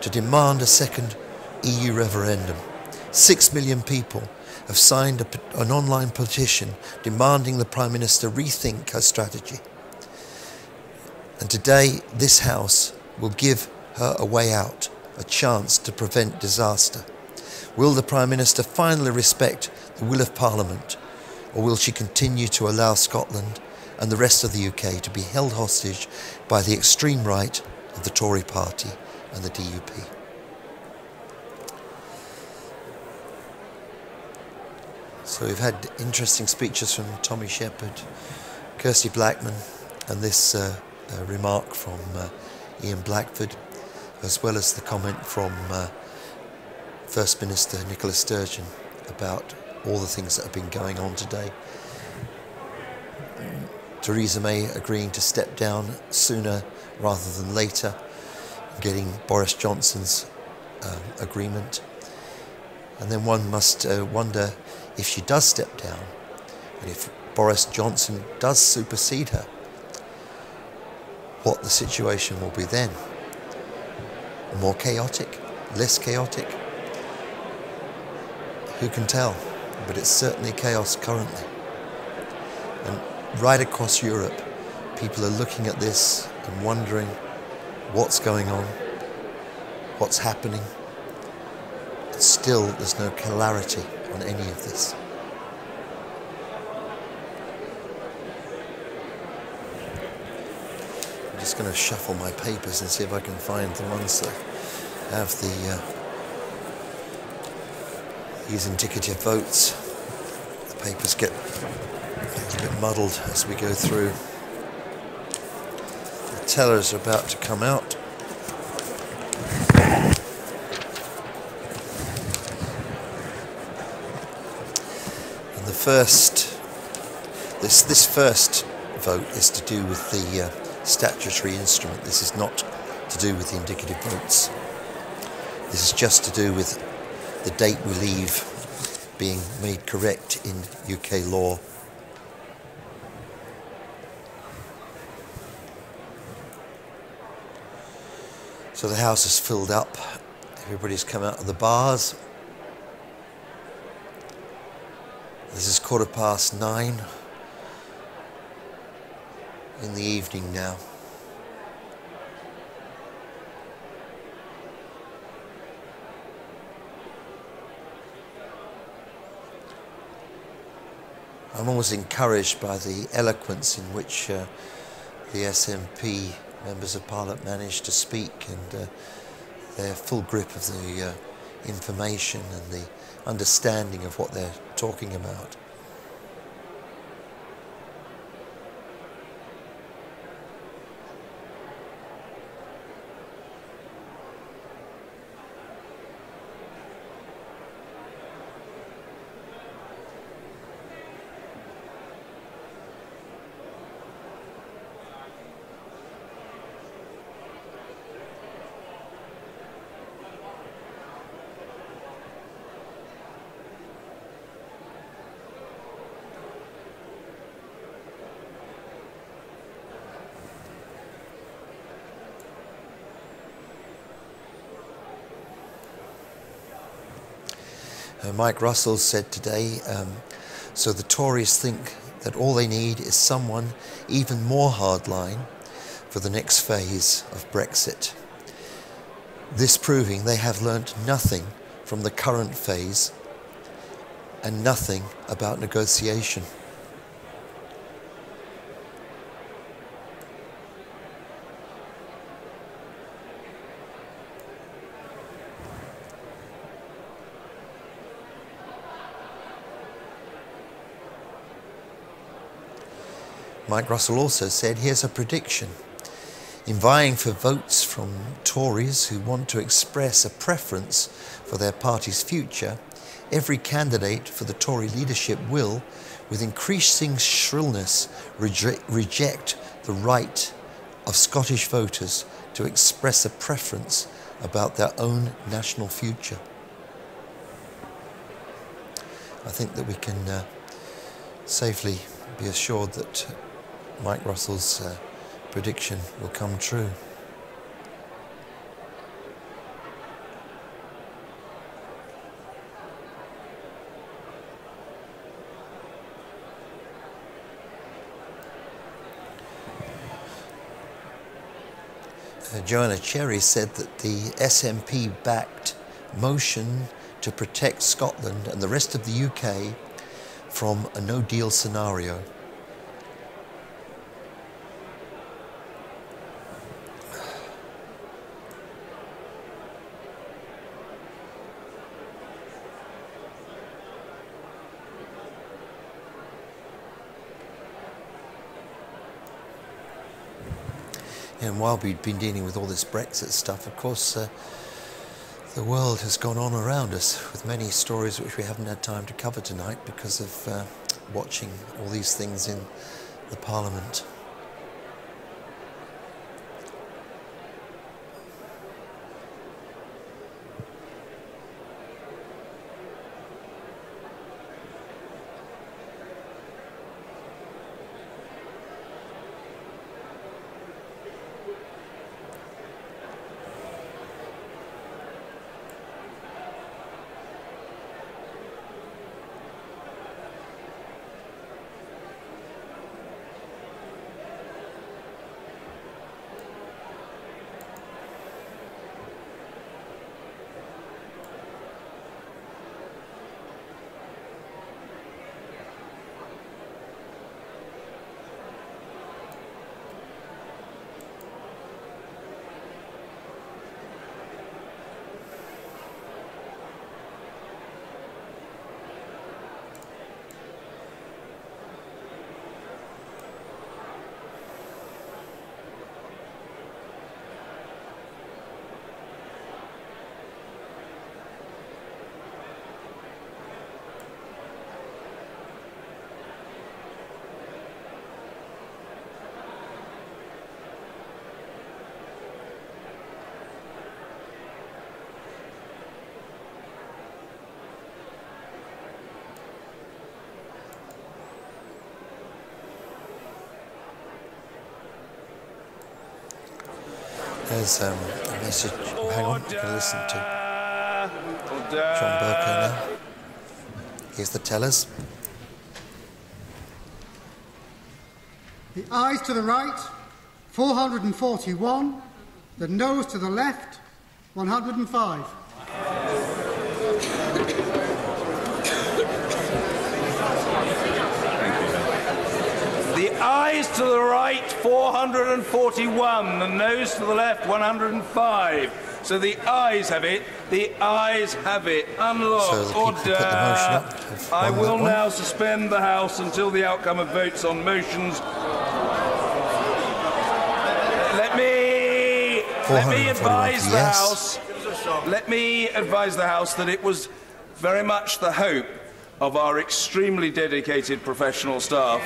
to demand a second EU referendum. 6 million people have signed an online petition demanding the Prime Minister rethink her strategy. And today, this House will give her a way out, a chance to prevent disaster. Will the Prime Minister finally respect the will of Parliament, or will she continue to allow Scotland and the rest of the UK to be held hostage by the extreme right of the Tory party and the DUP? So we've had interesting speeches from Tommy Shepherd, Kirsty Blackman, and this remark from Ian Blackford, as well as the comment from First Minister Nicola Sturgeon about all the things that have been going on today. Theresa May agreeing to step down sooner rather than later, getting Boris Johnson's agreement. And then one must wonder, if she does step down, and if Boris Johnson does supersede her, what the situation will be then. More chaotic? Less chaotic? Who can tell? But it's certainly chaos currently. And right across Europe, people are looking at this and wondering what's going on, what's happening. Still, there's no clarity on any of this. I'm just going to shuffle my papers and see if I can find the ones that have these indicative votes. The papers get a little bit muddled as we go through. The tellers are about to come out. This first vote is to do with the statutory instrument. This is not to do with the indicative votes. This is just to do with the date we leave being made correct in UK law. So the House is filled up. Everybody's come out of the bars. This is 9:15 in the evening now. I'm always encouraged by the eloquence in which the SNP members of Parliament managed to speak, and their full grip of the information and the understanding of what they're talking about. Mike Russell said today, so the Tories think that all they need is someone even more hardline for the next phase of Brexit. This proving they have learnt nothing from the current phase and nothing about negotiation. Mike Russell also said, here's a prediction. In vying for votes from Tories who want to express a preference for their party's future, every candidate for the Tory leadership will, with increasing shrillness, reject the right of Scottish voters to express a preference about their own national future. I think that we can safely be assured that Mike Russell's prediction will come true. Joanna Cherry said that the SNP-backed motion to protect Scotland and the rest of the UK from a no-deal scenario. And while we've been dealing with all this Brexit stuff, of course, the world has gone on around us with many stories which we haven't had time to cover tonight because of watching all these things in the Parliament. There's a message. Hang on, we're going to listen to John Bercow now. Here's the tellers. The ayes to the right, 441. The noes to the left, 105. The ayes to the right, 441. The noes to the left, 105. So the ayes have it. The ayes have it. Unlocked. Order. I will now suspend the House until the outcome of votes on motions. Let me advise the House. Let me advise the House that it was very much the hope of our extremely dedicated professional staff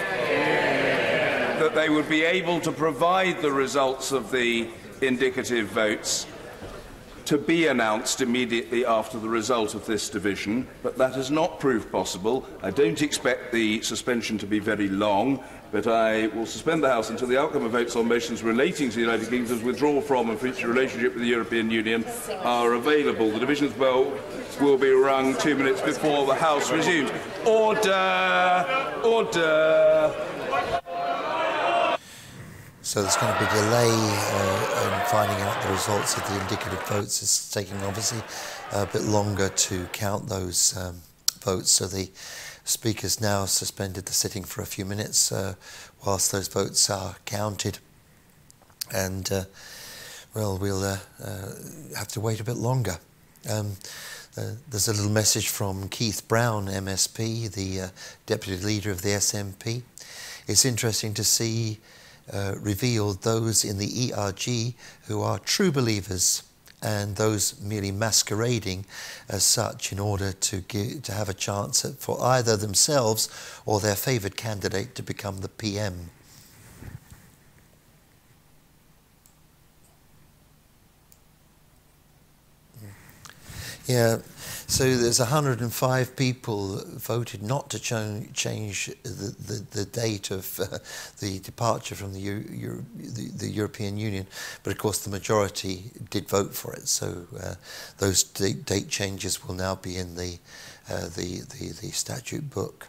that they would be able to provide the results of the indicative votes to be announced immediately after the result of this division, but that has not proved possible. I don't expect the suspension to be very long, but I will suspend the House until the outcome of votes on motions relating to the United Kingdom's withdrawal from and future relationship with the European Union are available. The division's bell will be rung 2 minutes before the House resumes. Order! Order! So there's going to be a delay in finding out the results of the indicative votes. It's taking obviously a bit longer to count those votes. So the Speaker's now suspended the sitting for a few minutes whilst those votes are counted. And, well, we'll have to wait a bit longer. There's a little message from Keith Brown, MSP, the Deputy Leader of the SNP. It's interesting to see revealed those in the ERG who are true believers and those merely masquerading as such in order to have a chance for either themselves or their favoured candidate to become the PM. Yeah, so there's 105 people voted not to change the date of the departure from the European Union, but of course the majority did vote for it. So those date changes will now be in the statute book.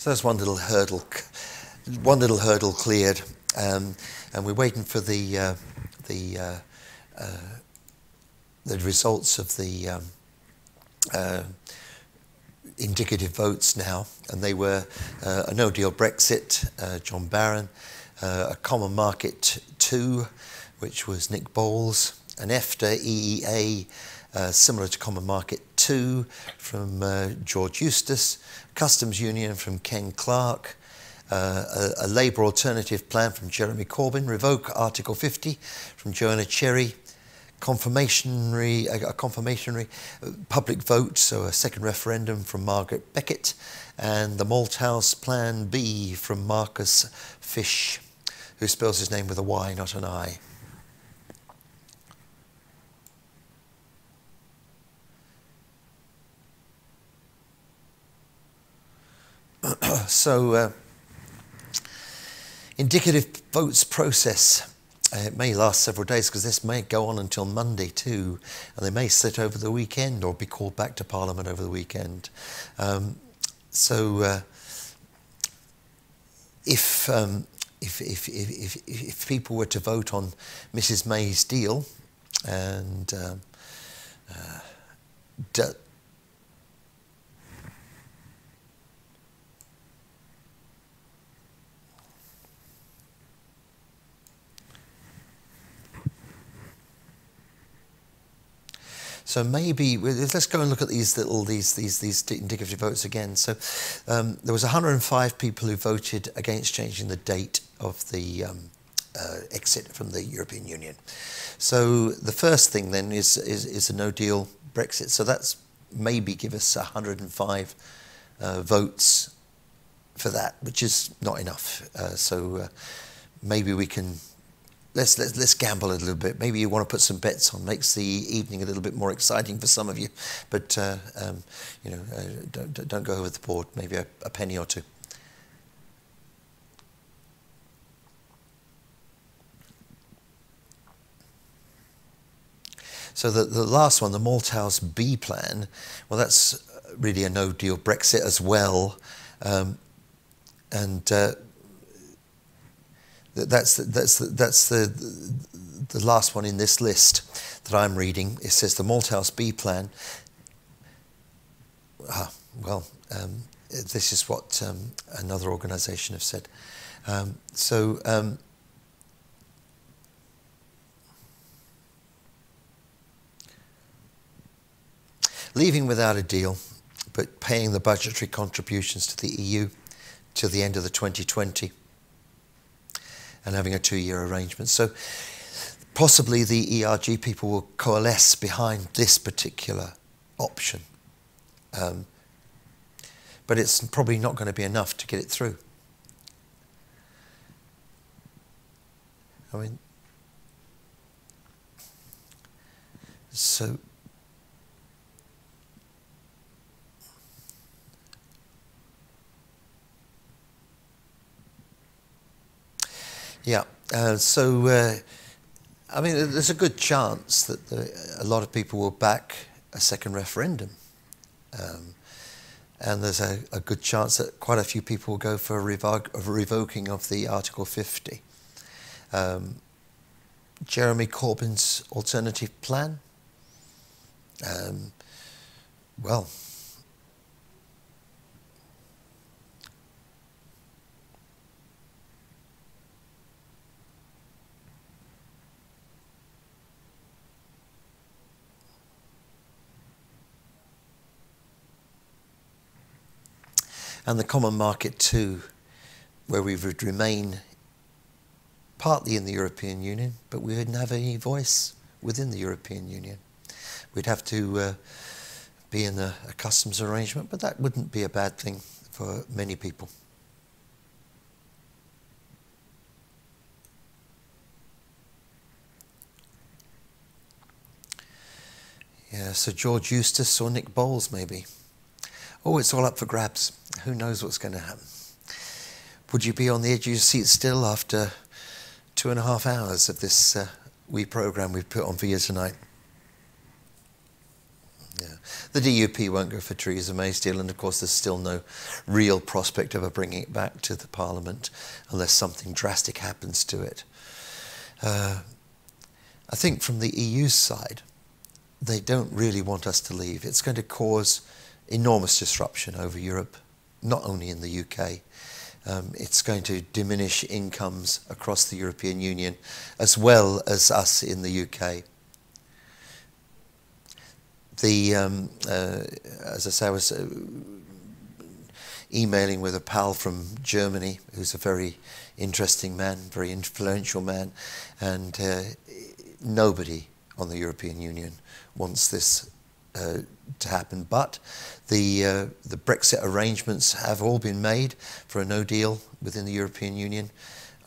So that's one little hurdle cleared, and we're waiting for the results of the indicative votes now, and they were a no-deal Brexit, John Barron, a Common Market 2, which was Nick Bowles, an EFTA EEA, similar to Common Market 2 from George Eustace, Customs Union from Ken Clarke, a Labour alternative plan from Jeremy Corbyn, revoke Article 50 from Joanna Cherry, a confirmatory public vote, so a second referendum from Margaret Beckett, and the Malthouse Plan B from Marcus Fish, who spells his name with a Y, not an I. So, indicative votes process. It may last several days because this may go on until Monday too, and they may sit over the weekend or be called back to Parliament over the weekend. If people were to vote on Mrs May's deal and so maybe let's go and look at these indicative votes again. So there was 105 people who voted against changing the date of the exit from the European Union. So the first thing then is a no-deal Brexit. So that's maybe give us 105 votes for that, which is not enough. Maybe we can. Let's gamble a little bit. Maybe you want to put some bets on. Makes the evening a little bit more exciting for some of you. But don't go over the board. Maybe a penny or two. So the last one, the Malthouse B plan. Well, that's really a no-deal Brexit as well, That's the last one in this list that I'm reading. It says the Malthouse B plan. This is what another organisation have said. Leaving without a deal, but paying the budgetary contributions to the EU till the end of the 2020. And having a 2-year arrangement. So possibly the ERG people will coalesce behind this particular option. But it's probably not going to be enough to get it through. I mean, so yeah, I mean, there's a good chance that a lot of people will back a second referendum. And there's a good chance that quite a few people will go for a revoking of the Article 50. Jeremy Corbyn's alternative plan? Well, and the Common Market 2, where we would remain partly in the European Union, but we wouldn't have any voice within the European Union. We'd have to be in a customs arrangement, but that wouldn't be a bad thing for many people. Yeah, so George Eustace or Nick Bowles maybe. Oh, it's all up for grabs. Who knows what's going to happen? Would you be on the edge of your seat still after 2.5 hours of this wee programme we've put on for you tonight? Yeah. The DUP won't go for Theresa May's deal, and of course there's still no real prospect of her bringing it back to the Parliament unless something drastic happens to it. I think from the EU's side, they don't really want us to leave. It's going to cause enormous disruption over Europe, not only in the UK. It's going to diminish incomes across the European Union, as well as us in the UK. As I say, I was emailing with a pal from Germany, who's a very interesting man, very influential man, and nobody on the European Union wants this to happen. But the Brexit arrangements have all been made for a no deal within the European Union.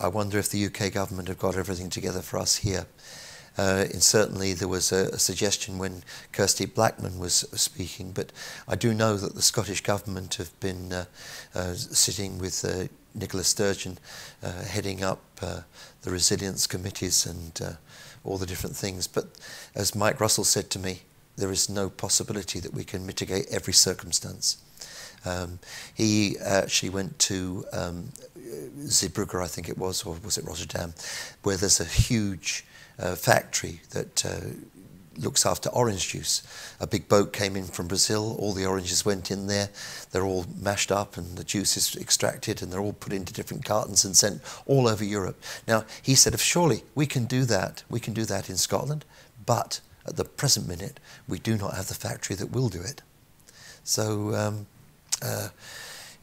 I wonder if the UK government have got everything together for us here. And certainly there was a suggestion when Kirsty Blackman was speaking, but I do know that the Scottish government have been sitting with Nicola Sturgeon heading up the resilience committees and all the different things. But as Mike Russell said to me, there is no possibility that we can mitigate every circumstance. He actually went to Zeebrugge, I think it was, or was it Rotterdam, where there's a huge factory that looks after orange juice. A big boat came in from Brazil, all the oranges went in there, they're all mashed up and the juice is extracted and they're all put into different cartons and sent all over Europe. Now, he said, surely we can do that in Scotland, but at the present minute, we do not have the factory that will do it. So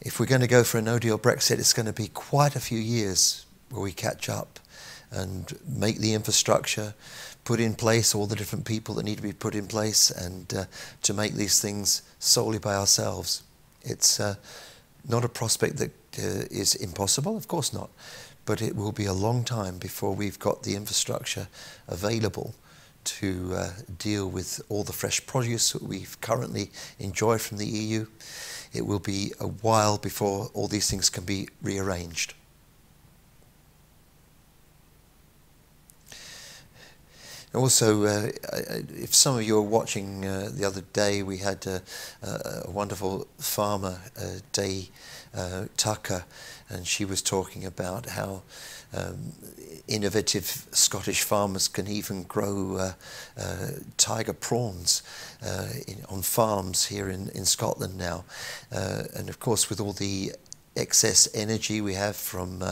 if we're going to go for a no-deal Brexit, it's going to be quite a few years where we catch up and make the infrastructure, put in place all the different people that need to be put in place, and to make these things solely by ourselves. It's not a prospect that is impossible, of course not, but it will be a long time before we've got the infrastructure available to deal with all the fresh produce that we've currently enjoyed from the EU. It will be a while before all these things can be rearranged. Also, if some of you were watching the other day, we had a wonderful farmer, Day Tucker, and she was talking about how innovative Scottish farmers can even grow tiger prawns on farms here in Scotland now. And of course, with all the excess energy we have from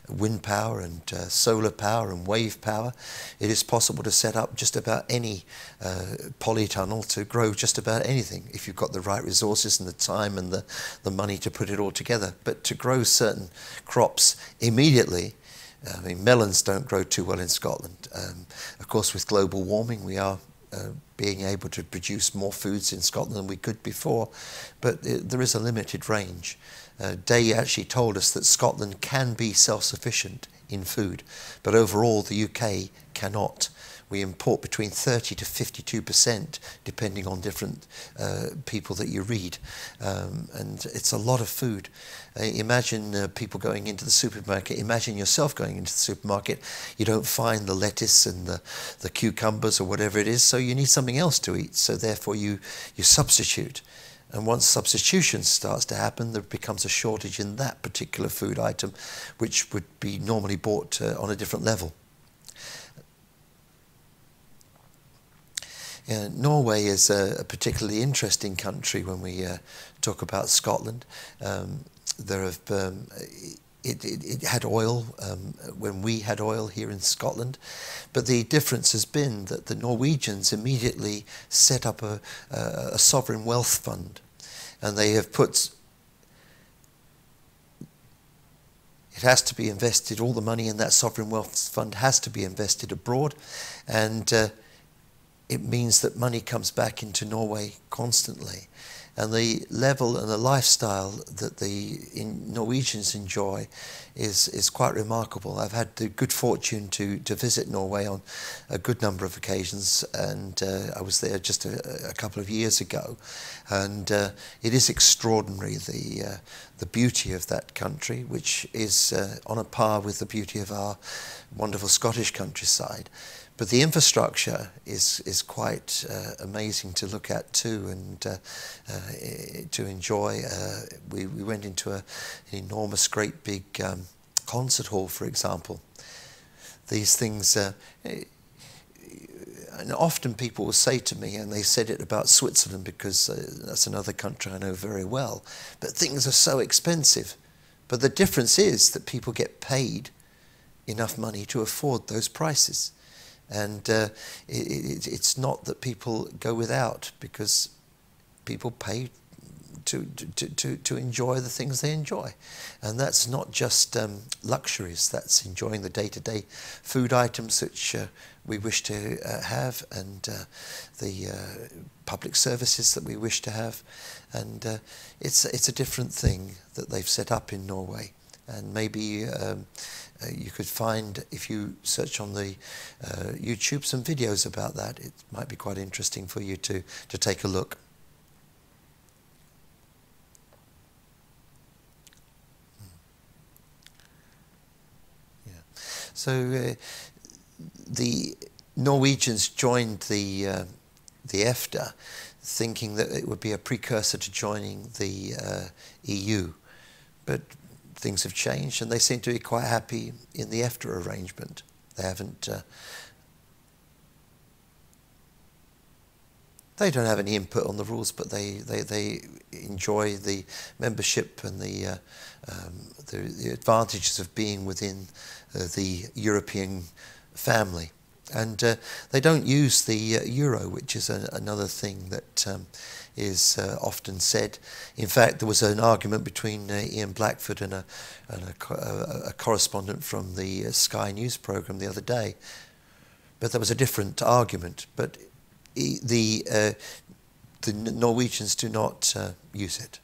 wind power and solar power and wave power, it is possible to set up just about any polytunnel to grow just about anything if you've got the right resources and the time and the money to put it all together. But to grow certain crops immediately, I mean, melons don't grow too well in Scotland. Of course, with global warming, we are being able to produce more foods in Scotland than we could before, but there is a limited range. Day actually told us that Scotland can be self-sufficient in food, but overall the UK cannot. We import between 30 to 52%, depending on different people that you read. And it's a lot of food. Imagine people going into the supermarket. Imagine yourself going into the supermarket. You don't find the lettuce and the cucumbers or whatever it is, so you need something else to eat. So therefore you substitute. And once substitution starts to happen, there becomes a shortage in that particular food item, which would be normally bought on a different level. Norway is a particularly interesting country when we talk about Scotland. It had oil when we had oil here in Scotland, but the difference has been that the Norwegians immediately set up a sovereign wealth fund, and they have put, it has to be invested, all the money in that sovereign wealth fund has to be invested abroad, and it means that money comes back into Norway constantly. And the level and the lifestyle that the Norwegians enjoy is quite remarkable. I've had the good fortune to visit Norway on a good number of occasions, and I was there just a couple of years ago. And it is extraordinary, the beauty of that country, which is on a par with the beauty of our wonderful Scottish countryside. But the infrastructure is quite amazing to look at too, and to enjoy. We went into an enormous, great big concert hall, for example. These things, and often people will say to me, and they said it about Switzerland because that's another country I know very well, but things are so expensive. But the difference is that people get paid enough money to afford those prices. And it's not that people go without, because people pay to enjoy the things they enjoy. And that's not just luxuries, that's enjoying the day-to-day food items which we wish to have, and the public services that we wish to have. And it's a different thing that they've set up in Norway. And maybe you could find, if you search on the YouTube, some videos about that. It might be quite interesting for you to take a look. Yeah. So the Norwegians joined the EFTA thinking that it would be a precursor to joining the EU. But things have changed, and they seem to be quite happy in the EFTA arrangement. They haven't. They don't have any input on the rules, but they enjoy the membership and the advantages of being within the European family. And they don't use the euro, which is another thing that is often said. In fact, there was an argument between Ian Blackford and a correspondent from the Sky News programme the other day. But there was a different argument. But the Norwegians do not use it.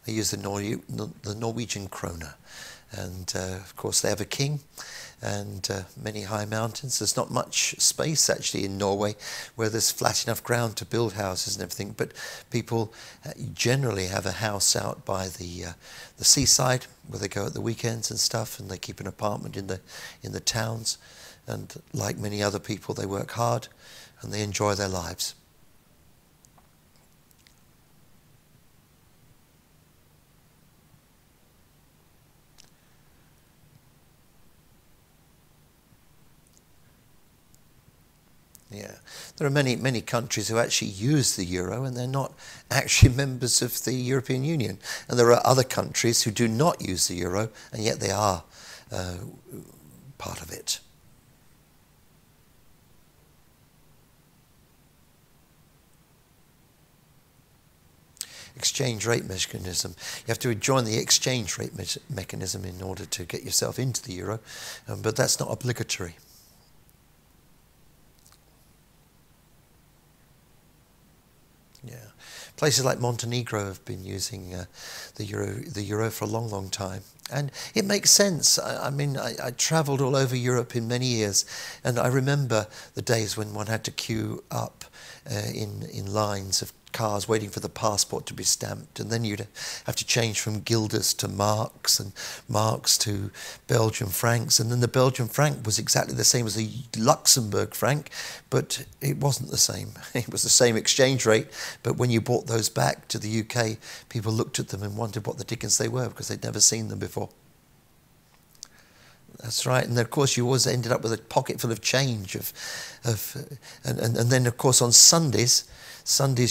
They use the Norwegian krona. And of course they have a king and many high mountains. There's not much space actually in Norway where there's flat enough ground to build houses and everything, but people generally have a house out by the seaside where they go at the weekends and stuff, and they keep an apartment in the towns. And like many other people, they work hard and they enjoy their lives. Yeah, there are many countries who actually use the euro, and they're not actually members of the European Union. And there are other countries who do not use the euro, and yet they are part of it. Exchange rate mechanism. You have to join the exchange rate mechanism in order to get yourself into the euro, but that's not obligatory. Yeah, places like Montenegro have been using the euro for a long time, and it makes sense. I mean, I travelled all over Europe in many years, and I remember the days when one had to queue up in lines of cars waiting for the passport to be stamped, and then you'd have to change from guilders to marks, and marks to Belgian francs, and then the Belgian franc was exactly the same as the Luxembourg franc, but it wasn't the same. It was the same exchange rate, but when you brought those back to the UK, people looked at them and wondered what the dickens they were, because they'd never seen them before. That's right, and of course you always ended up with a pocket full of change and then of course on Sundays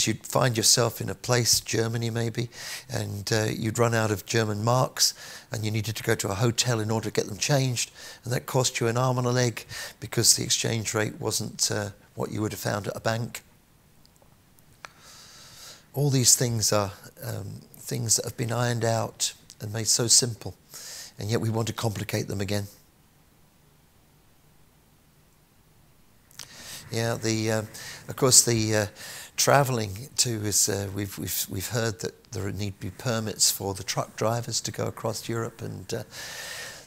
you'd find yourself in a place, Germany maybe, and you'd run out of German marks, and you needed to go to a hotel in order to get them changed, and that cost you an arm and a leg because the exchange rate wasn't what you would have found at a bank. All these things are things that have been ironed out and made so simple, and yet we want to complicate them again. Yeah, of course the travelling too is we've heard that there need to be permits for the truck drivers to go across Europe, and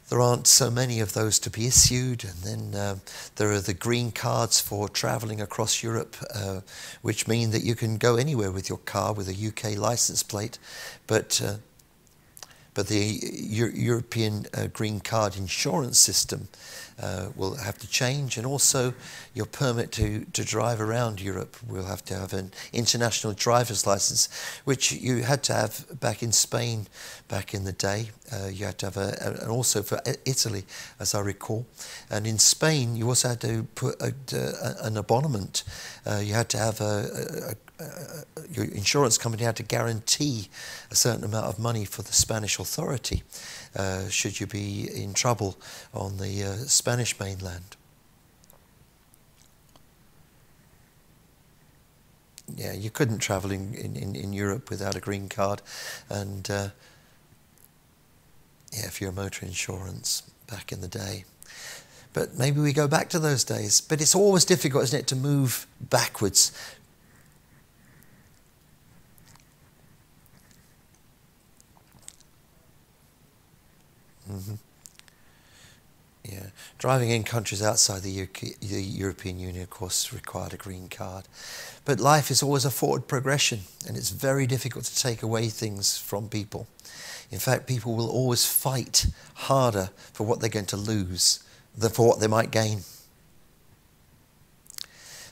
there aren't so many of those to be issued. And then there are the green cards for travelling across Europe, which mean that you can go anywhere with your car with a UK licence plate, but but the European green card insurance system will have to change, and also your permit to drive around Europe will have to have an international driver's license, which you had to have back in Spain back in the day. You had to have and also for Italy, as I recall. And in Spain, you also had to put an abonnement. You had to have your insurance company had to guarantee a certain amount of money for the Spanish authority should you be in trouble on the Spanish mainland. Yeah, you couldn't travel in Europe without a green card, and yeah, for your motor insurance back in the day. But maybe we go back to those days. But it's always difficult, isn't it, to move backwards. Yeah, driving in countries outside the European Union, of course, required a green card. But life is always a forward progression, and it's very difficult to take away things from people. In fact, people will always fight harder for what they're going to lose than for what they might gain.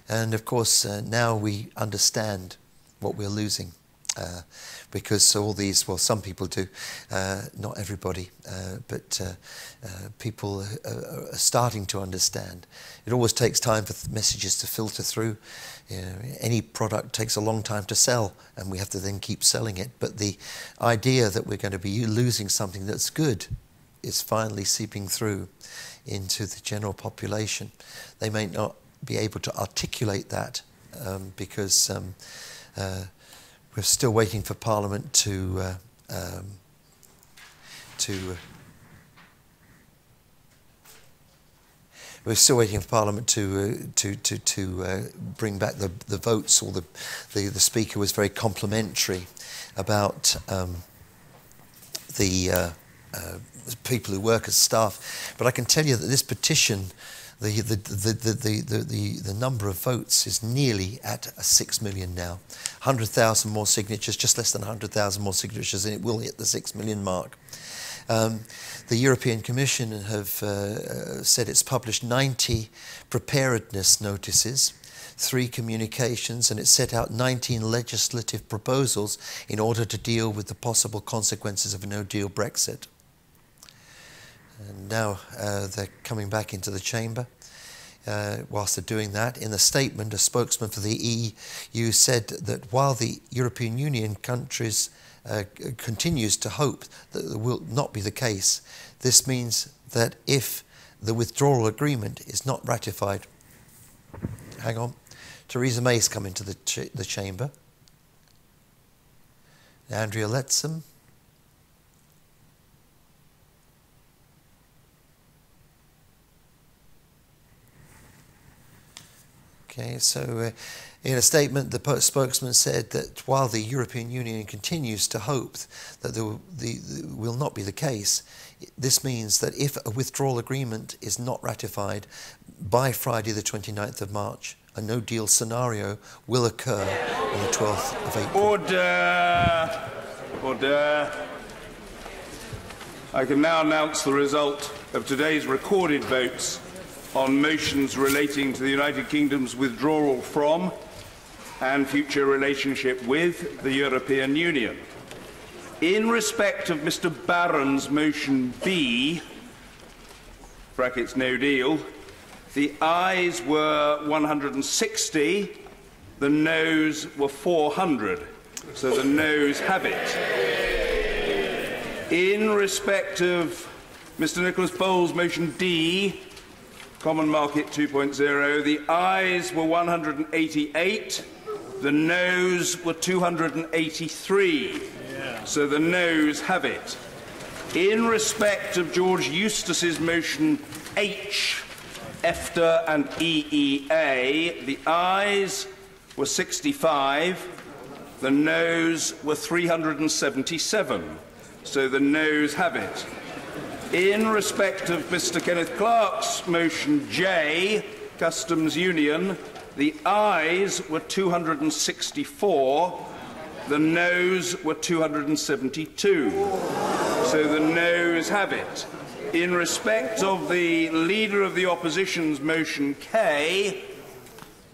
And of course, now we understand what we're losing. Because all these, well, some people do, not everybody, but people are starting to understand. It always takes time for messages to filter through. You know, any product takes a long time to sell, and we have to then keep selling it. But the idea that we're going to be losing something that's good is finally seeping through into the general population. They may not be able to articulate that because we're still waiting for Parliament to we're still waiting for Parliament to bring back the votes. Or the Speaker was very complimentary about the people who work as staff. But I can tell you that this petition, the number of votes is nearly at 6 million now. 100,000 more signatures, just less than 100,000 more signatures, and it will hit the 6 million mark. The European Commission have said it's published 90 preparedness notices, 3 communications, and it set out 19 legislative proposals in order to deal with the possible consequences of a no-deal Brexit. And now they're coming back into the chamber. Whilst they're doing that, in the statement, a spokesman for the EU said that while the European Union countries continues to hope that it will not be the case, this means that if the withdrawal agreement is not ratified, hang on, Theresa May's come into the chamber. Andrea Leadsom. Okay, so in a statement, the spokesman said that while the European Union continues to hope that will not be the case, this means that if a withdrawal agreement is not ratified by Friday the 29th of March, a no-deal scenario will occur on the 12th of April. Order! Order! I can now announce the result of today's recorded votes on motions relating to the United Kingdom's withdrawal from and future relationship with the European Union. In respect of Mr. Barron's motion B, brackets no deal, the ayes were 160, the noes were 400, so the noes have it. In respect of Mr. Nicholas Bowles' motion D, Common Market 2.0, the ayes were 188, the noes were 283. So the noes have it. In respect of George Eustace's motion H, EFTA and EEA, the ayes were 65, the noes were 377. So the noes have it. In respect of Mr. Kenneth Clarke's motion J, Customs Union, the ayes were 264, the noes were 272. So the noes have it. In respect of the Leader of the Opposition's motion K,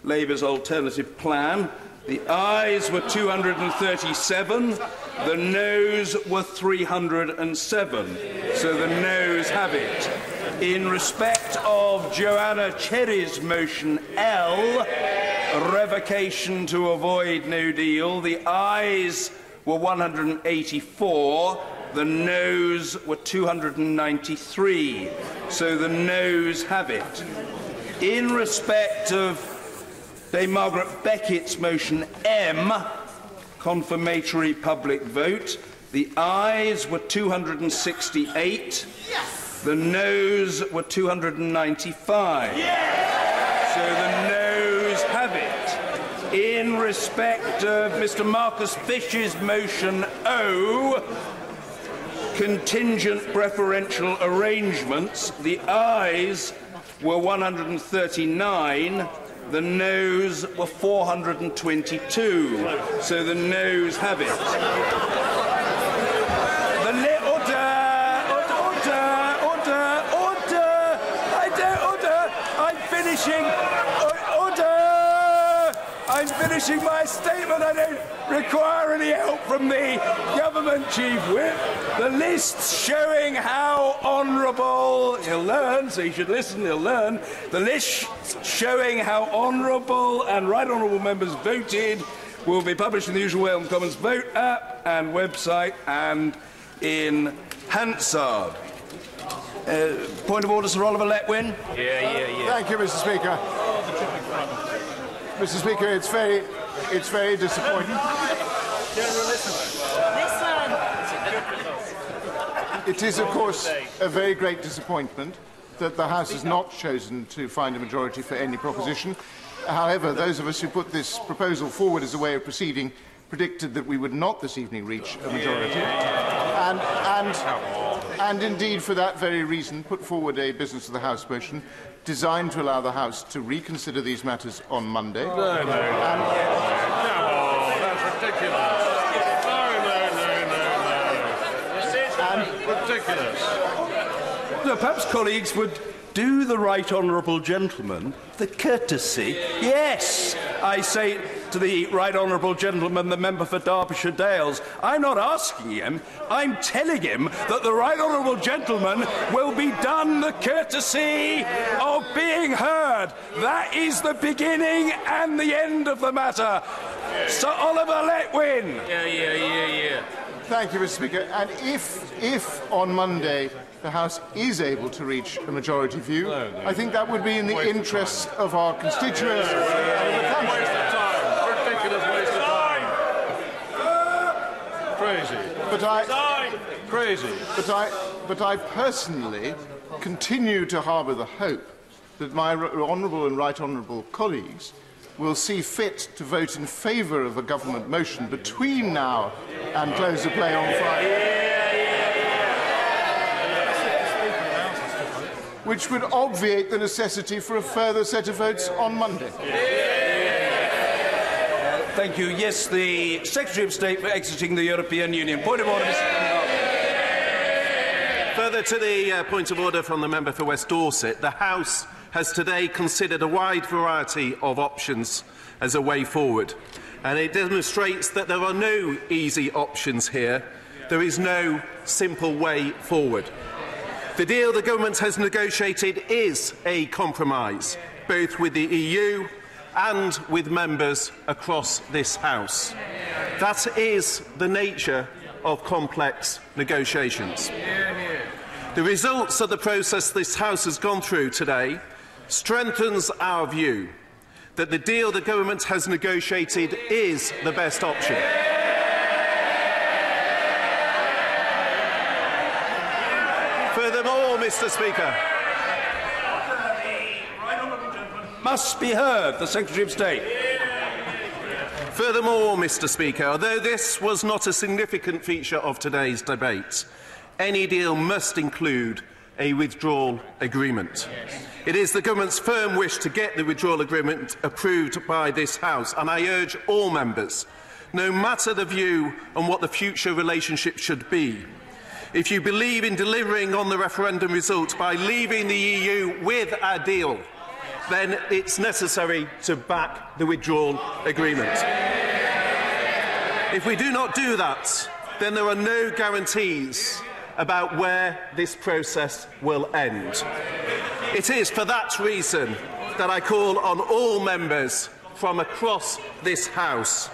Labour's alternative plan, the ayes were 237, the noes were 307. So the noes have it. In respect of Joanna Cherry's motion L, revocation to avoid no deal, the ayes were 184, the noes were 293. So the noes have it. In respect of Dame Margaret Beckett's motion M, confirmatory public vote, the ayes were 268, the noes were 295. So the noes have it. In respect of Mr. Marcus Fish's motion O, contingent preferential arrangements, the ayes were 139, the noes were 422. So the noes have it. I'm finishing my statement. I don't require any help from the government chief whip. The list showing how honourable, he'll learn, so you should listen, he'll learn. The list showing how honourable and right honourable members voted will be published in the usual way on the Commons Vote app and website and in Hansard. Point of order, Sir Oliver Letwin. Yeah. Thank you, Mr. Speaker. Mr. Speaker, it's very disappointing. It is, of course, a very great disappointment that the House has not chosen to find a majority for any proposition. However, those of us who put this proposal forward as a way of proceeding predicted that we would not this evening reach a majority, and indeed, for that very reason, put forward a business of the House motion designed to allow the House to reconsider these matters on Monday. No, that's ridiculous. No. Ridiculous. No, perhaps colleagues would do the right honourable gentleman the courtesy. Yes, I say to the right honourable gentleman, the member for Derbyshire Dales, I'm not asking him, I'm telling him that the right honourable gentleman will be done the courtesy of being heard. That is the beginning and the end of the matter. Sir Oliver Letwin. Yeah. Thank you, Mr. Speaker. And if on Monday the House is able to reach a majority view, I think that would be in the interests of our constituents and of the country. Waste of time. Ridiculous waste of time. Crazy. But I personally continue to harbour the hope that my honourable and right honourable colleagues will see fit to vote in favour of a government motion between now and close of play on Friday, which would obviate the necessity for a further set of votes on Monday. Thank you. Yes, the Secretary of State for exiting the European Union. Point of order, Mr. Further to the point of order from the member for West Dorset, the House has today considered a wide variety of options as a way forward, and it demonstrates that there are no easy options here. There is no simple way forward. The deal the government has negotiated is a compromise, both with the EU and with members across this House. That is the nature of complex negotiations. The results of the process this House has gone through today strengthens our view that the deal the government has negotiated is the best option. Furthermore, Mr. Speaker, must be heard. The Secretary of State. Furthermore, Mr. Speaker, although this was not a significant feature of today's debate, any deal must include a withdrawal agreement. It is the government's firm wish to get the withdrawal agreement approved by this House, and I urge all members, no matter the view on what the future relationship should be, if you believe in delivering on the referendum result by leaving the EU with a deal, then it's necessary to back the withdrawal agreement. If we do not do that, then there are no guarantees about where this process will end. It is for that reason that I call on all members from across this House,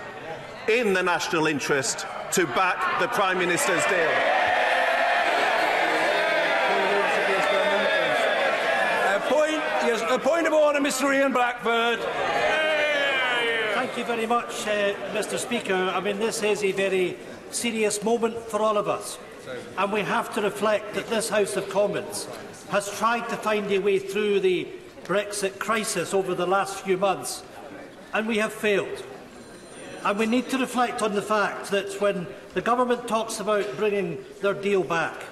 in the national interest, to back the Prime Minister's deal. A point of order, Mr. Ian Blackford. Thank you very much, Mr. Speaker. I mean, this is a very serious moment for all of us, and we have to reflect that this House of Commons has tried to find a way through the Brexit crisis over the last few months, and we have failed. And we need to reflect on the fact that when the government talks about bringing their deal back,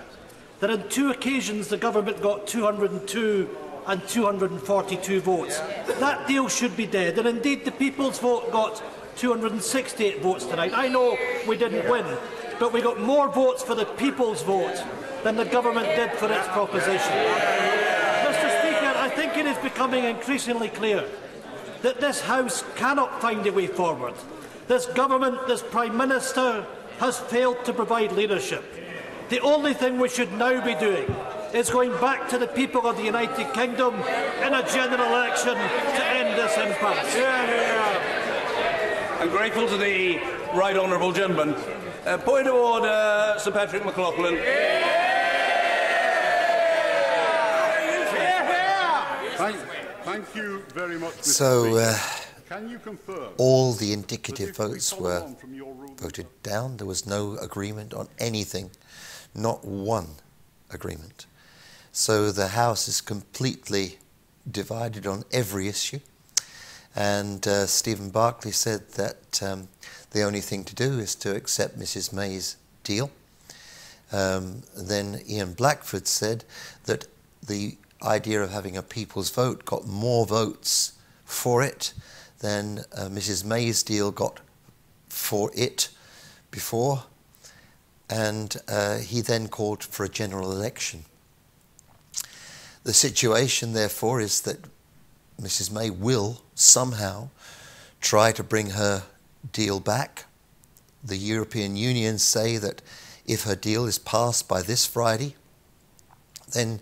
that on 2 occasions the government got 202 and 242 votes. That deal should be dead, and indeed the People's Vote got 268 votes tonight. I know we didn't win, but we got more votes for the People's Vote than the government did for its proposition. Mr. Speaker, I think it is becoming increasingly clear that this House cannot find a way forward. This government, this Prime Minister, has failed to provide leadership. The only thing we should now be doing is going back to the people of the United Kingdom in a general election to end this impasse. I'm grateful to the right honourable gentleman. Point of order, Sir Patrick McLaughlin. Thank you very much, Mr. So, Can you confirm all the indicative votes were voted down. There was no agreement on anything, not one agreement. So the House is completely divided on every issue. And Stephen Barclay said that the only thing to do is to accept Mrs May's deal. Then Ian Blackford said that the idea of having a people's vote got more votes for it than Mrs May's deal got for it before. And he then called for a general election. The situation, therefore, is that Mrs May will somehow try to bring her deal back. The European Union say that if her deal is passed by this Friday, then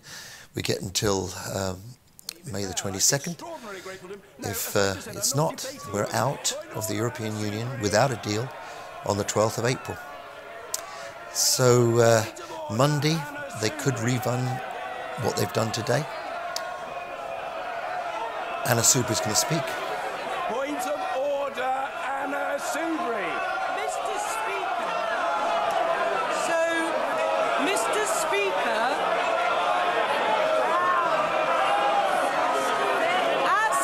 we get until May the 22nd. If it's not, we're out of the European Union without a deal on the 12th of April. So Monday, they could rerun what they've done today. Anna Soubry is going to speak. Point of order, Anna Soubry. Mr. Speaker. So, Mr. Speaker, as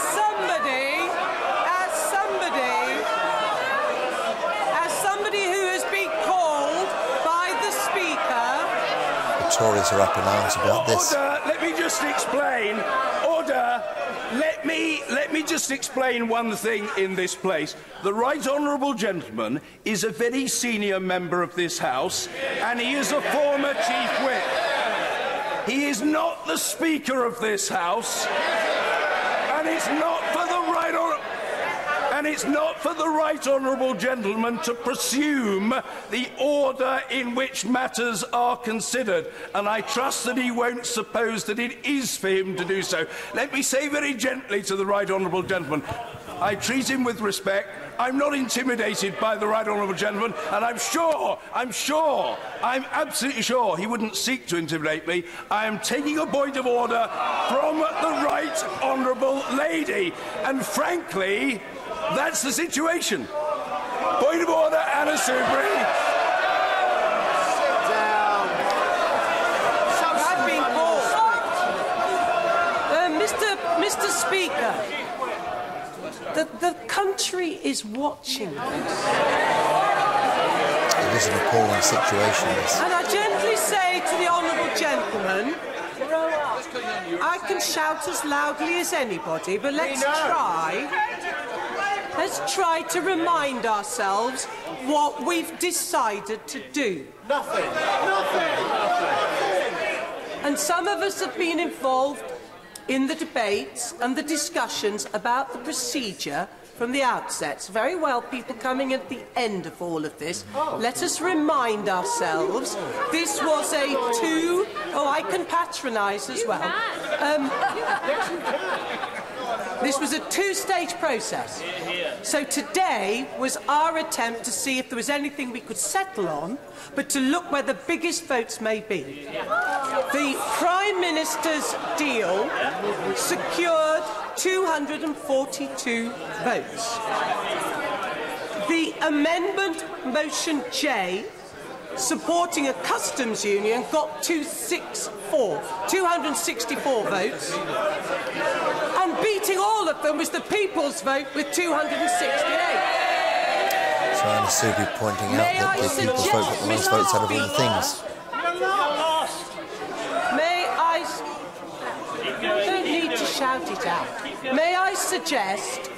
somebody who has been called by the Speaker. The Tories are up in arms about this. Order, let me just explain. Order. Let me just explain one thing in this place. The right honourable gentleman is a very senior member of this House, and he is a former Chief Whip. He is not the Speaker of this House, and it's not for the right honourable gentleman to presume the order in which matters are considered, and I trust that he won't suppose that it is for him to do so. Let me say very gently to the right honourable gentleman, I treat him with respect. I'm not intimidated by the right honourable gentleman, and I'm absolutely sure he wouldn't seek to intimidate me. I am taking a point of order from the right honourable lady, and frankly, that's the situation. Point of order, Anna Soubry. Sit down. I've been called. Mr. Speaker, the country is watching this. It is an appalling situation, this. And I gently say to the honourable gentleman, I can shout as loudly as anybody, but let's us try to remind ourselves what we've decided to do. Nothing. Nothing. And some of us have been involved in the debates and the discussions about the procedure from the outset. It's very well people coming at the end of all of this. Let us remind ourselves this was a I can patronise as well. This was a two-stage process. So today was our attempt to see if there was anything we could settle on, but to look where the biggest votes may be. The Prime Minister's deal secured 242 votes. The amendment motion J, supporting a customs union, got 264 votes. And beating all of them was the People's Vote with 268. So Anna Soubry pointing out that the People's Vote got the most votes out of all the things. May I... You don't need to shout it out. May I suggest...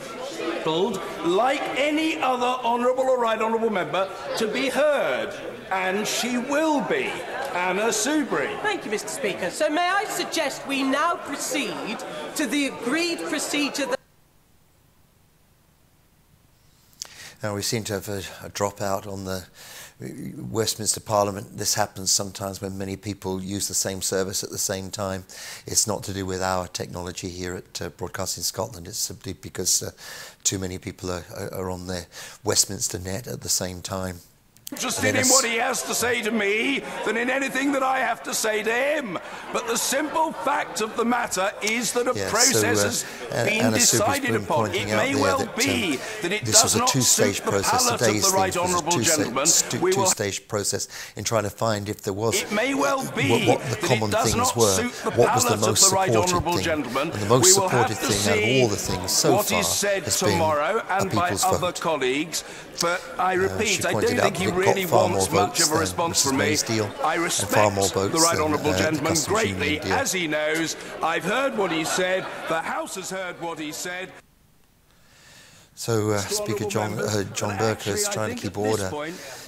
like any other honourable or right honourable member, to be heard. And she will be. Anna Soubry. Thank you, Mr. Speaker. So may I suggest we now proceed to the agreed procedure that... Now we seem to have a dropout on the Westminster Parliament. This happens sometimes when many people use the same service at the same time. It's not to do with our technology here at Broadcasting Scotland. It's simply because too many people are on the Westminster net at the same time. Interested in what he has to say to me than in anything that I have to say to him. But the simple fact of the matter is that a process has been decided upon. It may well be that it does not suit the palate of the right honourable gentleman. Two-stage process in trying to find if there was it may well be what the common things were, what was the most supported thing, and the most supported thing out of all the things so far has been a People's Vote. Colleagues, but I repeat, I don't think he really wants much of a response from me. I respect the right honourable gentleman greatly, as he knows. I've heard what he said. The House has heard what he said. So Speaker John Burke is trying to keep order.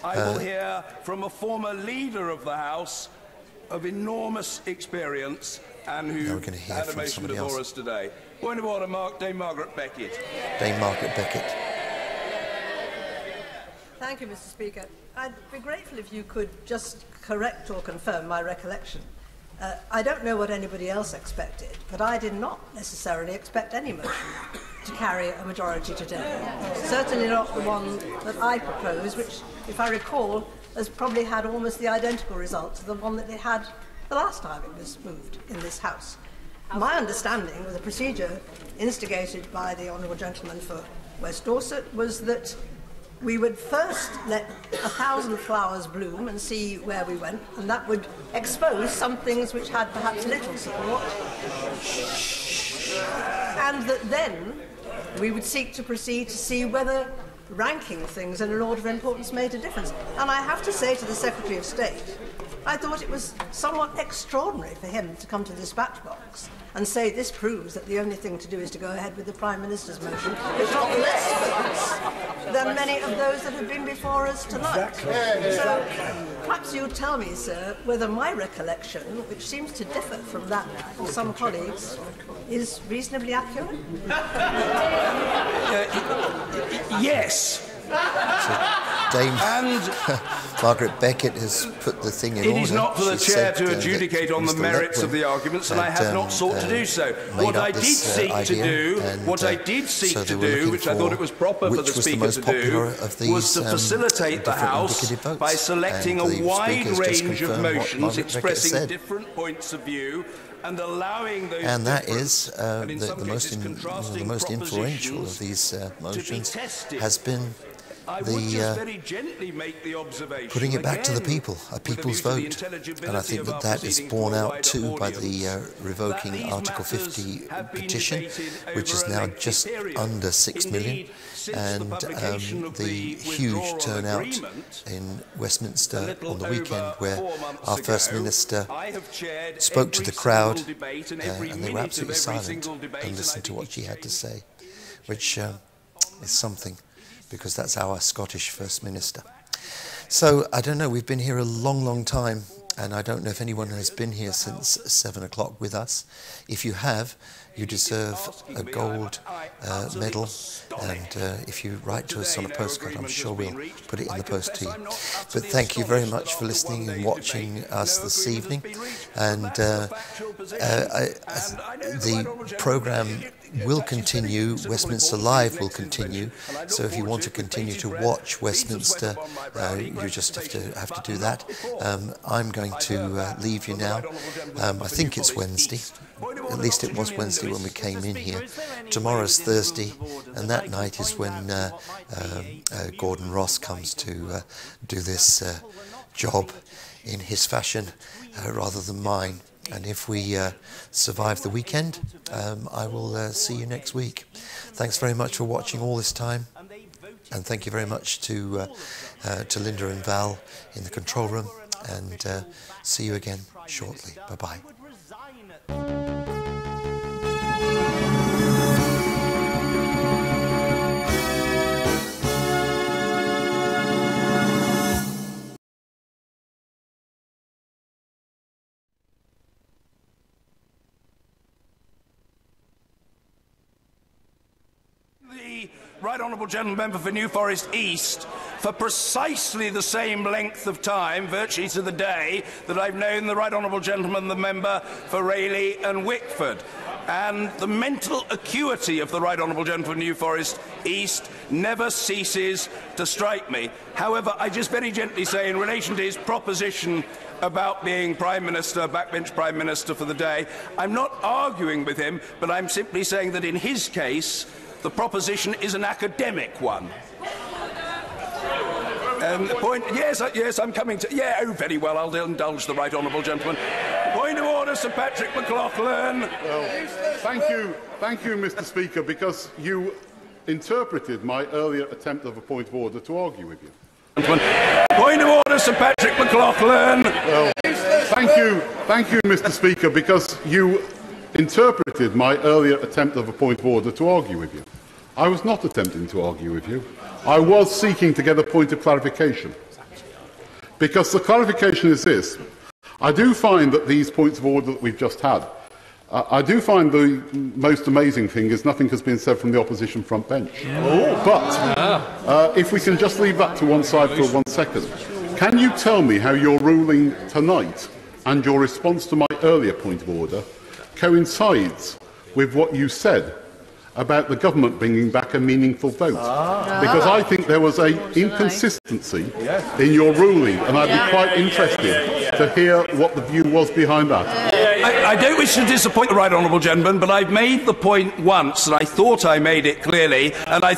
I will hear from a former leader of the House of enormous experience and who had a motion before us today. Point of order, Dame Margaret Beckett. Dame Margaret Beckett. Thank you, Mr. Speaker. I'd be grateful if you could just correct or confirm my recollection. I don't know what anybody else expected, but I did not necessarily expect any motion to carry a majority today. Certainly not the one that I proposed, which, if I recall, has probably had almost the identical result to the one that it had the last time it was moved in this House. My understanding of the procedure instigated by the Honourable Gentleman for West Dorset was that we would first let 1,000 flowers bloom and see where we went, and that would expose some things which had perhaps little support, and that then we would seek to proceed to see whether ranking things in an order of importance made a difference. And I have to say to the Secretary of State, I thought it was somewhat extraordinary for him to come to the dispatch box and say this proves that the only thing to do is to go ahead with the Prime Minister's motion, which got less votes than many of those that have been before us tonight. So perhaps you'll tell me, sir, whether my recollection, which seems to differ from that of some colleagues, is reasonably accurate? Yes. Dame Margaret Beckett has put the thing in order. It is not for the chair to adjudicate on the merits of the arguments, and I have not sought to do so. What I did seek to do, which I thought it was proper for the Speaker to do, was to facilitate the House by selecting a wide range of motions expressing different points of view, and allowing those that is the most influential of these motions has been putting it back to the people, a people's vote. And I think that is borne out too by the revoking Article 50 petition, which is now just under 6 million, and the huge turnout in Westminster on the weekend, where our First Minister spoke to the crowd and they were absolutely silent and listened to what she had to say, which is something, because that's our Scottish First Minister. So, I don't know, we've been here a long, long time, and I don't know if anyone has been here since 7 o'clock with us. If you have, you deserve a gold medal, and if you write to us on a postcard, I'm sure we'll put it in the post to you. But thank you very much for listening and watching us this evening, and the programme will continue. Westminster Live will continue, so if you want to continue to watch Westminster, you just have to do that. I'm going to leave you now. I think it's Wednesday. At least it was Wednesday when we came in here. Tomorrow's Thursday, and that night is when Gordon Ross comes to do this job in his fashion rather than mine. And if we survive the weekend, I will see you next week. Thanks very much for watching all this time, and thank you very much to Linda and Val in the control room, and see you again shortly. Bye-bye. Right Honourable Gentleman Member for New Forest East for precisely the same length of time, virtually to the day, that I've known the Right Honourable Gentleman, the Member for Rayleigh and Wickford. And the mental acuity of the Right Honourable Gentleman for New Forest East never ceases to strike me. However, I just very gently say, in relation to his proposition about being Prime Minister, backbench Prime Minister for the day, I'm not arguing with him, but I'm simply saying that in his case, the proposition is an academic one. Yes, I'm coming to... Yeah, oh, very well, I'll indulge the Right Honourable Gentleman. Point of order, Sir Patrick McLaughlin. Well, thank you, Mr. Speaker, because you interpreted my earlier attempt of a point of order to argue with you. Point of order, Sir Patrick McLaughlin. Well, thank you, Mr. Speaker, because you interpreted my earlier attempt of a point of order to argue with you. I was not attempting to argue with you. I was seeking to get a point of clarification. Because the clarification is this. I do find that these points of order that we've just had, I do find the most amazing thing is nothing has been said from the opposition front bench. But if we can just leave that to one side for 1 second, can you tell me how your ruling tonight and your response to my earlier point of order coincides with what you said about the government bringing back a meaningful vote? Because I think there was an inconsistency in your ruling, and I'd be quite interested to hear what the view was behind that. I don't wish to disappoint the Right Honourable Gentleman, but I've made the point once, and I thought I made it clearly, and I